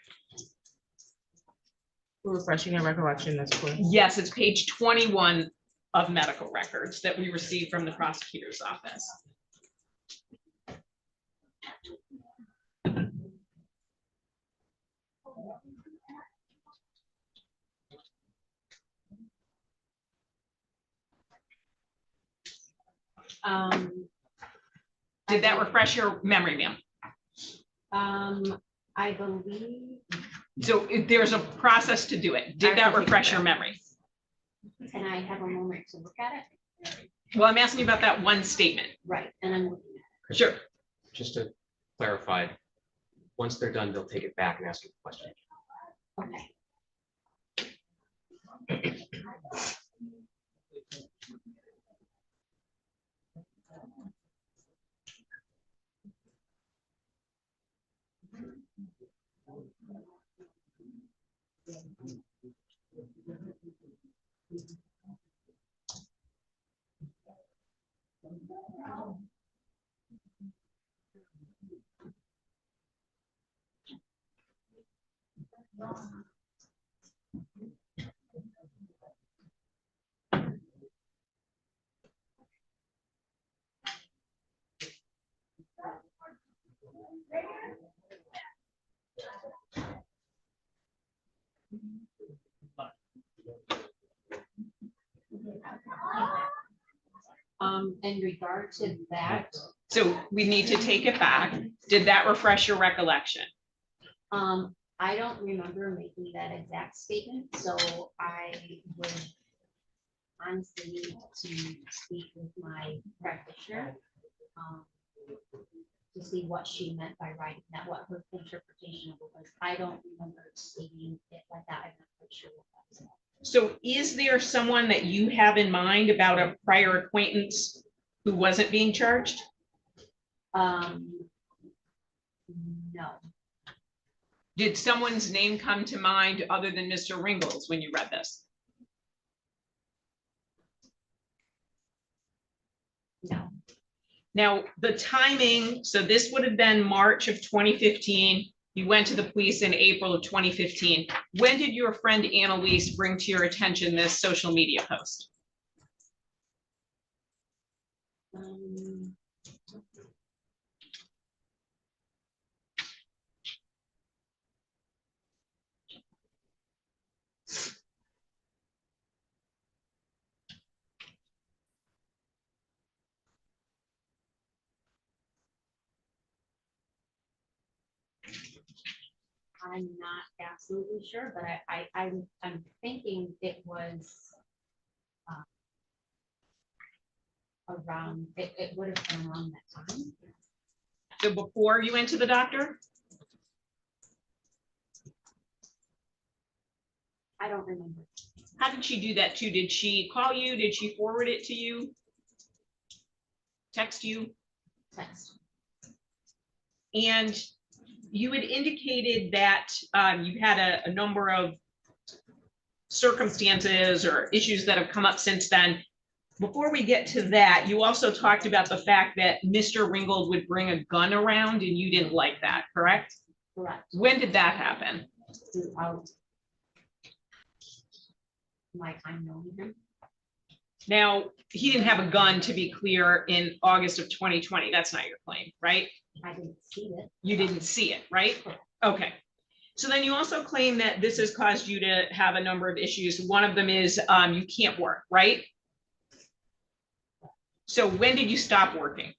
We're refreshing our recollection, that's clear. Yes, it's page 21 of medical records that we received from the prosecutor's office. Did that refresh your memory, ma'am? I believe. So there's a process to do it. Did that refresh your memory? Can I have a moment to look at it? Well, I'm asking you about that one statement. Right, and I'm looking at Sure. Just to clarify, once they're done, they'll take it back and ask you a question. it. Okay. In regard to that, So we need to take it back. Did that refresh your recollection? I don't remember making that exact statement, so I would honestly need to speak with my practitioner to see what she meant by writing that, what her interpretation of it was. I don't remember stating it like that. I'm not quite sure what that was. So is there someone that you have in mind about a prior acquaintance who wasn't being charged? No. Did someone's name come to mind other than Mr. Ringles when you read this? No. Now, the timing, so this would have been March of 2015. You went to the police in April of 2015. When did your friend Annalise bring to your attention this social media post? I'm not absolutely sure, but I'm thinking it was around, it would have been around that time. So before you went to the doctor? I don't remember. How did she do that too? Did she call you? Did she forward it to you? Text you? Text. And you had indicated that you had a number of circumstances or issues that have come up since then. Before we get to that, you also talked about the fact that Mr. Ringgold would bring a gun around and you didn't like that, correct? Correct. When did that happen? Throughout my time knowing him. Now, he didn't have a gun, to be clear, in August of 2020. That's not your claim, right? I didn't see it. You didn't see it, right? Okay. So then you also claim that this has caused you to have a number of issues. One of them is you can't work, right? So when did you stop working?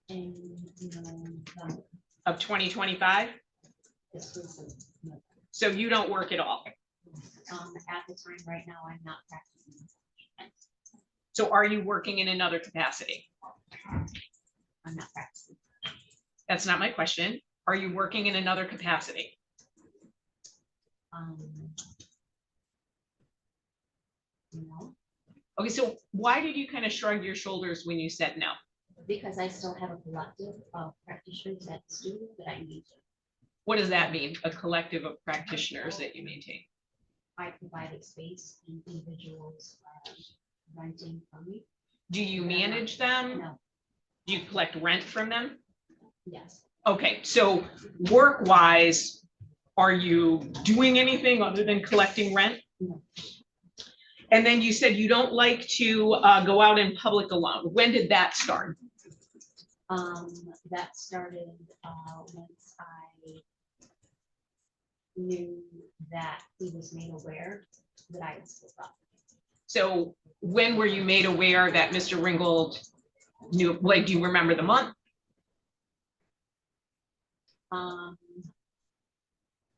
In November. Of 2025? This was So you don't work at all? at the time right now, I'm not practicing. So are you working in another capacity? I'm not practicing. That's not my question. Are you working in another capacity? No, Okay, so why did you kind of shrug your shoulders when you said no? because I still have a collective of practitioners at the studio that I need. What does that mean? A collective of practitioners that you maintain? I provided space and individuals are renting from me. Do you manage them? No, Do you collect rent from them? yes, Okay, so work-wise, are you doing anything other than collecting rent? No. And then you said you don't like to go out in public alone. When did that start? that started, once I knew that he was made aware that I was split up. So when were you made aware that Mr. Ringgold knew, like, do you remember the month?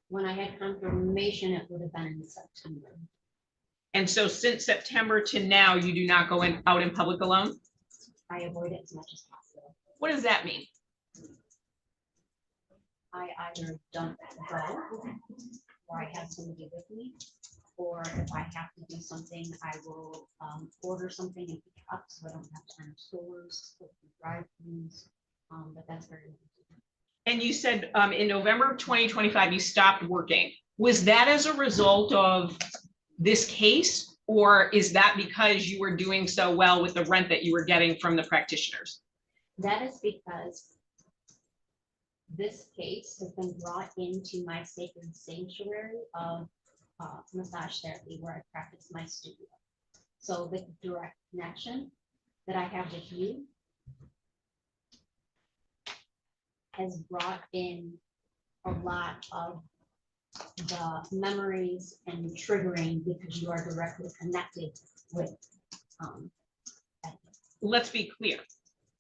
When I had confirmation, it would have been in September. And so since September to now, you do not go out in public alone? I avoid it as much as possible. What does that mean? I either don't go, or I have somebody with me, or if I have to do something, I will order something and pick it up, so I don't have to enter stores, drive-throughs, but that's very limited. And you said in November of 2025, you stopped working. Was that as a result of this case? Or is that because you were doing so well with the rent that you were getting from the practitioners? That is because this case has been brought into my sacred sanctuary of massage therapy where I practice my studio. So the direct connection that I have with you has brought in a lot of the memories and triggering because you are directly connected with. Let's be clear.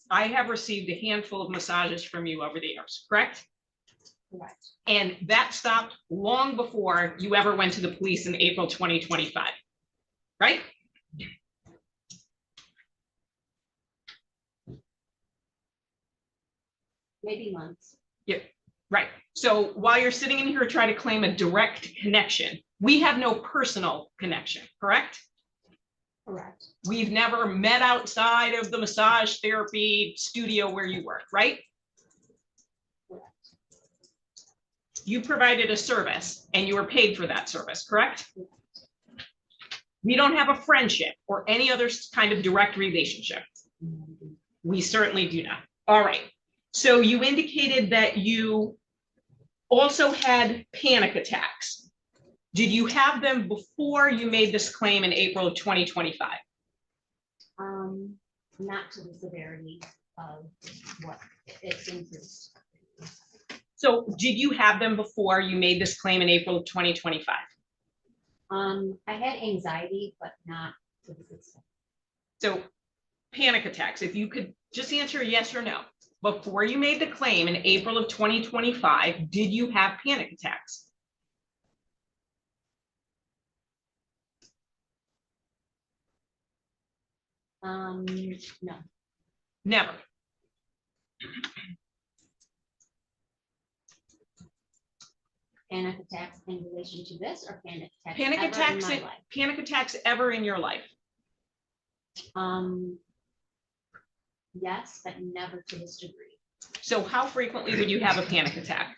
I have received a handful of massages from you over the years, correct? Correct. And that stopped long before you ever went to the police in April 2025, right? Maybe months. Yeah, right. So while you're sitting in here trying to claim a direct connection, we have no personal connection, correct? Correct. We've never met outside of the massage therapy studio where you work, right? Correct. You provided a service and you were paid for that service, correct? We don't have a friendship or any other kind of direct relationship. We certainly do not. All right. So you indicated that you also had panic attacks. Did you have them before you made this claim in April of 2025? Not to the severity of what it's increased. So did you have them before you made this claim in April of 2025? I had anxiety, but not to this extent. So panic attacks, if you could just answer yes or no. Before you made the claim in April of 2025, did you have panic attacks? No. Never. Panic attacks in relation to this or panic attacks? Panic ever attacks, in my life? panic attacks ever in your life? Yes, but never to this degree. So how frequently would you have a panic attack?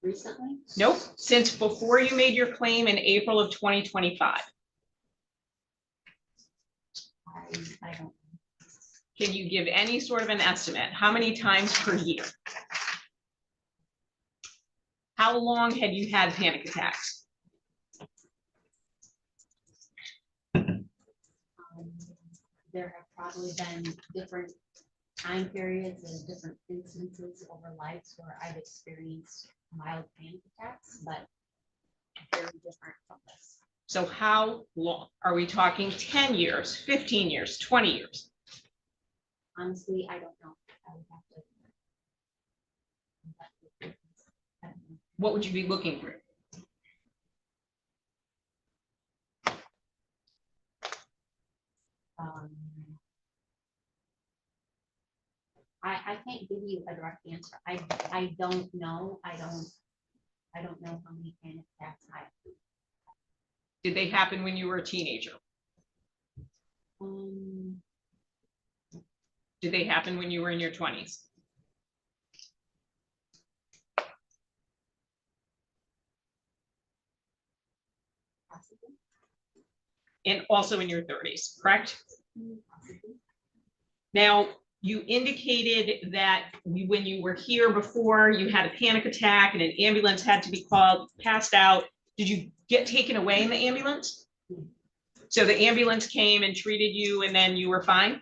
Recently? Nope, since before you made your claim in April of 2025. I don't. Can you give any sort of an estimate? How many times per year? How long had you had panic attacks? There have probably been different time periods and different instances over lives where I've experienced mild panic attacks, but very different from this. So how long? Are we talking 10 years, 15 years, 20 years? Honestly, I don't know. I would have to. What would you be looking for? I can't give you a direct answer. I don't know. I don't know how many panic attacks I. Did they happen when you were a teenager? Um, Did they happen when you were in your 20s? possibly, And also in your 30s, correct? possibly. Now, you indicated that when you were here before, you had a panic attack and an ambulance had to be called, passed out. Did you get taken away in the ambulance? So the ambulance came and treated you and then you were fine?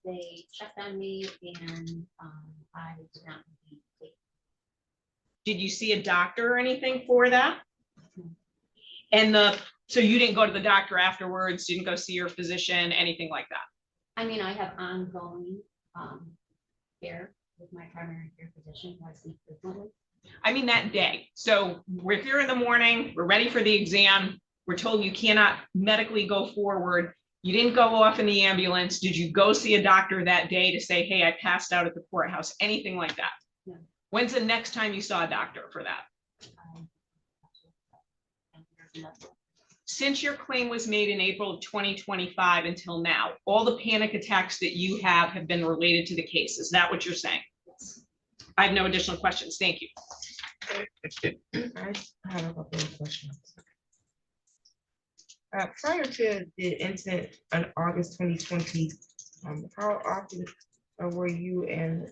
They checked on me and I did not need to take. Did you see a doctor or anything for that? And so you didn't go to the doctor afterwards, didn't go see your physician, anything like that? I mean, I have ongoing care with my primary care physician who I see frequently. I mean, that day. So we're here in the morning, we're ready for the exam. We're told you cannot medically go forward. You didn't go off in the ambulance. Did you go see a doctor that day to say, hey, I passed out at the courthouse, anything like that? No. When's the next time you saw a doctor for that? Since your claim was made in April of 2025 until now, all the panic attacks that you have been related to the case. Is that what you're saying? I have no additional questions. Thank you. I have a couple of questions. Prior to the incident on August 2020, how often were you and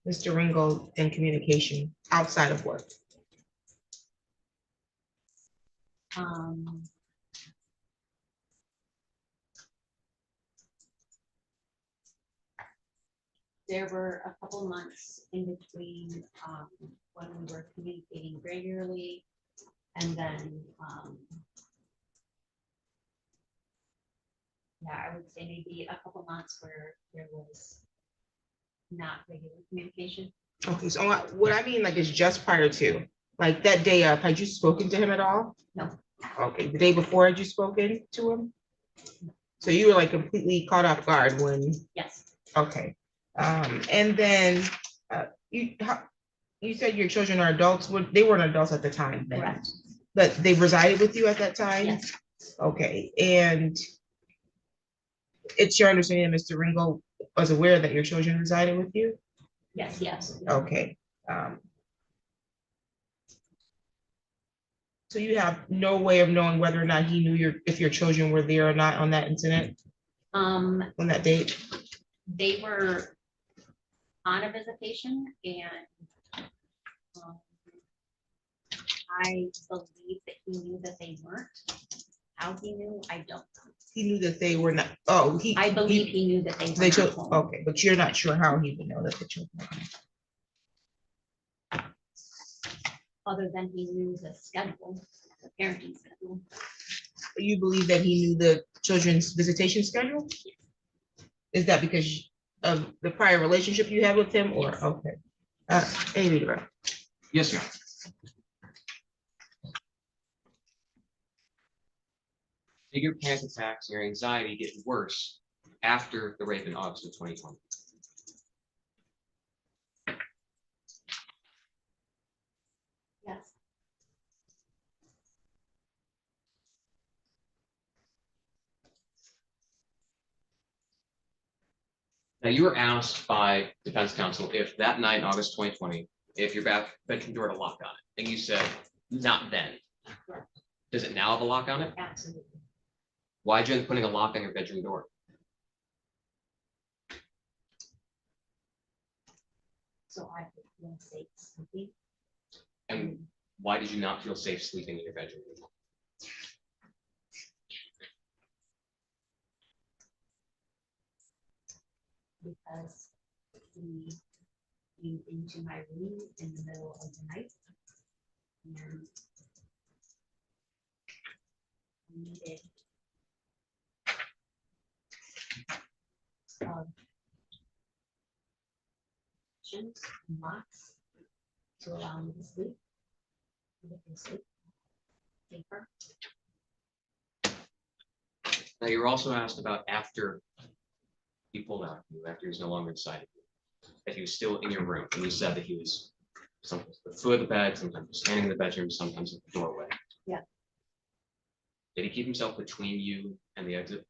Mr. Ringgold in communication outside of work? There were a couple months in between when we were communicating regularly, and then yeah, I would say maybe a couple months where there was not regular communication. Okay, so what I mean like is just prior to, like that day up, had you spoken to him at all? No. Okay, the day before, had you spoken to him? So you were like completely caught off guard when, Yes, okay. And then you said your children are adults, they weren't adults at the time then, correct. but they resided with you at that time? Yes, Okay, and it's your understanding that Mr. Ringo was aware that your children resided with you? yes, yes. Okay. So you have no way of knowing whether or not he knew if your children were there or not on that incident, on that date? They were on a visitation and I believe that he knew that they weren't. How he knew, I don't know. He knew that they were not, I believe he knew that they they were not home. okay, but you're not sure how he would know that the children were home. Other than he knew the schedule, the parenting schedule. You believe that he knew the children's visitation schedule? Is that because of the prior relationship you had with him or, Yes. okay? Amy, right? Yes, sir. Did your panic attacks, your anxiety get worse after the rape in August of 2020? Yes, Now, you were asked by defense counsel if that night in August 2020, if your bedroom door had a lock on it, and you said, not then. correct. Does it now have a lock on it? Absolutely. Why'd you end up putting a lock on your bedroom door? So I would feel safe sleeping. And why did you not feel safe sleeping in your bedroom? Because he came into my room in the middle of the night. And needed locks to allow me to sleep. Safer. Now, you were also asked about after he pulled out, after he was no longer inside of you, that he was still in your room, and you said that he was sometimes at the foot of the bed, sometimes standing in the bedroom, sometimes at the doorway. Yeah. Did he keep himself between you and the exit?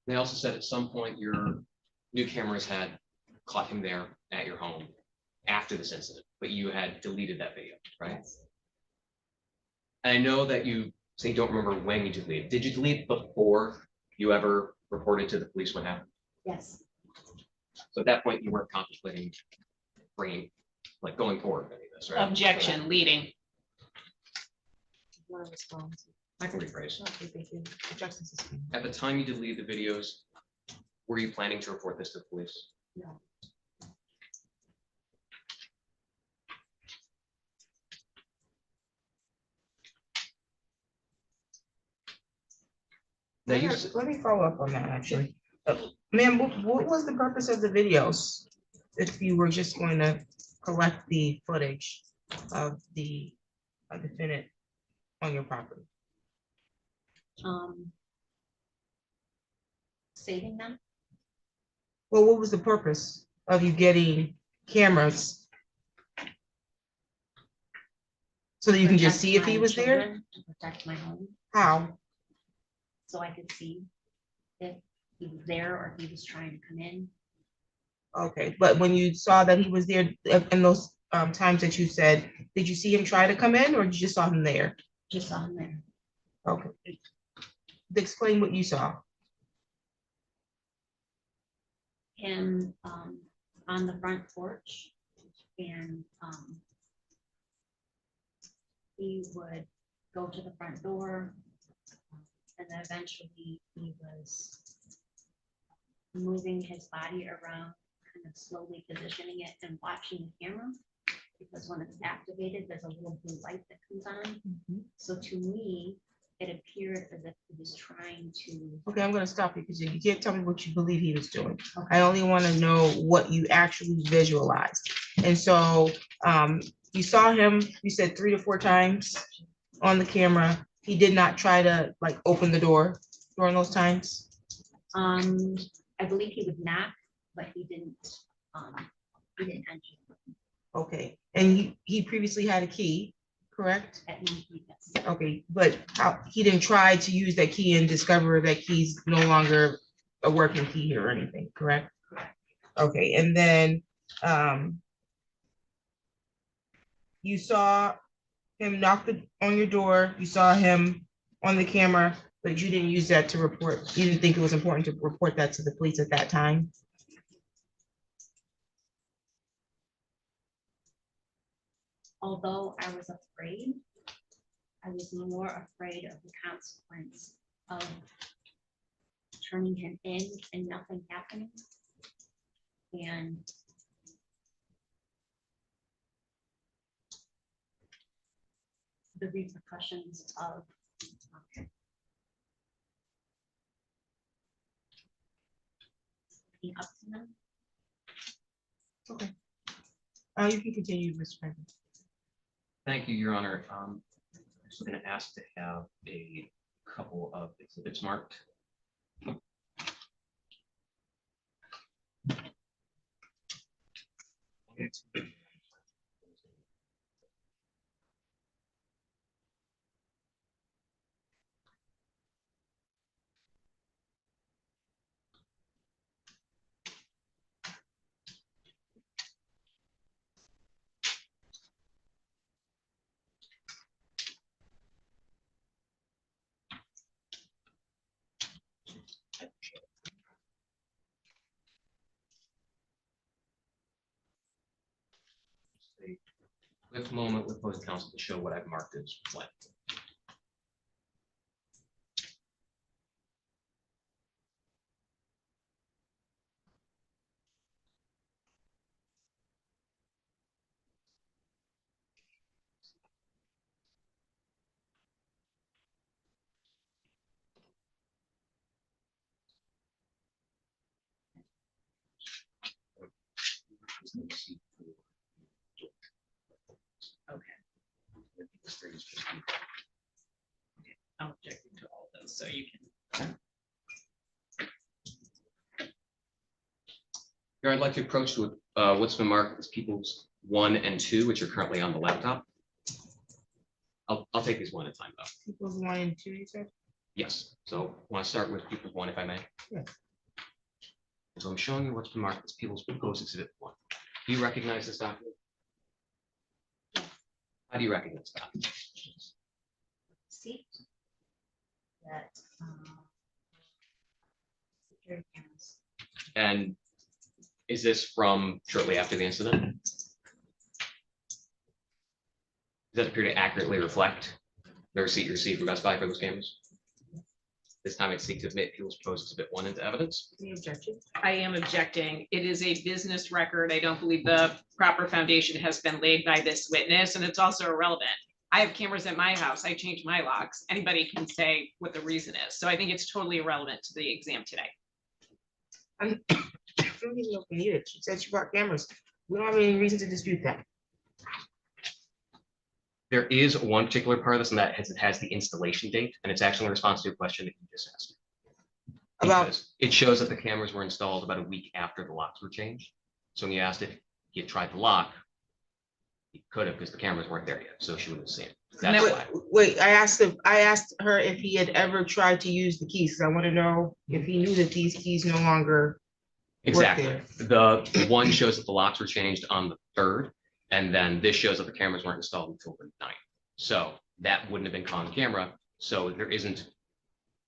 They also said at some point your new cameras had caught him there at your home after this incident, but you had deleted that video, right? Yes. And I know that you say you don't remember when you deleted. Did you delete before you ever reported to the police what happened? Yes. So at that point, you weren't contemplating bringing, like going forward with any of this, right? Objection, leading. Want to respond? I can rephrase. Okay, thank you. Objection sustained. At the time you deleted the videos, were you planning to report this to the police? No. Now you, Let me follow up on that, actually. Ma'am, what was the purpose of the videos? If you were just going to collect the footage of the defendant on your property? Saving them. Well, what was the purpose of you getting cameras? So that you can just Protect see if he my was there? children, to protect my home, How? so I could see if he was there or if he was trying to come in. Okay, but when you saw that he was there in those times that you said, did you see him try to come in or you just saw him there? Just saw him there. Okay. Explain what you saw. Him on the front porch, and he would go to the front door, and then eventually he was moving his body around, kind of slowly positioning it and watching the camera, because when it's activated, there's a little blue light that comes on. So to me, it appeared as if he was trying to. Okay, I'm gonna stop you because you can't tell me what you believe he was doing. I only want to know what you actually visualized. And so you saw him, you said 3 to 4 times on the camera. He did not try to like open the door during those times. I believe he would knock, but he didn't enter. Okay, and he previously had a key, correct? At one point, yes. Okay, but he didn't try to use that key and discover that key's no longer a working key here or anything, correct? Okay, and then you saw him knock on your door, you saw him on the camera, but you didn't use that to report, you didn't think it was important to report that to the police at that time? Although I was afraid, I was more afraid of the consequence of turning him in and nothing happening. And the repercussions of being up to them. Okay. You can continue, Mr. Franklin. thank you, Your Honor. I'm just going to ask to have a couple of exhibits marked. A quick moment with both counsel to show what I've marked as blank. Okay. officer. He's just- I'm objecting to all of those, so you can. Here, I'd like to approach with what's been marked as people's 1 and 2, which are currently on the laptop. I'll take these one at a time, though. People's 1 and 2, you said? Yes, so want to start with people's 1, if I may? Yes. So I'm showing you what's been marked as people's proposed exhibit 1. Do you recognize this document? How do you recognize that? See? That. Security cameras. And is this from shortly after the incident? Does that appear to accurately reflect the receipt you received from Best Buy for those cameras? This time I seek to admit people's proposed exhibit 1 into evidence. Any objection? I am objecting. It is a business record. I don't believe the proper foundation has been laid by this witness, and it's also irrelevant. I have cameras at my house. I change my locks. Anybody can say what the reason is. So I think it's totally irrelevant to the exam today. I don't even know if we need it. She said she bought cameras. We don't have any reason to dispute that. There is one particular part of this, and that it has the installation date, and it's actually in response to a question that you just asked. About, Because it shows that the cameras were installed about a week after the locks were changed. So when you asked if he had tried the lock, he could have, because the cameras weren't there yet, so she wouldn't have seen it. That's wait, why. wait, I asked her if he had ever tried to use the keys, because I want to know if he knew that these keys no longer. Exactly. there. The one shows that the locks were changed on the 3rd, and then this shows that the cameras weren't installed until the 9th. So that wouldn't have been caught on camera. So there isn't,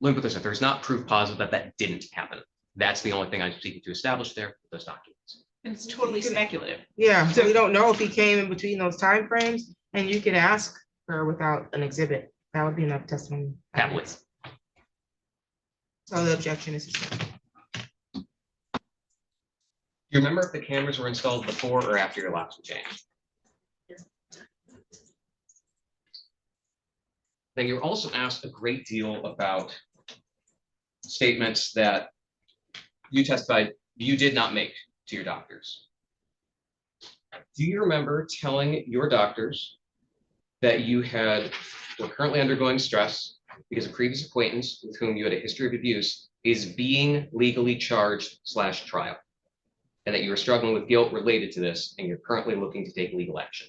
let me put this up, there's not proof positive that that didn't happen. That's the only thing I'm seeking to establish there with those documents. And it's totally speculative. Yeah, so we don't know if he came in between those time frames, and you can ask her without an exhibit. That would be enough testimony. Happily. So the objection is sustained. Do you remember if the cameras were installed before or after your locks were changed? Then you're also asked a great deal about statements that you testified you did not make to your doctors. Do you remember telling your doctors that you were currently undergoing stress because a previous acquaintance with whom you had a history of abuse is being legally charged / trial? And that you were struggling with guilt related to this, and you're currently looking to take legal action?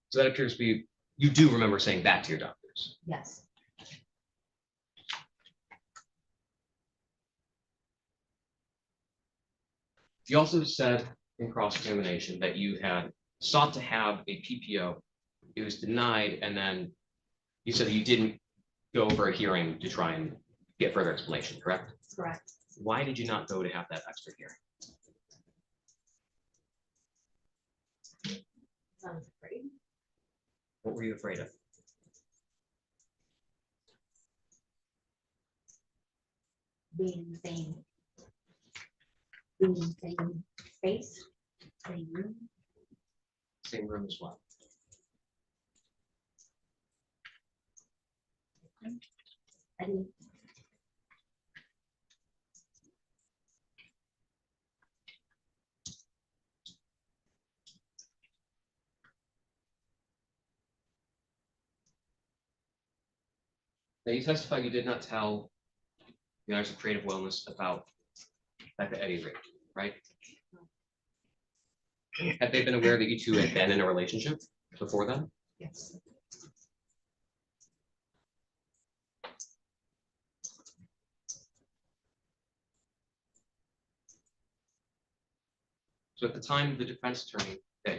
So that appears to be, you do remember saying that to your doctors. Yes. You also said in cross-examination that you had sought to have a PPO. It was denied, and then you said that you didn't go for a hearing to try and get further explanation, correct? Correct. Why did you not go to have that extra hearing? I was afraid. What were you afraid of? Being in the same space, same room. Same room as well. I didn't. Now, you testified you did not tell the Honors of Creative Wellness about Becca Eddie Ray, right? Had they been aware that you two had been in a relationship before then? Yes. So at the time, the defense attorney that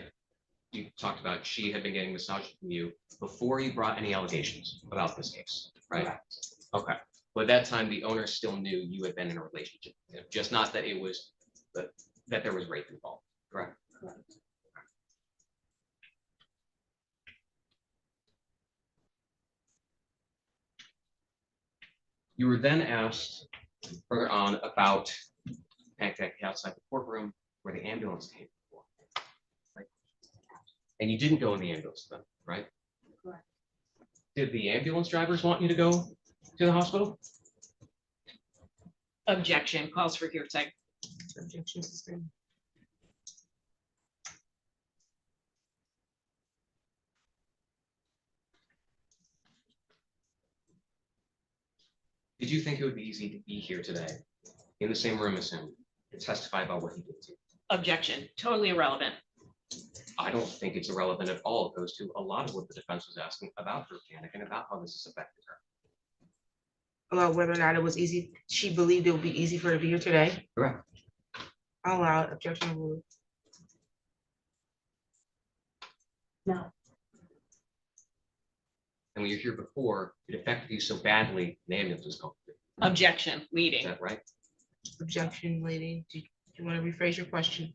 you talked about, she had been getting massage from you before you brought any allegations about this case, right? Correct. Okay. But at that time, the owner still knew you had been in a relationship, just not that it was, that there was rape involved, correct? Correct. You were then asked further on about pancake outside the courtroom where the ambulance came from, right? And you didn't go in the ambulance then, right? Correct. Did the ambulance drivers want you to go to the hospital? Objection, calls for hearsay. Objection sustained. Did you think it would be easy to be here today, in the same room as him, to testify about what he did to you? Objection, totally irrelevant. I don't think it's irrelevant at all. It goes to a lot of what the defense was asking about her panic and about how this has affected her. About whether or not it was easy, she believed it would be easy for her to be here today. Correct. I'll allow it. Objection overruled. No, And when you're here before, it affected you so badly, the ambulance was called. Objection, Is leading. that right? Objection, lady. Do you want to rephrase your question?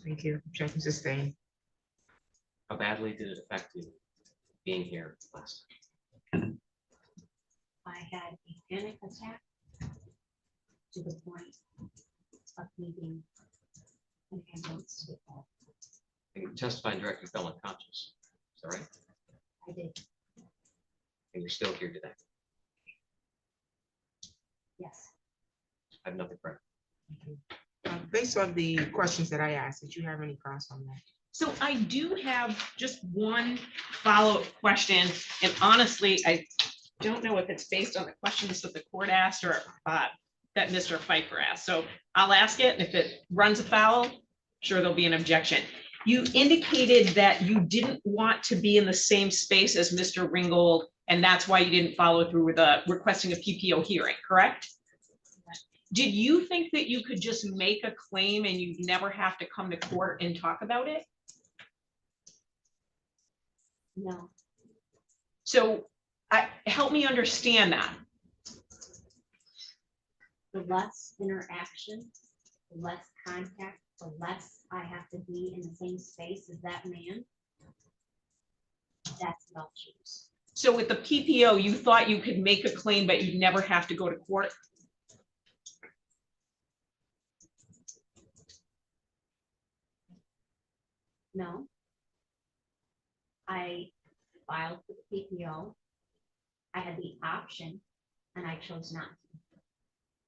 Thank you. Objection sustained. How badly did it affect you being here last time? I had a panic attack to the point of needing an ambulance to get called. And you testified direct, you fell unconscious. Is that right? I did, And you're still here today. yes. I have nothing further. Based on the questions that I asked, did you have any comments on that? So I do have just one follow-up question, and honestly, I don't know if it's based on the questions that the court asked or that Mr. Pfeiffer asked. So I'll ask it, and if it runs afoul, sure, there'll be an objection. You indicated that you didn't want to be in the same space as Mr. Ringgold, and that's why you didn't follow through with requesting a PPO hearing, correct? Did you think that you could just make a claim and you'd never have to come to court and talk about it? No, So help me understand that. the less interaction, the less contact, the less I have to be in the same space as that man. That's what I'll choose. So with the PPO, you thought you could make a claim, but you'd never have to go to court? No. I filed for the PPO. I had the option and I chose not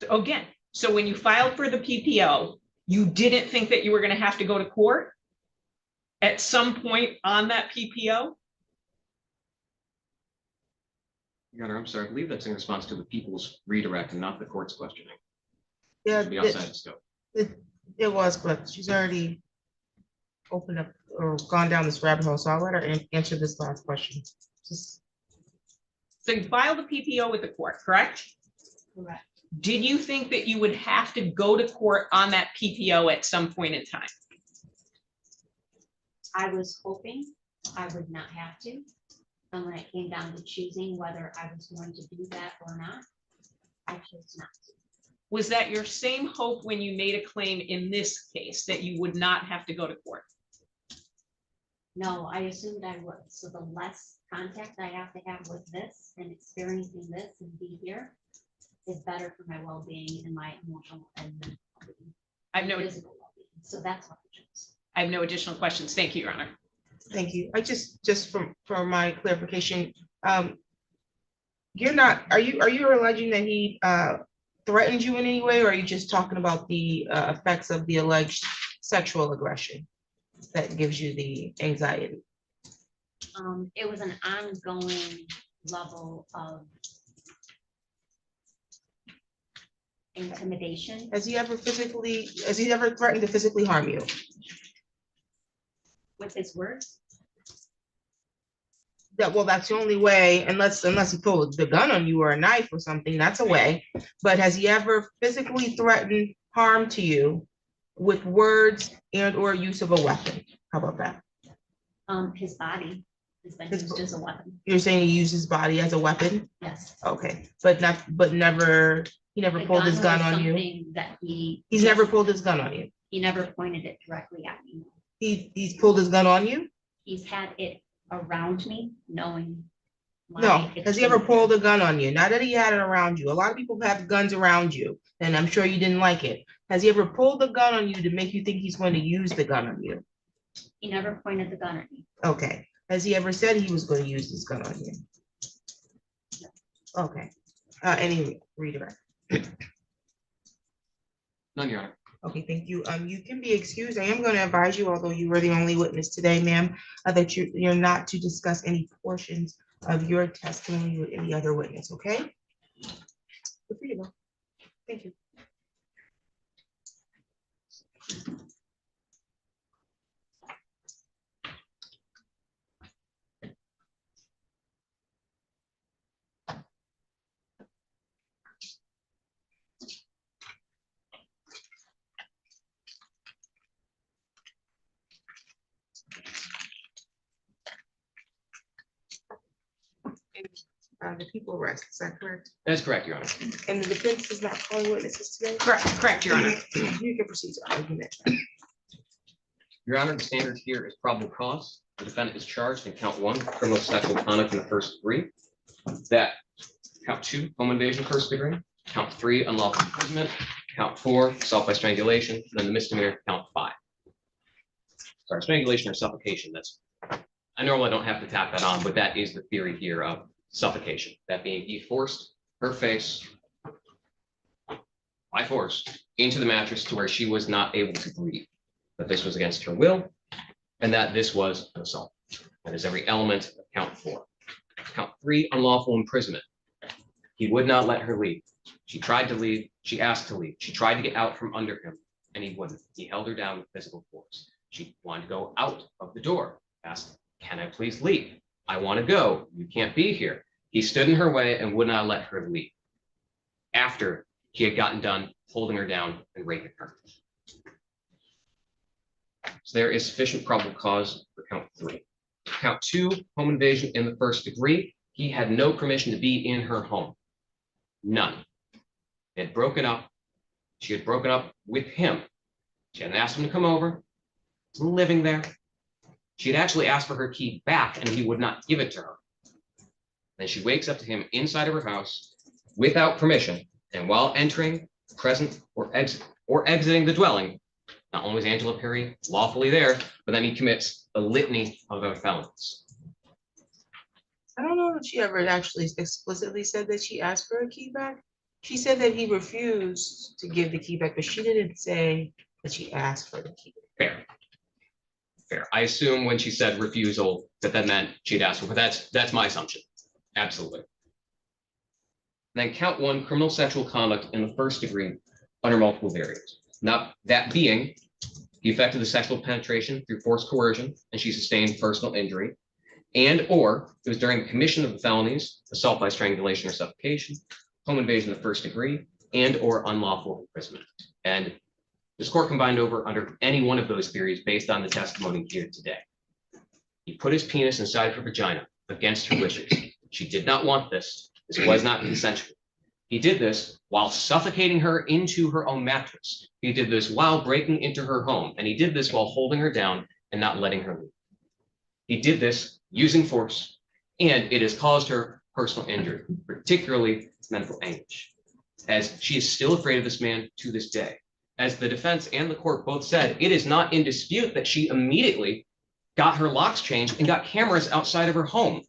to. Again, so when you filed for the PPO, you didn't think that you were gonna have to go to court at some point on that PPO? Your Honor, I'm sorry. I believe that's in response to the people's redirect and not the court's questioning. Yeah, Should be outside the scope. it was, but she's already opened up or gone down this rabbit hole, so I'll let her answer this last question. Just So you filed the PPO with the court, correct? Correct. Did you think that you would have to go to court on that PPO at some point in time? I was hoping I would not have to. And when it came down to choosing whether I was going to do that or not, I chose not to. Was that your same hope when you made a claim in this case, that you would not have to go to court? No, I assumed I would. So the less contact I have to have with this and experiencing this and be here is better for my well-being and my emotional and mental well-being, I have no, physical well-being. So that's what I chose. I have no additional questions. Thank you, Your Honor. thank you. I just for my clarification, you're not, are you alleging that he threatened you in any way, or are you just talking about the effects of the alleged sexual aggression that gives you the anxiety? It was an ongoing level of intimidation. Has he ever threatened to physically harm you? With his words. Well, that's the only way, unless he pulled the gun on you or a knife or something, that's a way. But has he ever physically threatened harm to you with words and or use of a weapon? How about that? His body has been His used as a weapon. You're saying he used his body as a weapon? Yes. Okay, but never, he never The pulled his gun was on you? something That He's never pulled his gun on you? he never pointed it directly at me. He's pulled his gun on you? He's had it around me, knowing. No, has he ever pulled a gun on you? Not that he had it around you. A lot of people have guns around you, and I'm sure you didn't like it. Has he ever pulled the gun on you to make you think he's going to use the gun on you? He never pointed the gun at me. Okay. Has he ever said he was going to use this gun on you? Okay. Any redirect? None, Your Honor. Okay, thank you. You can be excused. I am going to advise you, although you were the only witness today, ma'am, that you're not to discuss any portions of your testimony with any other witness, okay? Good for you, though. Thank you. The people rest, is that correct? That's correct, Your Honor. And the defense is not calling witnesses today? Correct, Your Honor. You can proceed to argument. Your Honor, the standard here is probable cause. The defendant is charged in count 1, criminal sexual conduct in the first degree. That count 2, home invasion first degree. Count 3, unlawful imprisonment. Count 4, assault by strangulation. And then the misdemeanor, count 5. Sorry, strangulation or suffocation. I normally don't have to tap that on, but that is the theory here of suffocation. That being, he forced her face by force into the mattress to where she was not able to breathe. That this was against her will, and that this was an assault. That is every element of count 4. Count 3, unlawful imprisonment. He would not let her leave. She tried to leave. She asked to leave. She tried to get out from under him, and he wouldn't. He held her down with physical force. She wanted to go out of the door. Asked, "Can I please leave? I want to go. You can't be here." He stood in her way and would not let her leave after he had gotten done holding her down and raping her. So there is sufficient probable cause for count 3. Count 2, home invasion in the first degree. He had no permission to be in her home. None. They had broken up. She had broken up with him. She hadn't asked him to come over. He was living there. She had actually asked for her key back and he would not give it to her. Then she wakes up to him inside of her house without permission. And while entering, present, or exiting the dwelling, not only is Angela Perry lawfully there, but then he commits a litany of other felonies. I don't know if she ever actually explicitly said that she asked for a key back. She said that he refused to give the key back, but she didn't say that she asked for the key. Fair. Fair. I assume when she said refusal, that meant she'd asked for, but that's my assumption. Absolutely. Then count 1, criminal sexual conduct in the first degree under multiple variables. Now, that being, he effected the sexual penetration through forced coercion and she sustained personal injury, and or it was during the commission of the felonies, assault by strangulation or suffocation, home invasion in the first degree, and or unlawful imprisonment. And this court combined over under any one of those theories based on the testimony here today. He put his penis inside her vagina against her wishes. She did not want this. This was not consensual. He did this while suffocating her into her own mattress. He did this while breaking into her home, and he did this while holding her down and not letting her leave. He did this using force, and it has caused her personal injury, particularly mental anguish, as she is still afraid of this man to this day. As the defense and the court both said, it is not in dispute that she immediately got her locks changed and got cameras outside of her home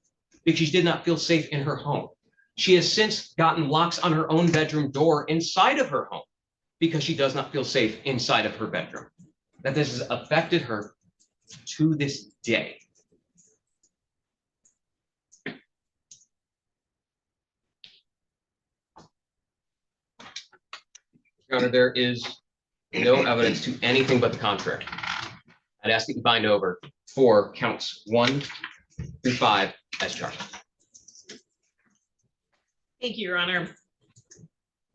because she did not feel safe in her home. She has since gotten locks on her own bedroom door inside of her home because she does not feel safe inside of her bedroom. That this has affected her to this day. Your Honor, there is no evidence to anything but the contrary. I'd ask that you bind over for counts 1 through 5 as charged. Thank you, Your Honor.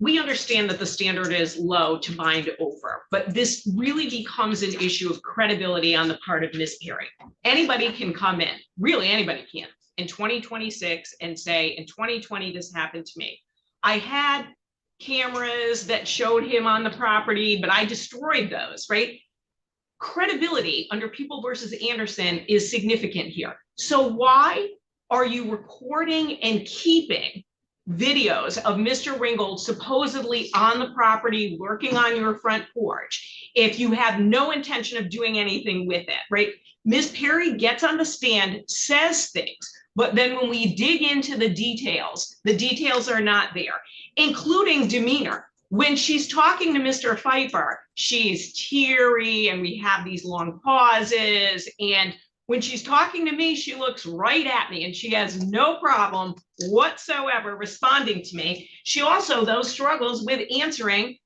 We understand that the standard is low to bind over, but this really becomes an issue of credibility on the part of Ms. Perry. Anybody can come in, really anybody can, in 2026 and say, in 2020, this happened to me. I had cameras that showed him on the property, but I destroyed those, right? Credibility under People versus Anderson is significant here. So why are you recording and keeping videos of Mr. Ringgold supposedly on the property working on your front porch if you have no intention of doing anything with it, right? Ms. Perry gets on the stand, says things, but then when we dig into the details are not there, including demeanor. When she's talking to Mr. Pfeiffer, she's teary and we have these long pauses. And When she's talking to me, she looks right at me and she has no problem whatsoever responding to me. She also, though, struggles with answering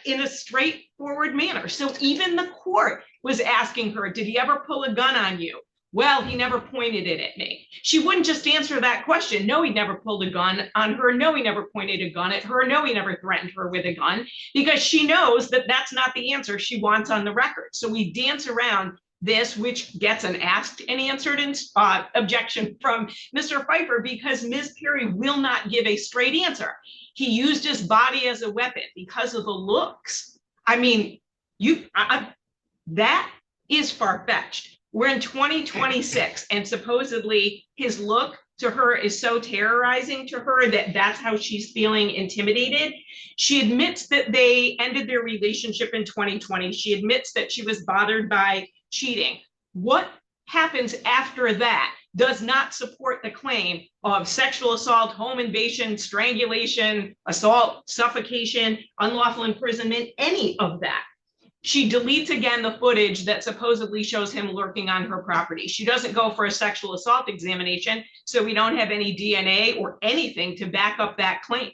in a straightforward manner. So even the court was asking her, did he ever pull a gun on you? Well, he never pointed it at me. She wouldn't just answer that question. No, he never pulled a gun on her. No, he never pointed a gun at her. No, he never threatened her with a gun, because she knows that that's not the answer she wants on the record. So we dance around this, which gets an asked and answered objection from Mr. Pfeiffer, because Ms. Perry will not give a straight answer. He used his body as a weapon because of the looks. I mean, that is far-fetched. We're in 2026, and supposedly his look to her is so terrorizing to her that that's how she's feeling intimidated. She admits that they ended their relationship in 2020. She admits that she was bothered by cheating. What happens after that does not support the claim of sexual assault, home invasion, strangulation, assault, suffocation, unlawful imprisonment, any of that. She deletes again the footage that supposedly shows him lurking on her property. She doesn't go for a sexual assault examination, so we don't have any DNA or anything to back up that claim.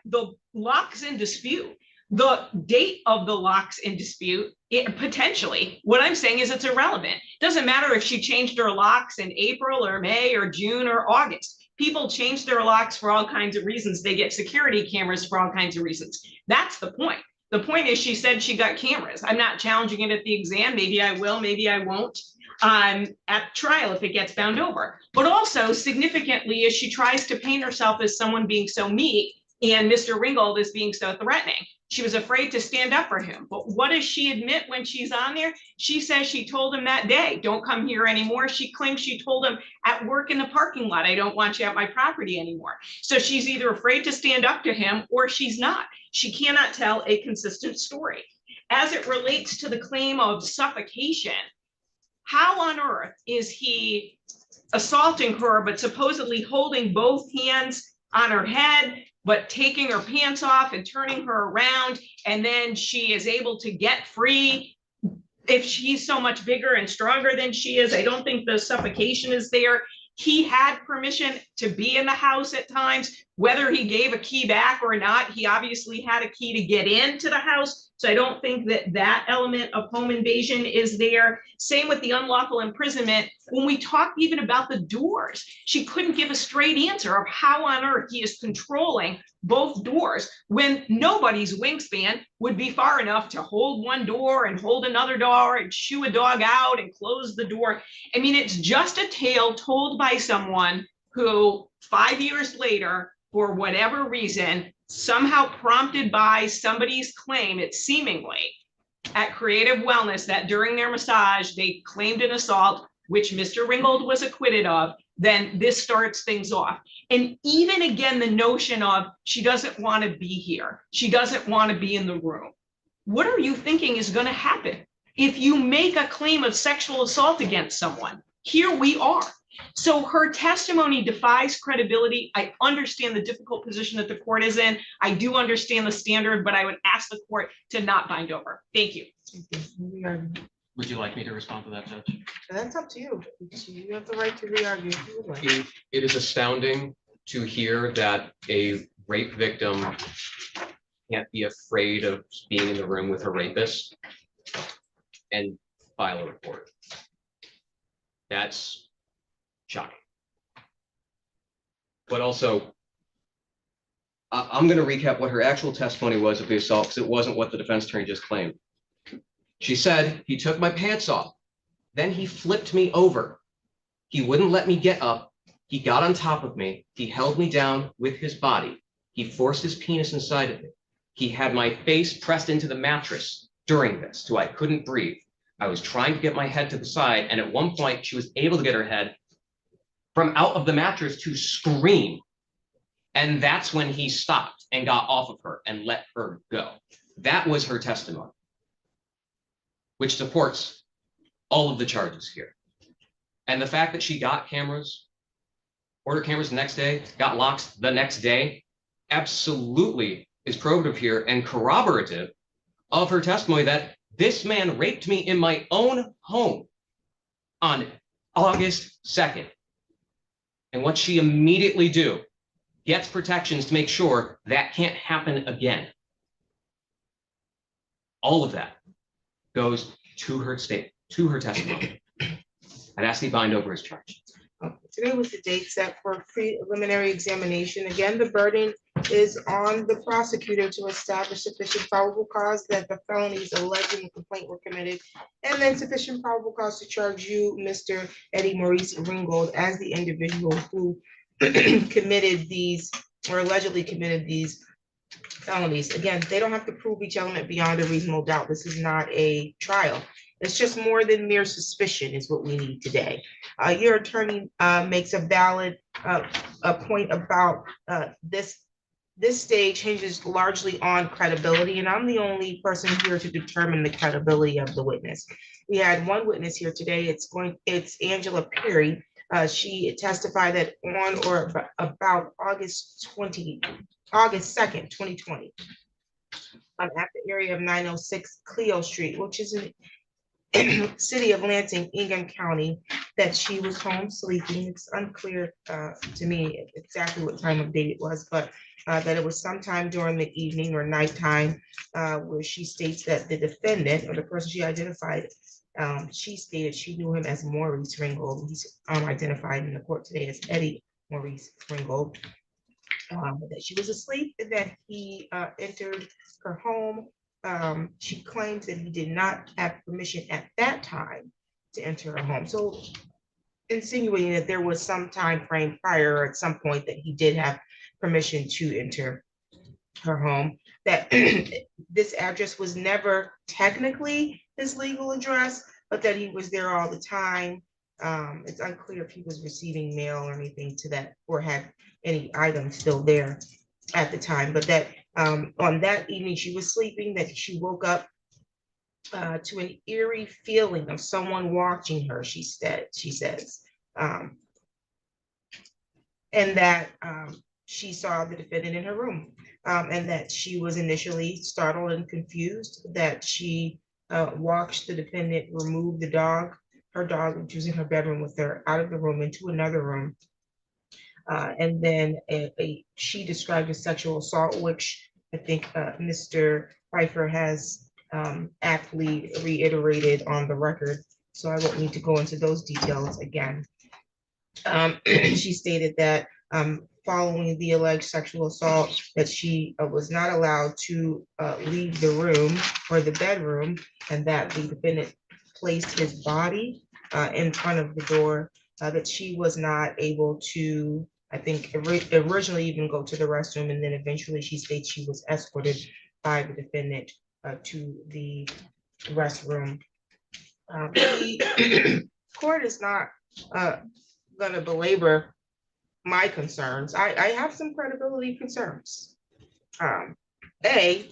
The locks in dispute, the date of the locks in dispute, potentially, what I'm saying is it's irrelevant. Doesn't matter if she changed her locks in April or May or June or August. People change their locks for all kinds of reasons. They get security cameras for all kinds of reasons. That's the point. The point is, she said she got cameras. I'm not challenging it at the exam. Maybe I will, maybe I won't at trial if it gets found over. But also significantly is she tries to paint herself as someone being so meek and Mr. Ringgold is being so threatening. She was afraid to stand up for him. But what does she admit when she's on there? She says she told him that day, don't come here anymore. She claims she told him at work in the parking lot, I don't want you at my property anymore. So she's either afraid to stand up to him or she's not. She cannot tell a consistent story. As it relates to the claim of suffocation, how on earth is he assaulting her, but supposedly holding both hands on her head, but taking her pants off and turning her around, and then she is able to get free? If she's so much bigger and stronger than she is, I don't think the suffocation is there. He had permission to be in the house at times, whether he gave a key back or not. He obviously had a key to get into the house. So I don't think that that element of home invasion is there. Same with the unlawful imprisonment. When we talk even about the doors, she couldn't give a straight answer of how on earth he is controlling both doors when nobody's wingspan would be far enough to hold one door and hold another door and shoo a dog out and close the door. I mean, it's just a tale told by someone who 5 years later, for whatever reason, somehow prompted by somebody's claim, it's seemingly at Creative Wellness that during their massage, they claimed an assault, which Mr. Ringgold was acquitted of, then this starts things off. And even again, the notion of she doesn't want to be here. She doesn't want to be in the room. What are you thinking is going to happen if you make a claim of sexual assault against someone? Here we are. So her testimony defies credibility. I understand the difficult position that the court is in. I do understand the standard, but I would ask the court to not bind over. Thank you. Would you like me to respond to that, Judge? That's up to you. You have the right to re-argue if you would like. It is astounding to hear that a rape victim can't be afraid of being in the room with her rapist and file a report. That's shocking. But also, I'm going to recap what her actual testimony was of the assault, because it wasn't what the defense attorney just claimed. She said, he took my pants off. Then he flipped me over. He wouldn't let me get up. He got on top of me. He held me down with his body. He forced his penis inside of me. He had my face pressed into the mattress during this, so I couldn't breathe. I was trying to get my head to the side, and at one point, she was able to get her head from out of the mattress to scream. And that's when he stopped and got off of her and let her go. That was her testimony, which supports all of the charges here. And the fact that she got cameras, ordered cameras the next day, got locks the next day, absolutely is probative here and corroborative of her testimony that this man raped me in my own home on August 2nd. And what she immediately do, gets protections to make sure that can't happen again. All of that goes to her testimony. I'd ask you to bind over his charge. Today was the date set for preliminary examination. Again, the burden is on the prosecutor to establish sufficient probable cause that the felonies alleged in the complaint were committed, and then sufficient probable cause to charge you, Mr. Eddie Maurice Ringgold, as the individual who committed these or allegedly committed these felonies. Again, they don't have to prove each element beyond a reasonable doubt. This is not a trial. It's just more than mere suspicion is what we need today. Your attorney makes a valid a point about this stage hinges largely on credibility, and I'm the only person here to determine the credibility of the witness. We had one witness here today. It's Angela Perry. She testified that on or about August 2nd, 2020, at the area of 906 Cleo Street, which is in city of Lansing, Ingham County, that she was home sleeping. It's unclear to me exactly what time of day it was, but that it was sometime during the evening or nighttime, where she states that the defendant or the person she identified, she stated she knew him as Maurice Ringgold. He's identified in the court today as Eddie Maurice Ringgold. That she was asleep and that he entered her home. She claims that he did not have permission at that time to enter her home. So insinuating that there was some time frame prior or at some point that he did have permission to enter her home, that this address was never technically his legal address, but that he was there all the time. It's unclear if he was receiving mail or anything to that, or had any items still there at the time, but that on that evening she was sleeping, that she woke up to an eerie feeling of someone watching her, she says, and that she saw the defendant in her room, and that she was initially startled and confused, that she watched the defendant remove her dog, which was in her bedroom with her, out of the room into another room. And then she described a sexual assault, which I think Mr. Pfeiffer has aptly reiterated on the record. So I won't need to go into those details again. She stated that following the alleged sexual assault, that she was not allowed to leave the room or the bedroom, and that the defendant placed his body in front of the door, that she was not able to, I think, originally even go to the restroom, and then eventually she states she was escorted by the defendant to the restroom. The court is not going to belabor my concerns. I have some credibility concerns. The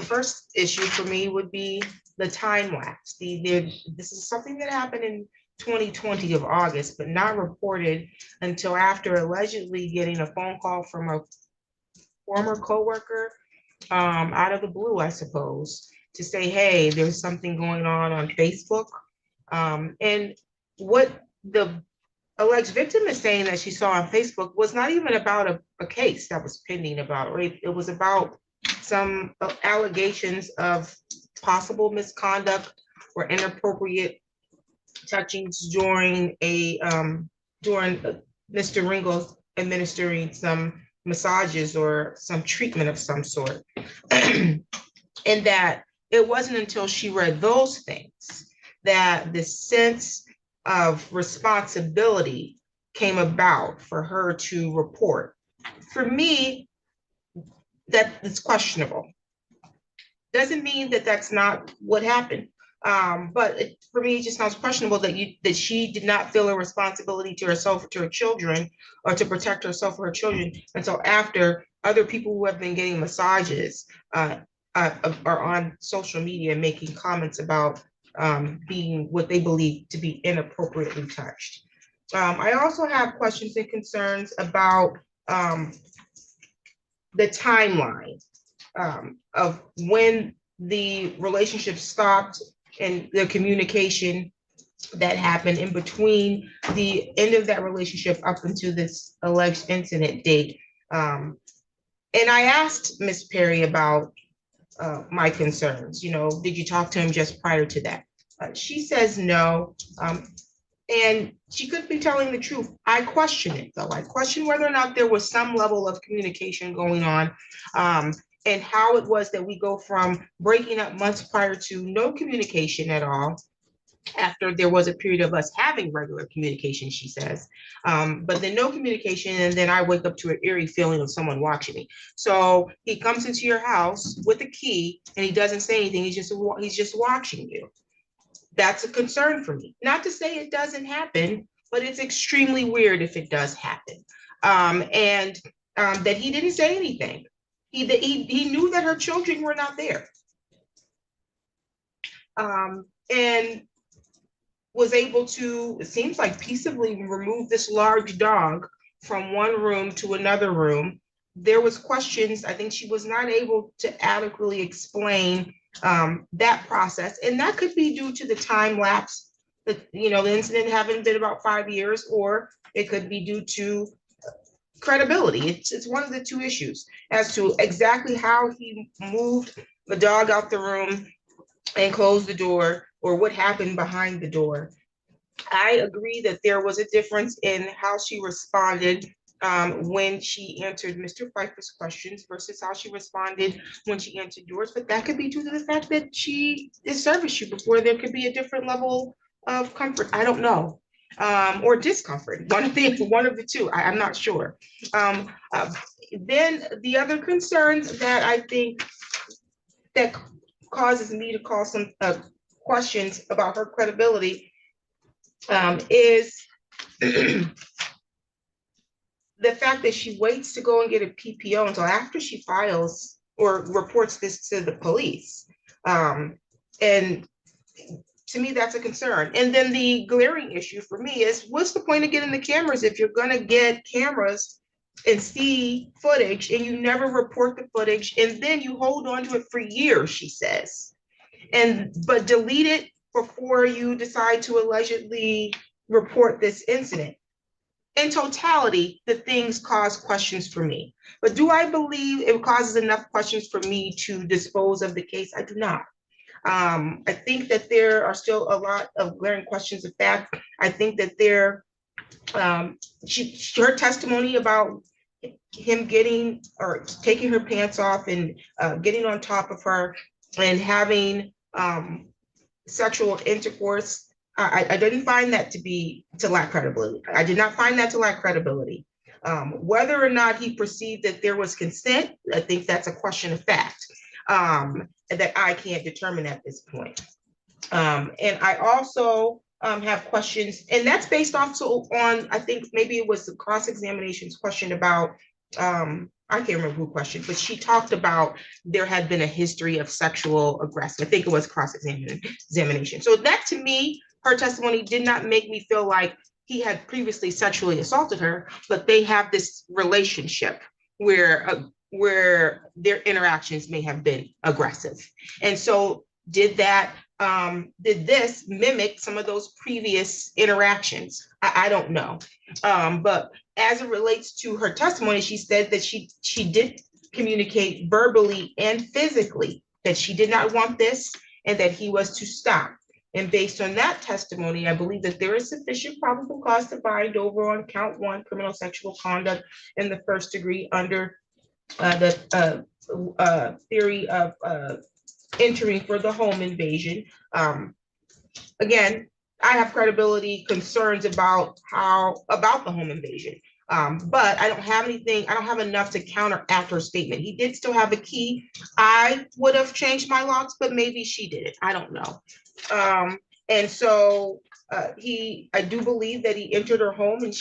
first issue for me would be the time lapse. This is something that happened in 2020 of August, but not reported until after allegedly getting a phone call from a former coworker out of the blue, I suppose, to say, hey, there's something going on Facebook. And what the alleged victim is saying that she saw on Facebook was not even about a case that was pending about rape. It was about some allegations of possible misconduct or inappropriate touchings during Mr. Ringgold administering some massages or some treatment of some sort. And that it wasn't until she read those things that the sense of responsibility came about for her to report. For me, that is questionable. Doesn't mean that that's not what happened. But for me, it just sounds questionable that she did not feel a responsibility to herself, to her children, or to protect herself or her children until after other people who have been getting massages are on social media making comments about being what they believe to be inappropriately touched. I also have questions and concerns about the timeline of when the relationship stopped and the communication that happened in between the end of that relationship up into this alleged incident date. And I asked Miss Perry about my concerns. Did you talk to him just prior to that? She says no. And she could be telling the truth. I question it though. I question whether or not there was some level of communication going on, and how it was that we go from breaking up months prior to no communication at all, after there was a period of us having regular communication, she says, but then no communication, and then I wake up to an eerie feeling of someone watching me. So he comes into your house with a key and he doesn't say anything. He's just watching you. That's a concern for me. Not to say it doesn't happen, but it's extremely weird if it does happen. And that he didn't say anything. He knew that her children were not there. And was able to, it seems like, peaceably remove this large dog from one room to another room. There was questions. I think she was not able to adequately explain that process. And that could be due to the time lapse that, the incident having been about 5 years, or it could be due to credibility. It's one of the two issues as to exactly how he moved the dog out the room and closed the door, or what happened behind the door. I agree that there was a difference in how she responded when she answered Mr. Pfeiffer's questions versus how she responded when she answered yours, but that could be due to the fact that she serviced you before. There could be a different level of comfort. I don't know. Or discomfort, one of the two. I'm not sure. Then the other concerns that I think that causes me to call some questions about her credibility is the fact that she waits to go and get a PPO until after she files or reports this to the police. And to me, that's a concern. And then the glaring issue for me is, what's the point of getting the cameras if you're going to get cameras and see footage and you never report the footage, and then you hold on to it for years, she says, but delete it before you decide to allegedly report this incident. In totality, the things cause questions for me. But do I believe it causes enough questions for me to dispose of the case? I do not. I think that there are still a lot of glaring questions of fact. I think that her testimony about him getting or taking her pants off and getting on top of her and having sexual intercourse, I didn't find that to lack credibility. I did not find that to lack credibility. Whether or not he perceived that there was consent, I think that's a question of fact that I can't determine at this point. And I also have questions, and that's based also on, I think maybe it was the cross-examination's question about, I can't remember who questioned, but she talked about there had been a history of sexual aggression. I think it was cross-examination. So that, to me, her testimony did not make me feel like he had previously sexually assaulted her, but they have this relationship where their interactions may have been aggressive. And so did this mimic some of those previous interactions? I don't know. But as it relates to her testimony, she said that she did communicate verbally and physically that she did not want this and that he was to stop. And based on that testimony, I believe that there is sufficient probable cause to bind over on count 1, criminal sexual conduct in the first degree under the theory of entering for the home invasion. Again, I have credibility concerns about the home invasion. But I don't have anything, I don't have enough to counteract her statement. He did still have a key. I would have changed my locks, but maybe she did it. I don't know. And so I do believe that he entered her home and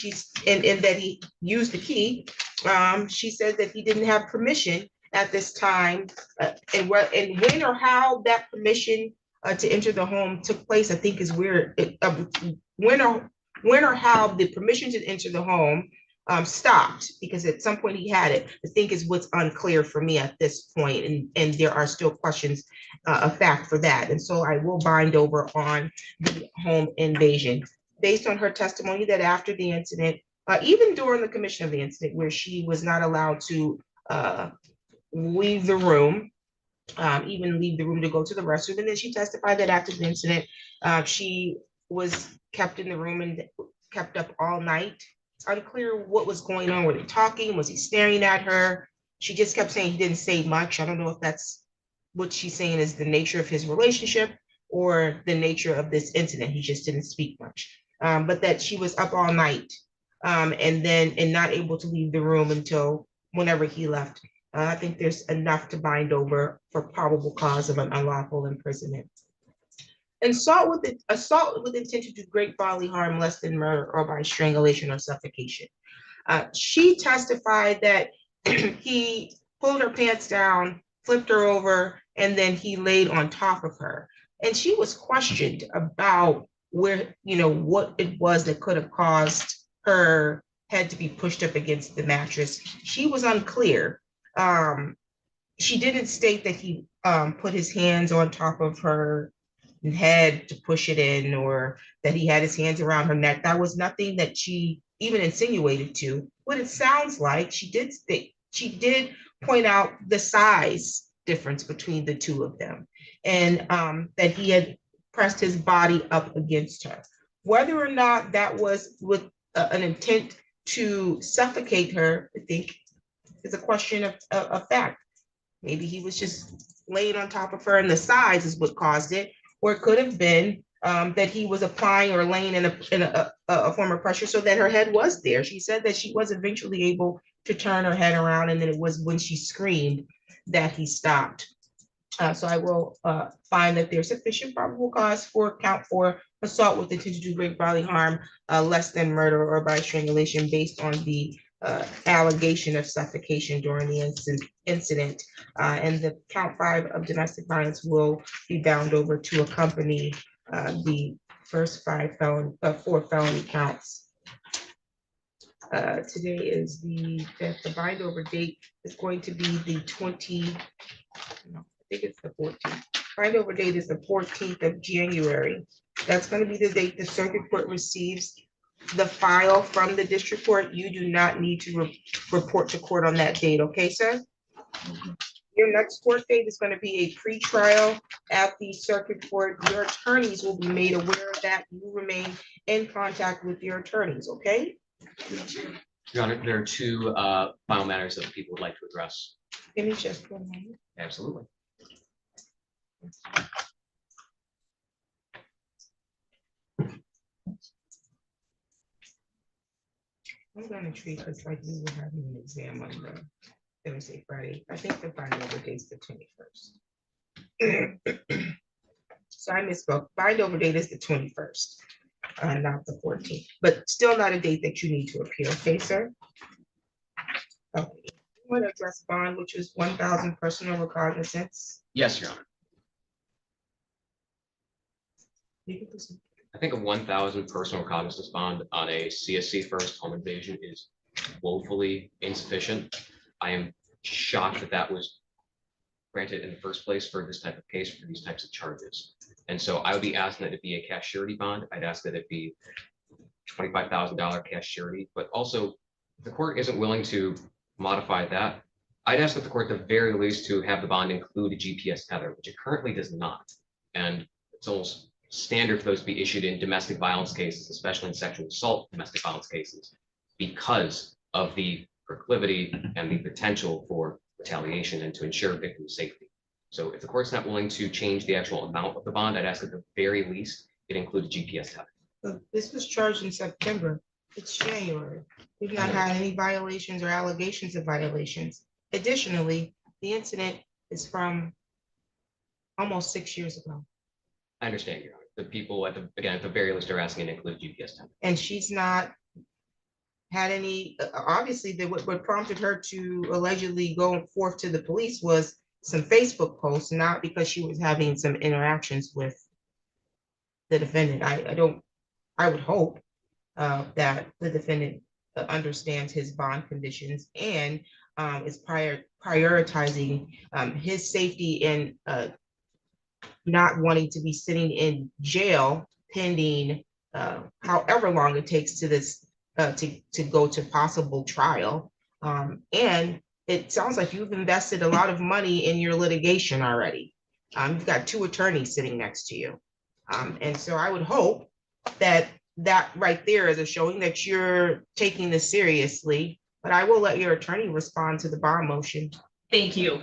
and that he used the key. She said that he didn't have permission at this time, and when or how that permission to enter the home took place, I think is weird. When or how the permission to enter the home stopped, because at some point he had it. I think is what's unclear for me at this point, and there are still questions of fact for that. And so I will bind over on the home invasion. Based on her testimony that after the incident, even during the commission of the incident, where she was not allowed to leave the room, even leave the room to go to the restroom. And then she testified that after the incident, she was kept in the room and kept up all night. It's unclear what was going on. Were they talking? Was he staring at her? She just kept saying he didn't say much. I don't know if that's what she's saying is the nature of his relationship or the nature of this incident. He just didn't speak much. But that she was up all night and not able to leave the room until whenever he left. I think there's enough to bind over for probable cause of an unlawful imprisonment. Assault with intent to do great bodily harm less than murder or by strangulation or suffocation. She testified that he pulled her pants down, flipped her over, and then he laid on top of her. And she was questioned about where, what it was that could have caused her head to be pushed up against the mattress. She was unclear. She didn't state that he put his hands on top of her head to push it in, or that he had his hands around her neck. That was nothing that she even insinuated to. What it sounds like, she did point out the size difference between the two of them, and that he had pressed his body up against her. Whether or not that was with an intent to suffocate her, I think is a question of fact. Maybe he was just laying on top of her and the size is what caused it, or it could have been that he was applying or laying in a form of pressure so that her head was there. She said that she was eventually able to turn her head around, and then it was when she screamed that he stopped. So I will find that there's sufficient probable cause for count for assault with intent to do great bodily harm less than murder or by strangulation based on the allegation of suffocation during the incident. And the count 5 of domestic violence will be bound over to accompany the first 4 felony counts. Today is the bind over date is going to be the 20. No, I think it's the 14th. Bind over date is the 14th of January. That's going to be the date the circuit court receives the file from the district court. You do not need to report to court on that date, okay, sir? Your next court date is going to be a pre-trial at the circuit court. Your attorneys will be made aware of that. You remain in contact with your attorneys, okay? Your Honor, there are 2 final matters that people would like to address. Give me just 1 moment. Absolutely. I'm gonna treat this like we were having an exam on the Thursday, Friday. I think the bind over date is the 21st. So I misspoke. Bind over date is the 21st, not the 14th, but still not a date that you need to appear. Okay, sir? Okay. You want to address bond, which is 1,000 personal recognizance. Yes, Your Honor. You can proceed. I think a 1,000 personal recognizance bond on a CSC first home invasion is woefully insufficient. I am shocked that that was granted in the first place for this type of case, for these types of charges. And so I would be asking that it be a cash surety bond. I'd ask that it be $25,000 cash surety, but also if the court isn't willing to modify that, I'd ask that the court at the very least to have the bond include a GPS tether, which it currently does not. And it's almost standard for those to be issued in domestic violence cases, especially in sexual assault domestic violence cases, because of the proclivity and the potential for retaliation and to ensure victim safety. So if the court's not willing to change the actual amount of the bond, I'd ask at the very least it include a GPS tether. So this was charged in September. It's January. We've not had any violations or allegations of violations. Additionally, the incident is from almost 6 years ago. I understand, Your Honor. The people at the very least are asking to include GPS tether. And she's not had any, obviously what prompted her to allegedly go forth to the police was some Facebook posts, not because she was having some interactions with the defendant. I would hope that the defendant understands his bond conditions and is prioritizing his safety and not wanting to be sitting in jail pending however long it takes to this to go to possible trial. And it sounds like you've invested a lot of money in your litigation already. You've got 2 attorneys sitting next to you. And so I would hope that that right there is a showing that you're taking this seriously, but I will let your attorney respond to the bond motion. Thank you.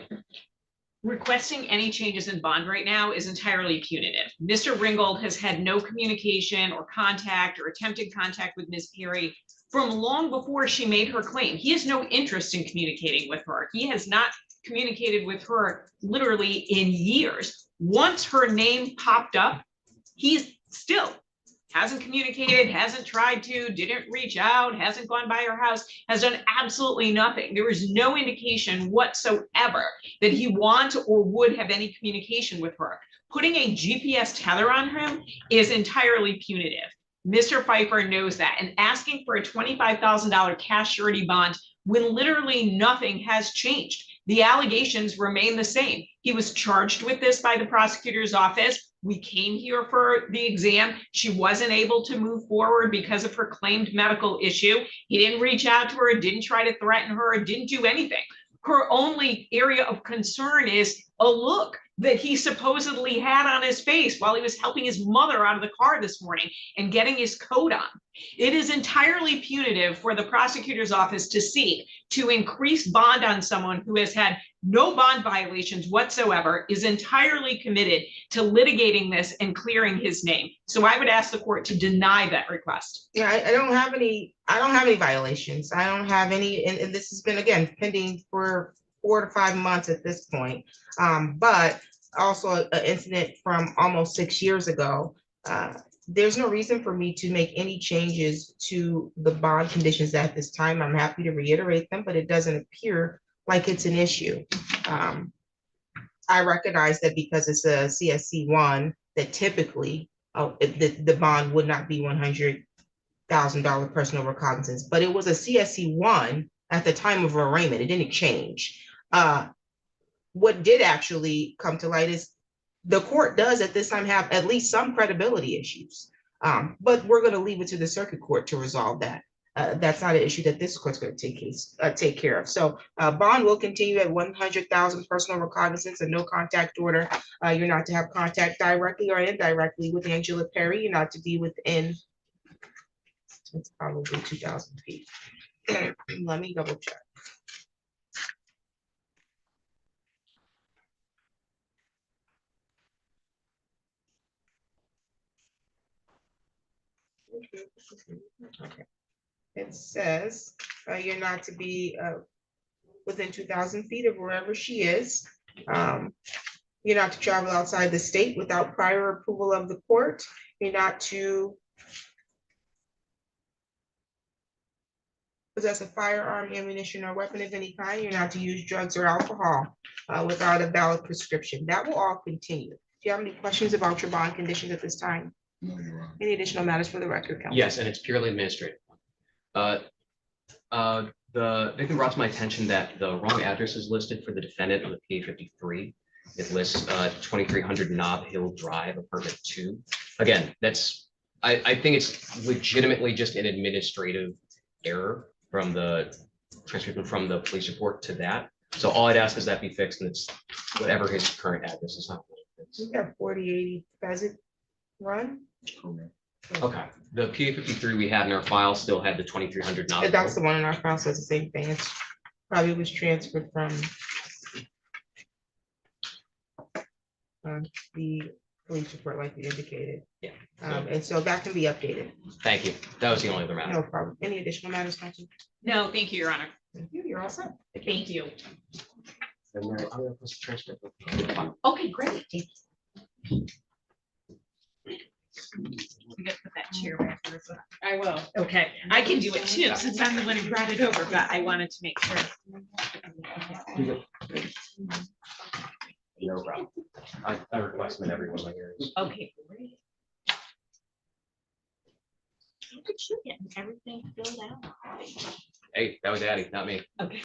Requesting any changes in bond right now is entirely punitive. Mr. Ringgold has had no communication or contact or attempted contact with Ms. Perry from long before she made her claim. He has no interest in communicating with her. He has not communicated with her literally in years. Once her name popped up, he's still hasn't communicated, hasn't tried to, didn't reach out, hasn't gone by her house, has done absolutely nothing. There is no indication whatsoever that he wants or would have any communication with her. Putting a GPS tether on him is entirely punitive. Mr. Pfeiffer knows that, and asking for a $25,000 cash surety bond when literally nothing has changed. The allegations remain the same. He was charged with this by the prosecutor's office. We came here for the exam. She wasn't able to move forward because of her claimed medical issue. He didn't reach out to her, didn't try to threaten her, didn't do anything. Her only area of concern is a look that he supposedly had on his face while he was helping his mother out of the car this morning and getting his coat on. It is entirely punitive for the prosecutor's office to seek to increase bond on someone who has had no bond violations whatsoever, is entirely committed to litigating this and clearing his name. So I would ask the court to deny that request. Yeah, I don't have any violations. I don't have any, and this has been, again, pending for 4 to 5 months at this point. But also an incident from almost 6 years ago. There's no reason for me to make any changes to the bond conditions at this time. I'm happy to reiterate them, but it doesn't appear like it's an issue. I recognize that because it's a CSC1, that typically the bond would not be $100,000 personal recognizance, but it was a CSC1 at the time of arraignment. It didn't change. What did actually come to light is the court does at this time have at least some credibility issues, but we're going to leave it to the circuit court to resolve that. That's not an issue that this court's going to take care of. So bond will continue at 100,000 personal recognizance and no contact order. You're not to have contact directly or indirectly with Angela Perry. You're not to be within, it's probably 2,000 feet. Let me double check. Okay. It says you're not to be within 2,000 feet of wherever she is. You're not to travel outside the state without prior approval of the court. You're not to possess a firearm, ammunition, or weapon of any kind. You're not to use drugs or alcohol without a valid prescription. That will all continue. Do you have any questions about your bond conditions at this time? Any additional matters for the record, counsel? Yes, and it's purely administrative. The victim brought to my attention that the wrong address is listed for the defendant on the PA-53. It lists 2300 Nob Hill Drive, apartment 2. Again, I think it's legitimately just an administrative error from the transcription from the police report to that. So all I'd ask is that be fixed, and it's whatever his current address is. We have 4080 Pheasant Run. Okay, the PA-53 we had in our file still had the 2300 Nob Hill. That's the one in our file, so it's the same thing. It's probably was transferred from the police report like we indicated. Yeah. And so that can be updated. Thank you. That was the only other matter. No problem. Any additional matters, counsel? No, thank you, Your Honor. Thank you. You're all set. Thank you. And then I'm gonna post a transcript. Okay, great. You gotta put that chair back there, so- I will. Okay, I can do it too, since I'm the one who brought it over, but I wanted to make sure. No problem. I request them in every one of my hearings. Okay, great. at you getting everything filled out. Hey, that was Addie, not me. Okay.